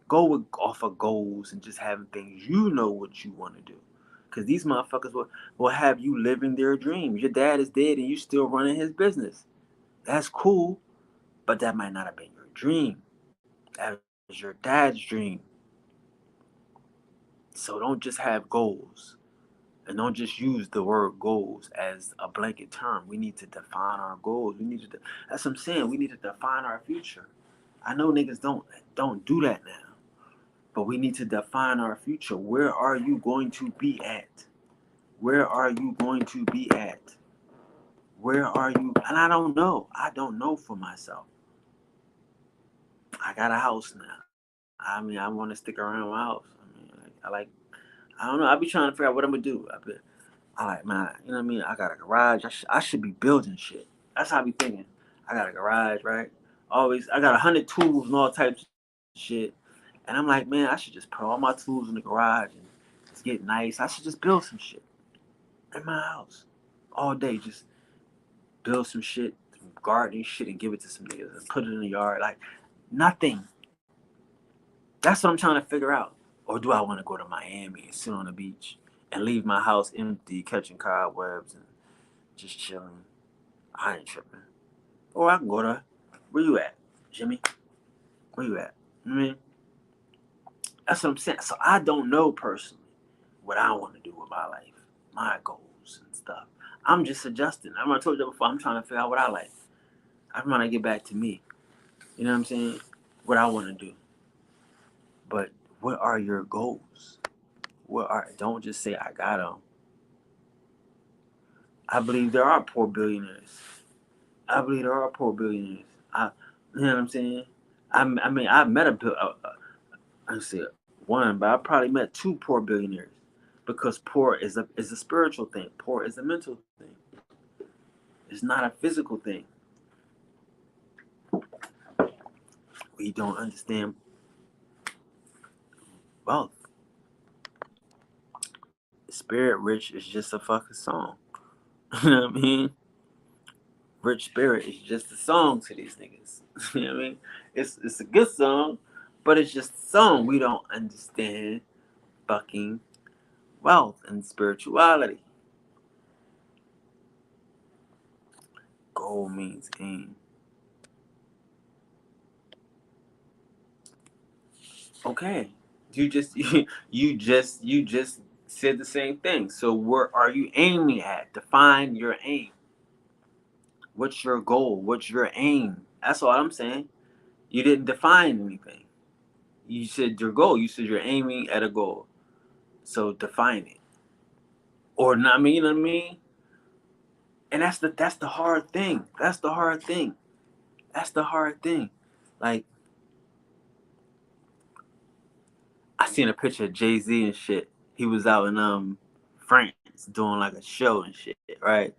go off of goals and just having things. You know what you want to do, because these motherfuckers will have you living their dreams. Your dad is dead and you still running his business. That's cool, but that might not have been your dream. That was your dad's dream. So don't just have goals. And don't just use the word goals as a blanket term. We need to define our goals. We need to. That's what I'm saying. We need to define our future. I know niggas don't do that now, but we need to define our future. Where are you going to be at? Where are you going to be at? Where are you? And I don't know. I don't know for myself. I got a house now. I mean, I want to stick around my house. I mean, I don't know. I be trying to figure out what I'm gonna do. I like, man, you know what I mean? I got a garage. I should be building shit. That's how I be thinking. I got a garage, right? Always, I got 100 tools and all types of shit. And I'm like, man, I should just put all my tools in the garage and just get nice. I should just build some shit in my house all day. Just build some shit, some gardening shit, and give it to some niggas and put it in the yard. Like, nothing. That's what I'm trying to figure out. Or do I want to go to Miami and sit on the beach and leave my house empty, catching cobwebs and just chilling? I ain't tripping. Or I can go to, where you at, Jimmy? Where you at? I mean, that's what I'm saying. So I don't know personally what I want to do with my life, my goals and stuff. I'm just adjusting. I told you before, I'm trying to figure out what I like. I'm trying to get back to me. You know what I'm saying? What I want to do. But what are your goals? Don't just say I got them. I believe there are poor billionaires. I believe there are poor billionaires. You know what I'm saying? I mean, I've met I said one, but I probably met two poor billionaires because poor is a spiritual thing. Poor is a mental thing. It's not a physical thing. We don't understand wealth. Spirit rich is just a fucking song. You know what I mean? Rich Spirit is just a song to these niggas. You know what I mean? It's a good song, but it's just a song. We don't understand fucking wealth and spirituality. Goal means aim. Okay. You just you just said the same thing. So where are you aiming at? Define your aim. What's your goal? What's your aim? That's all I'm saying. You didn't define anything. You said your goal. You said you're aiming at a goal. So define it. Or not, I mean, you know what I mean? And that's the hard thing. That's the hard thing. That's the hard thing. Like, I seen a picture of Jay-Z and shit. He was out in France doing like a show and shit, right?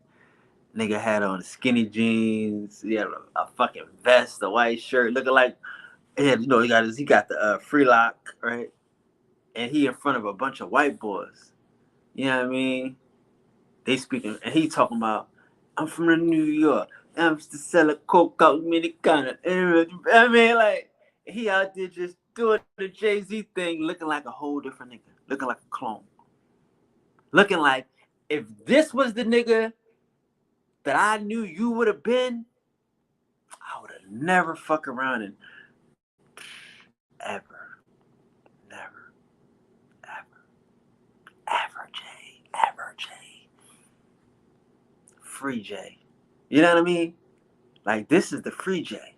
Nigga had on skinny jeans, he had a fucking vest, a white shirt, looking like he got the free lock, right? and he in front of a bunch of white boys. You know what I mean? They speaking, and he talking about, I'm from New York. I'm to sell a coke out Dominicana. I mean, like, he out there just doing the Jay-Z thing, looking like a whole different nigga, looking like a clone, looking like if this was the nigga that I knew you would have been, I would have never fuck around and ever, never, ever, ever Jay, ever Jay, free Jay. You know what I mean? Like, this is the free Jay.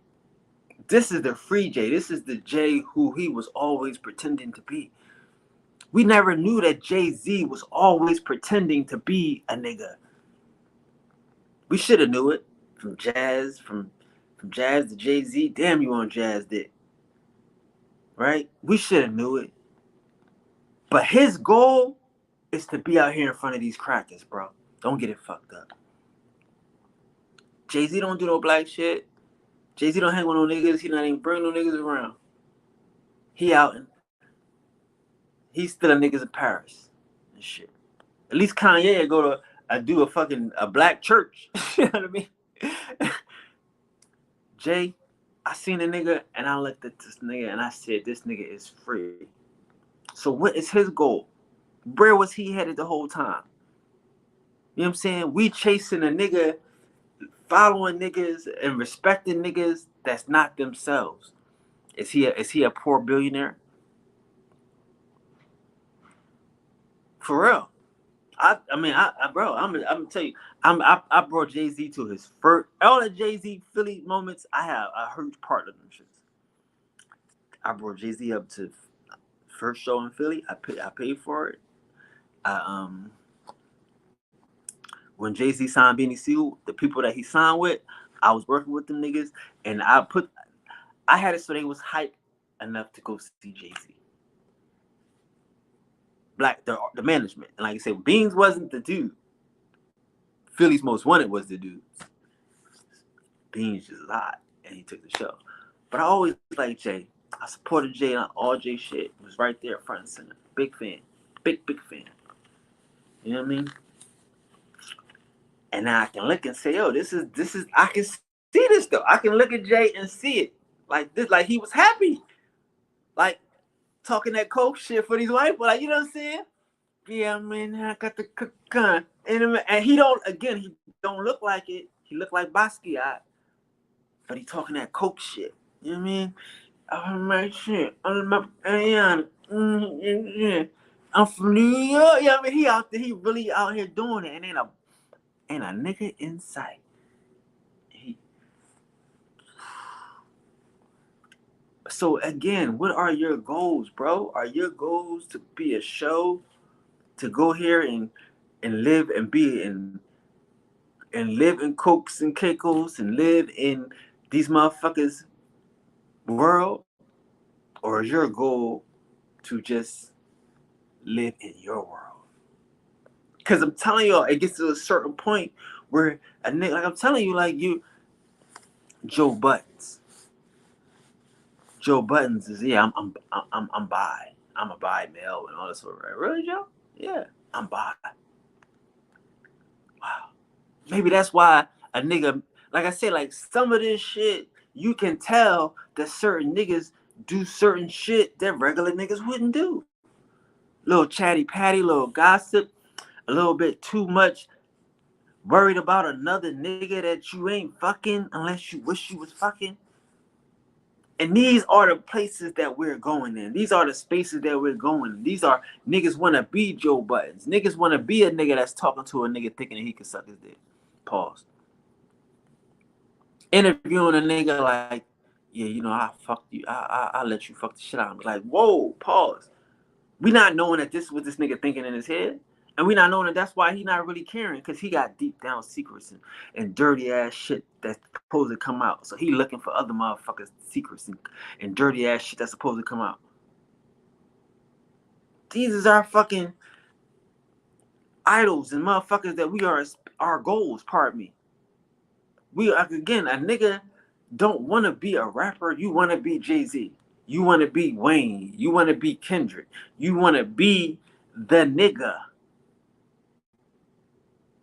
This is the free Jay. This is the Jay who he was always pretending to be. We never knew that Jay-Z was always pretending to be a nigga. We should have knew it from Jazz, from Jazz to Jay-Z. Damn, you on Jazz dick, right? We should have knew it. But his goal is to be out here in front of these crackers, bro. Don't get it fucked up. Jay-Z don't do no black shit. Jay-Z don't hang with no niggas. He not even bring no niggas around. He out and he's still a niggas in Paris and shit. At least Kanye go to do a black church. You know what I mean? Jay, I seen a nigga and I looked at this nigga and I said, this nigga is free. So what is his goal? Where was he headed the whole time? You know what I'm saying? We chasing a nigga, following niggas and respecting niggas that's not themselves. Is he a poor billionaire? For real. Bro, I'm gonna tell you, I brought Jay-Z to his first, all the Jay-Z Philly moments. I heard part of them shits. I brought Jay-Z up to first show in Philly. I paid for it. When Jay-Z signed Beanie Sigel, the people that he signed with, I was working with them niggas, and I had it so they was hype enough to go see Jay-Z. The management. And like I said, Beans wasn't the dude. Philly's Most Wanted was the dude. Beans just lied, and he took the show. But I always liked Jay. I supported Jay on all Jay shit. It was right there front and center. Big fan. Big fan. You know what I mean? And now I can look and say, yo, this is I can see this though. I can look at Jay and see it. Like this, like he was happy. Like talking that coke shit for these white people. Like, you know what I'm saying? Yeah, man, I got the gun. And he don't look like it. He look like Basquiat. But he talking that coke shit. You know what I mean? Oh my shit. I'm from New York. Yeah, I mean he really out here doing it, and ain't a nigga in sight. So again, what are your goals, bro? Are your goals to be a show, to go here and live and be and live in Cokes and Caicos and live in these motherfuckers' world? Or is your goal to just live in your world? Because I'm telling y'all, it gets to a certain point where a nigga, like I'm telling you, like Joe Buttons. Joe Buttons is, yeah, I'm bi. I'm a bi male and all this sort of, right? Really, Joe? Yeah, I'm bi. Wow. Maybe that's why a nigga, like I said, like some of this shit, you can tell that certain niggas do certain shit that regular niggas wouldn't do. Little chatty patty, little gossip, a little bit too much worried about another nigga that you ain't fucking unless you wish you was fucking. And these are the places that we're going in. These are the spaces that we're going in. These are niggas want to be Joe Buttons. Niggas want to be a nigga that's talking to a nigga thinking that he can suck his dick. Pause. Interviewing a nigga like, yeah, you know, I fucked you. I let you fuck the shit out of me. Like, whoa, pause. We not knowing that this is what this nigga thinking in his head. And we not knowing that that's why he not really caring, because he got deep down secrets and dirty ass shit that's supposed to come out. So he looking for other motherfuckers' secrets and dirty ass shit that's supposed to come out. These is our fucking idols and motherfuckers that we are our goals, pardon me. We are, again, a nigga don't want to be a rapper. You want to be Jay-Z. You want to be Wayne. You want to be Kendrick. You want to be the nigga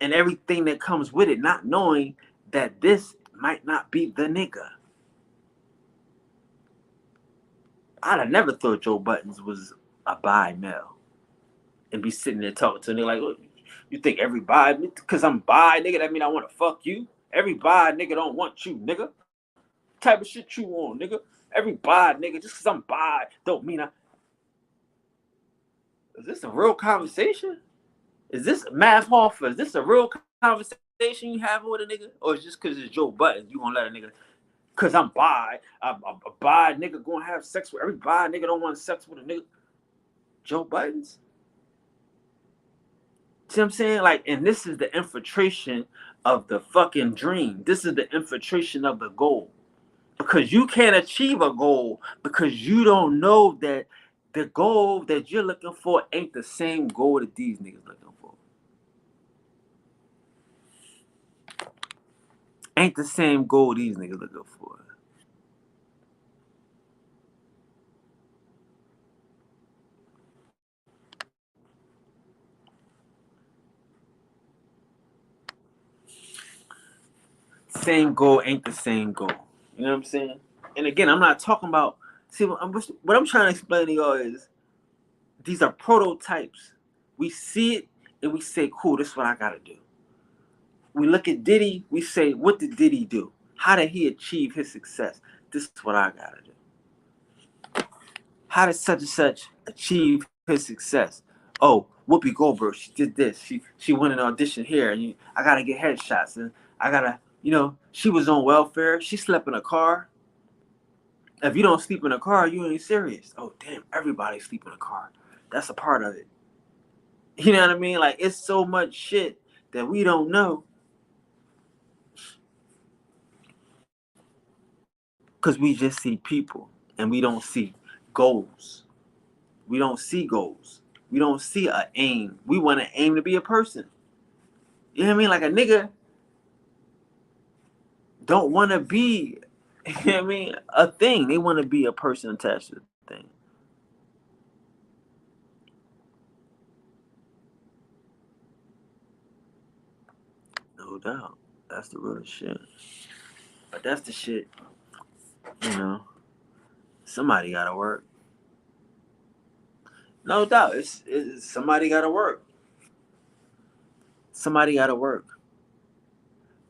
and everything that comes with it, not knowing that this might not be the nigga. I'd have never thought Joe Buttons was a bi male and be sitting there talking to a nigga like, "Look, you think every bi, because I'm bi, nigga, that mean I want to fuck you? Every bi nigga don't want you, nigga. What type of shit you on, nigga? Every bi nigga, just because I'm bi, don't mean I. Is this a real conversation? Is this Math Hoffa? Is this a real conversation you having with a nigga? Or is just because it's Joe Buttons, you gonna let a nigga, because I'm bi, a bi nigga gonna have sex with every bi nigga don't want sex with a nigga? Joe Buttons? See what I'm saying? Like, and this is the infiltration of the fucking dream. This is the infiltration of the goal. Because you can't achieve a goal because you don't know that the goal that you're looking for ain't the same goal that these niggas looking for. Ain't the same goal these niggas looking for. Same goal ain't the same goal. You know what I'm saying? And again, I'm not talking about. See, what I'm trying to explain to y'all is these are prototypes. We see it and we say, cool, this is what I gotta do. We look at Diddy, we say, what did Diddy do? How did he achieve his success? This is what I gotta do. How did such and such achieve his success? Oh, Whoopi Goldberg, she did this. She went an audition here, and I gotta get headshots, and I gotta, she was on welfare. She slept in a car. If you don't sleep in a car, you ain't serious. Oh damn, everybody sleep in a car. That's a part of it. You know what I mean? Like, it's so much shit that we don't know because we just see people and we don't see goals. We don't see goals. We don't see a aim. We want to aim to be a person. You know what I mean? Like, a nigga don't want to be, you know what I mean, a thing. They want to be a person attached to the thing. No doubt. That's the real shit. But that's the shit, you know. Somebody gotta work. No doubt. It's somebody gotta work. Somebody gotta work.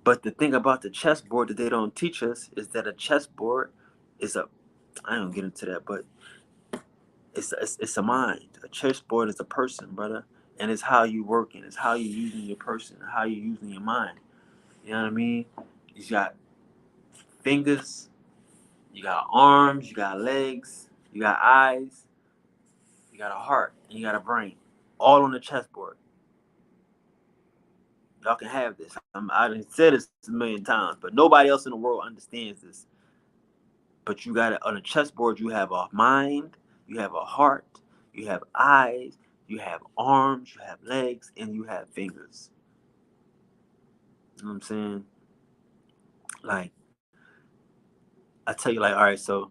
But the thing about the chessboard that they don't teach us is that a chessboard is a. I don't get into that, but it's a mind. A chessboard is a person, brother, and it's how you working. It's how you using your person. How you using your mind. You know what I mean? You got fingers, you got arms, you got legs, you got eyes, you got a heart, and you got a brain, all on the chessboard. Y'all can have this. I done said this a million times, but nobody else in the world understands this. But you got it on a chessboard. You have a mind, you have a heart, you have eyes, you have arms, you have legs, and you have fingers. You know what I'm saying? Like, I tell you, like, all right, so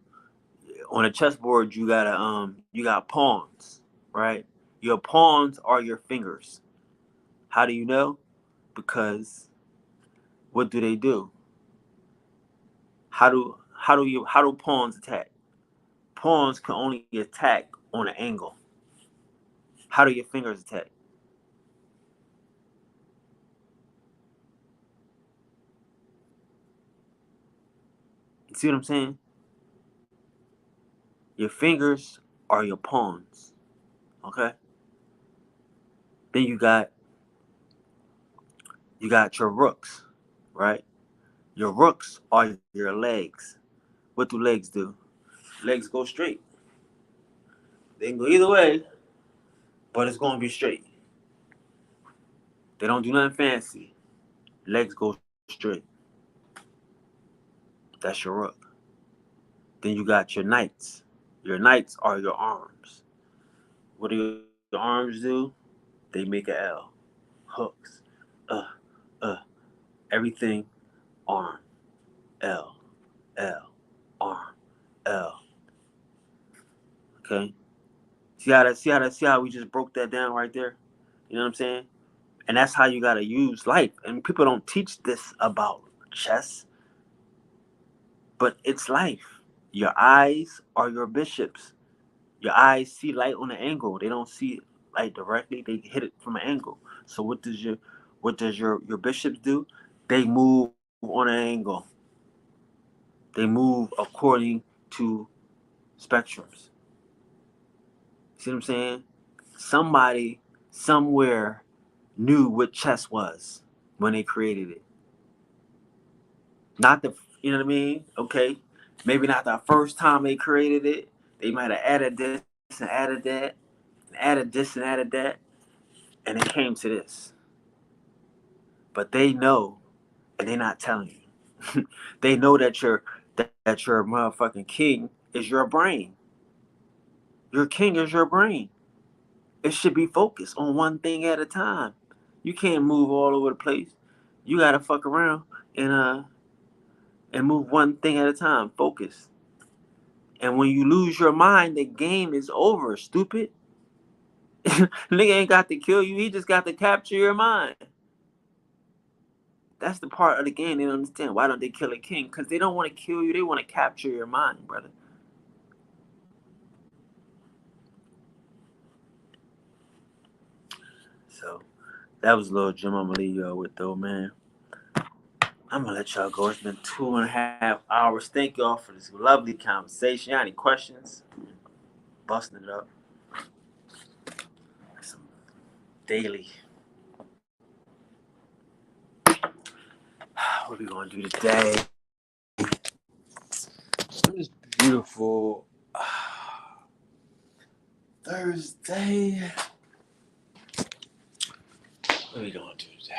on a chessboard you got pawns, right? Your pawns are your fingers. How do you know? Because what do they do? How do pawns attack? Pawns can only attack on an angle. How do your fingers attack? You see what I'm saying? Your fingers are your pawns. Okay? Then you got your rooks, right? Your rooks are your legs. What do legs do? Legs go straight. They can go either way, but it's gonna be straight. They don't do nothing fancy. Legs go straight. That's your rook. Then you got your knights. Your knights are your arms. What do your arms do? They make a L. Hooks. Uh, uh. Everything arm. L. L. Arm. L. Okay. See how we just broke that down right there? You know what I'm saying? And that's how you gotta use life. And people don't teach this about chess, but it's life. Your eyes are your bishops. Your eyes see light on an angle. They don't see light directly. They hit it from an angle. So what does your bishops do? They move on an angle. They move according to spectrums. See what I'm saying? Somebody somewhere knew what chess was when they created it. Not the, you know what I mean? Okay, maybe not the first time they created it. They might have added this and added that, and added this and added that, and it came to this. But they know, and they're not telling you. They know that your motherfucking king is your brain. Your king is your brain. It should be focused on one thing at a time. You can't move all over the place. You gotta fuck around and uh and move one thing at a time. Focus. And when you lose your mind, the game is over, stupid. Nigga ain't got to kill you, he just got to capture your mind. That's the part of the game they don't understand. Why don't they kill a king? Because they don't want to kill you, they want to capture your mind, brother. So that was a little gem I'm gonna leave y'all with though, man. I'm gonna let y'all go. It's been 2.5 hours. Thank y'all for this lovely conversation. Y'all any questions? Busting it up. Some daily. What are we gonna do today? This beautiful Thursday. What are we gonna do today?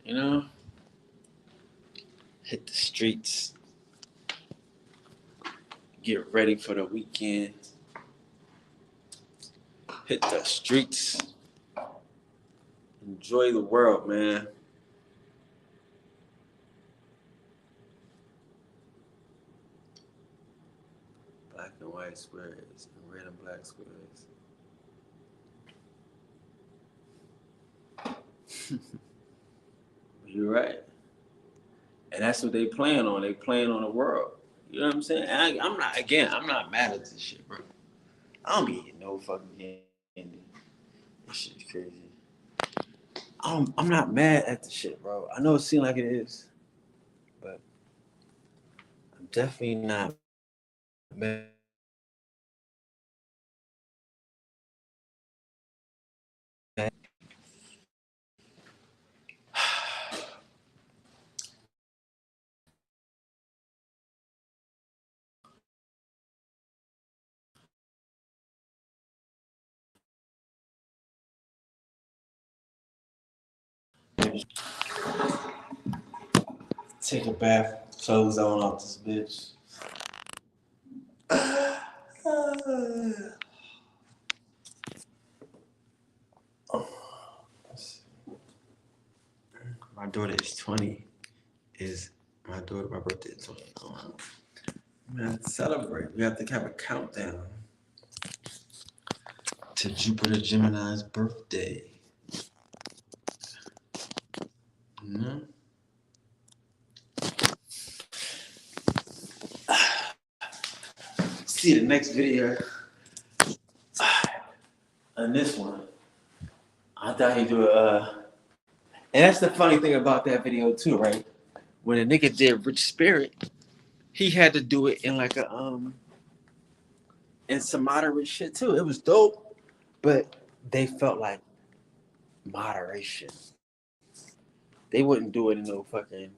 You know, hit the streets, get ready for the weekend. Hit the streets, enjoy the world, man. Black and white squares, and red and black squares. You're right. And that's what they plan on. They plan on the world. You know what I'm saying? I'm not mad at this shit, bro. I don't be eating no fucking candy. This shit's crazy. I'm not mad at the shit, bro. I know it seems like it is, but I'm definitely not mad. Take a bath, clothes on off this bitch. My daughter is 20. My birthday is 20. We have to celebrate. We have to have a countdown to Jupiter Gemini's birthday. Mm-hmm. See the next video. On this one, I thought he'd do and that's the funny thing about that video too, right? When a nigga did Rich Spirit, he had to do it in like a in some moderate shit too. It was dope, but they felt like moderation. They wouldn't do it in no fucking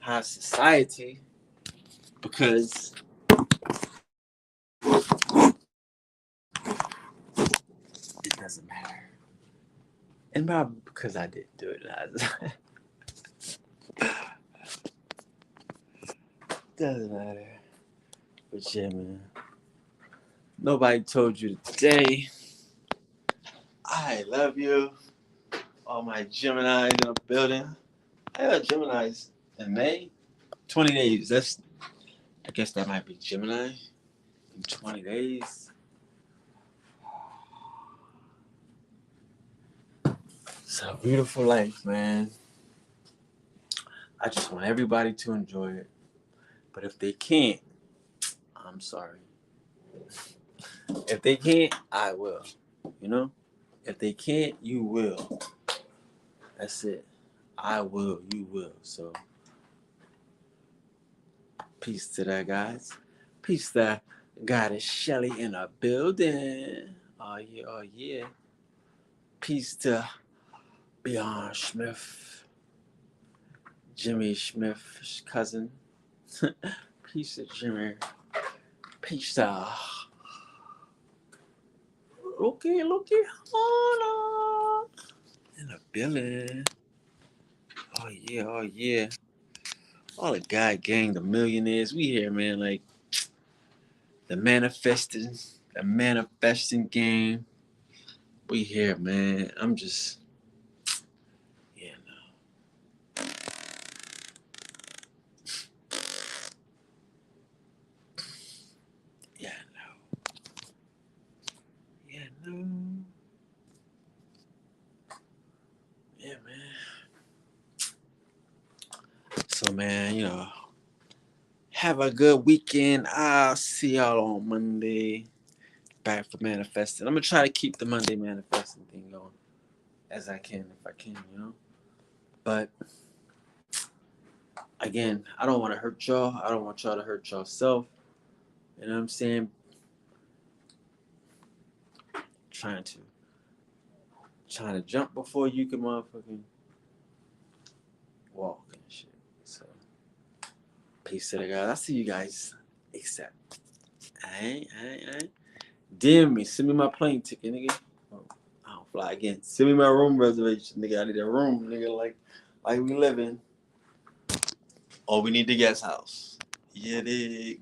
high society because it doesn't matter. And probably because I didn't do it. Doesn't matter. But yeah, man. Nobody told you today. I love you. All my Geminis in the building. I got Geminis in May. 20 days. I guess that might be Gemini in 20 days. It's a beautiful life, man. I just want everybody to enjoy it. But if they can't, I'm sorry. If they can't, I will. You know? If they can't, you will. That's it. I will, you will. So, peace to that, guys. Peace to Goddess Shelly in a building. Oh, yeah, oh, yeah. Peace to Beyond Smith, Jimmy Smith's cousin. Peace to Jimmy. Peace to Loki, Hana in the building. Oh yeah, oh yeah. All the God gang, the millionaires, we here, man. Like the manifesting game. We here, man. I'm just, yeah, no. Yeah, no. Yeah, no. Yeah, man. So, man, you know, have a good weekend. I'll see y'all on Monday. Back for manifesting. I'm gonna try to keep the Monday manifesting thing going as I can, if I can, you know. But again, I don't want to hurt y'all. I don't want y'all to hurt yourself. You know what I'm saying? Trying to jump before you can motherfucking walk and shit. So peace to the guys. I'll see you guys ASAP. Alright. DM me. Send me my plane ticket, nigga. Oh, I don't fly again. Send me my room reservation, nigga. I need a room, nigga, like we live in. Or we need the guest house. Yeah, dig.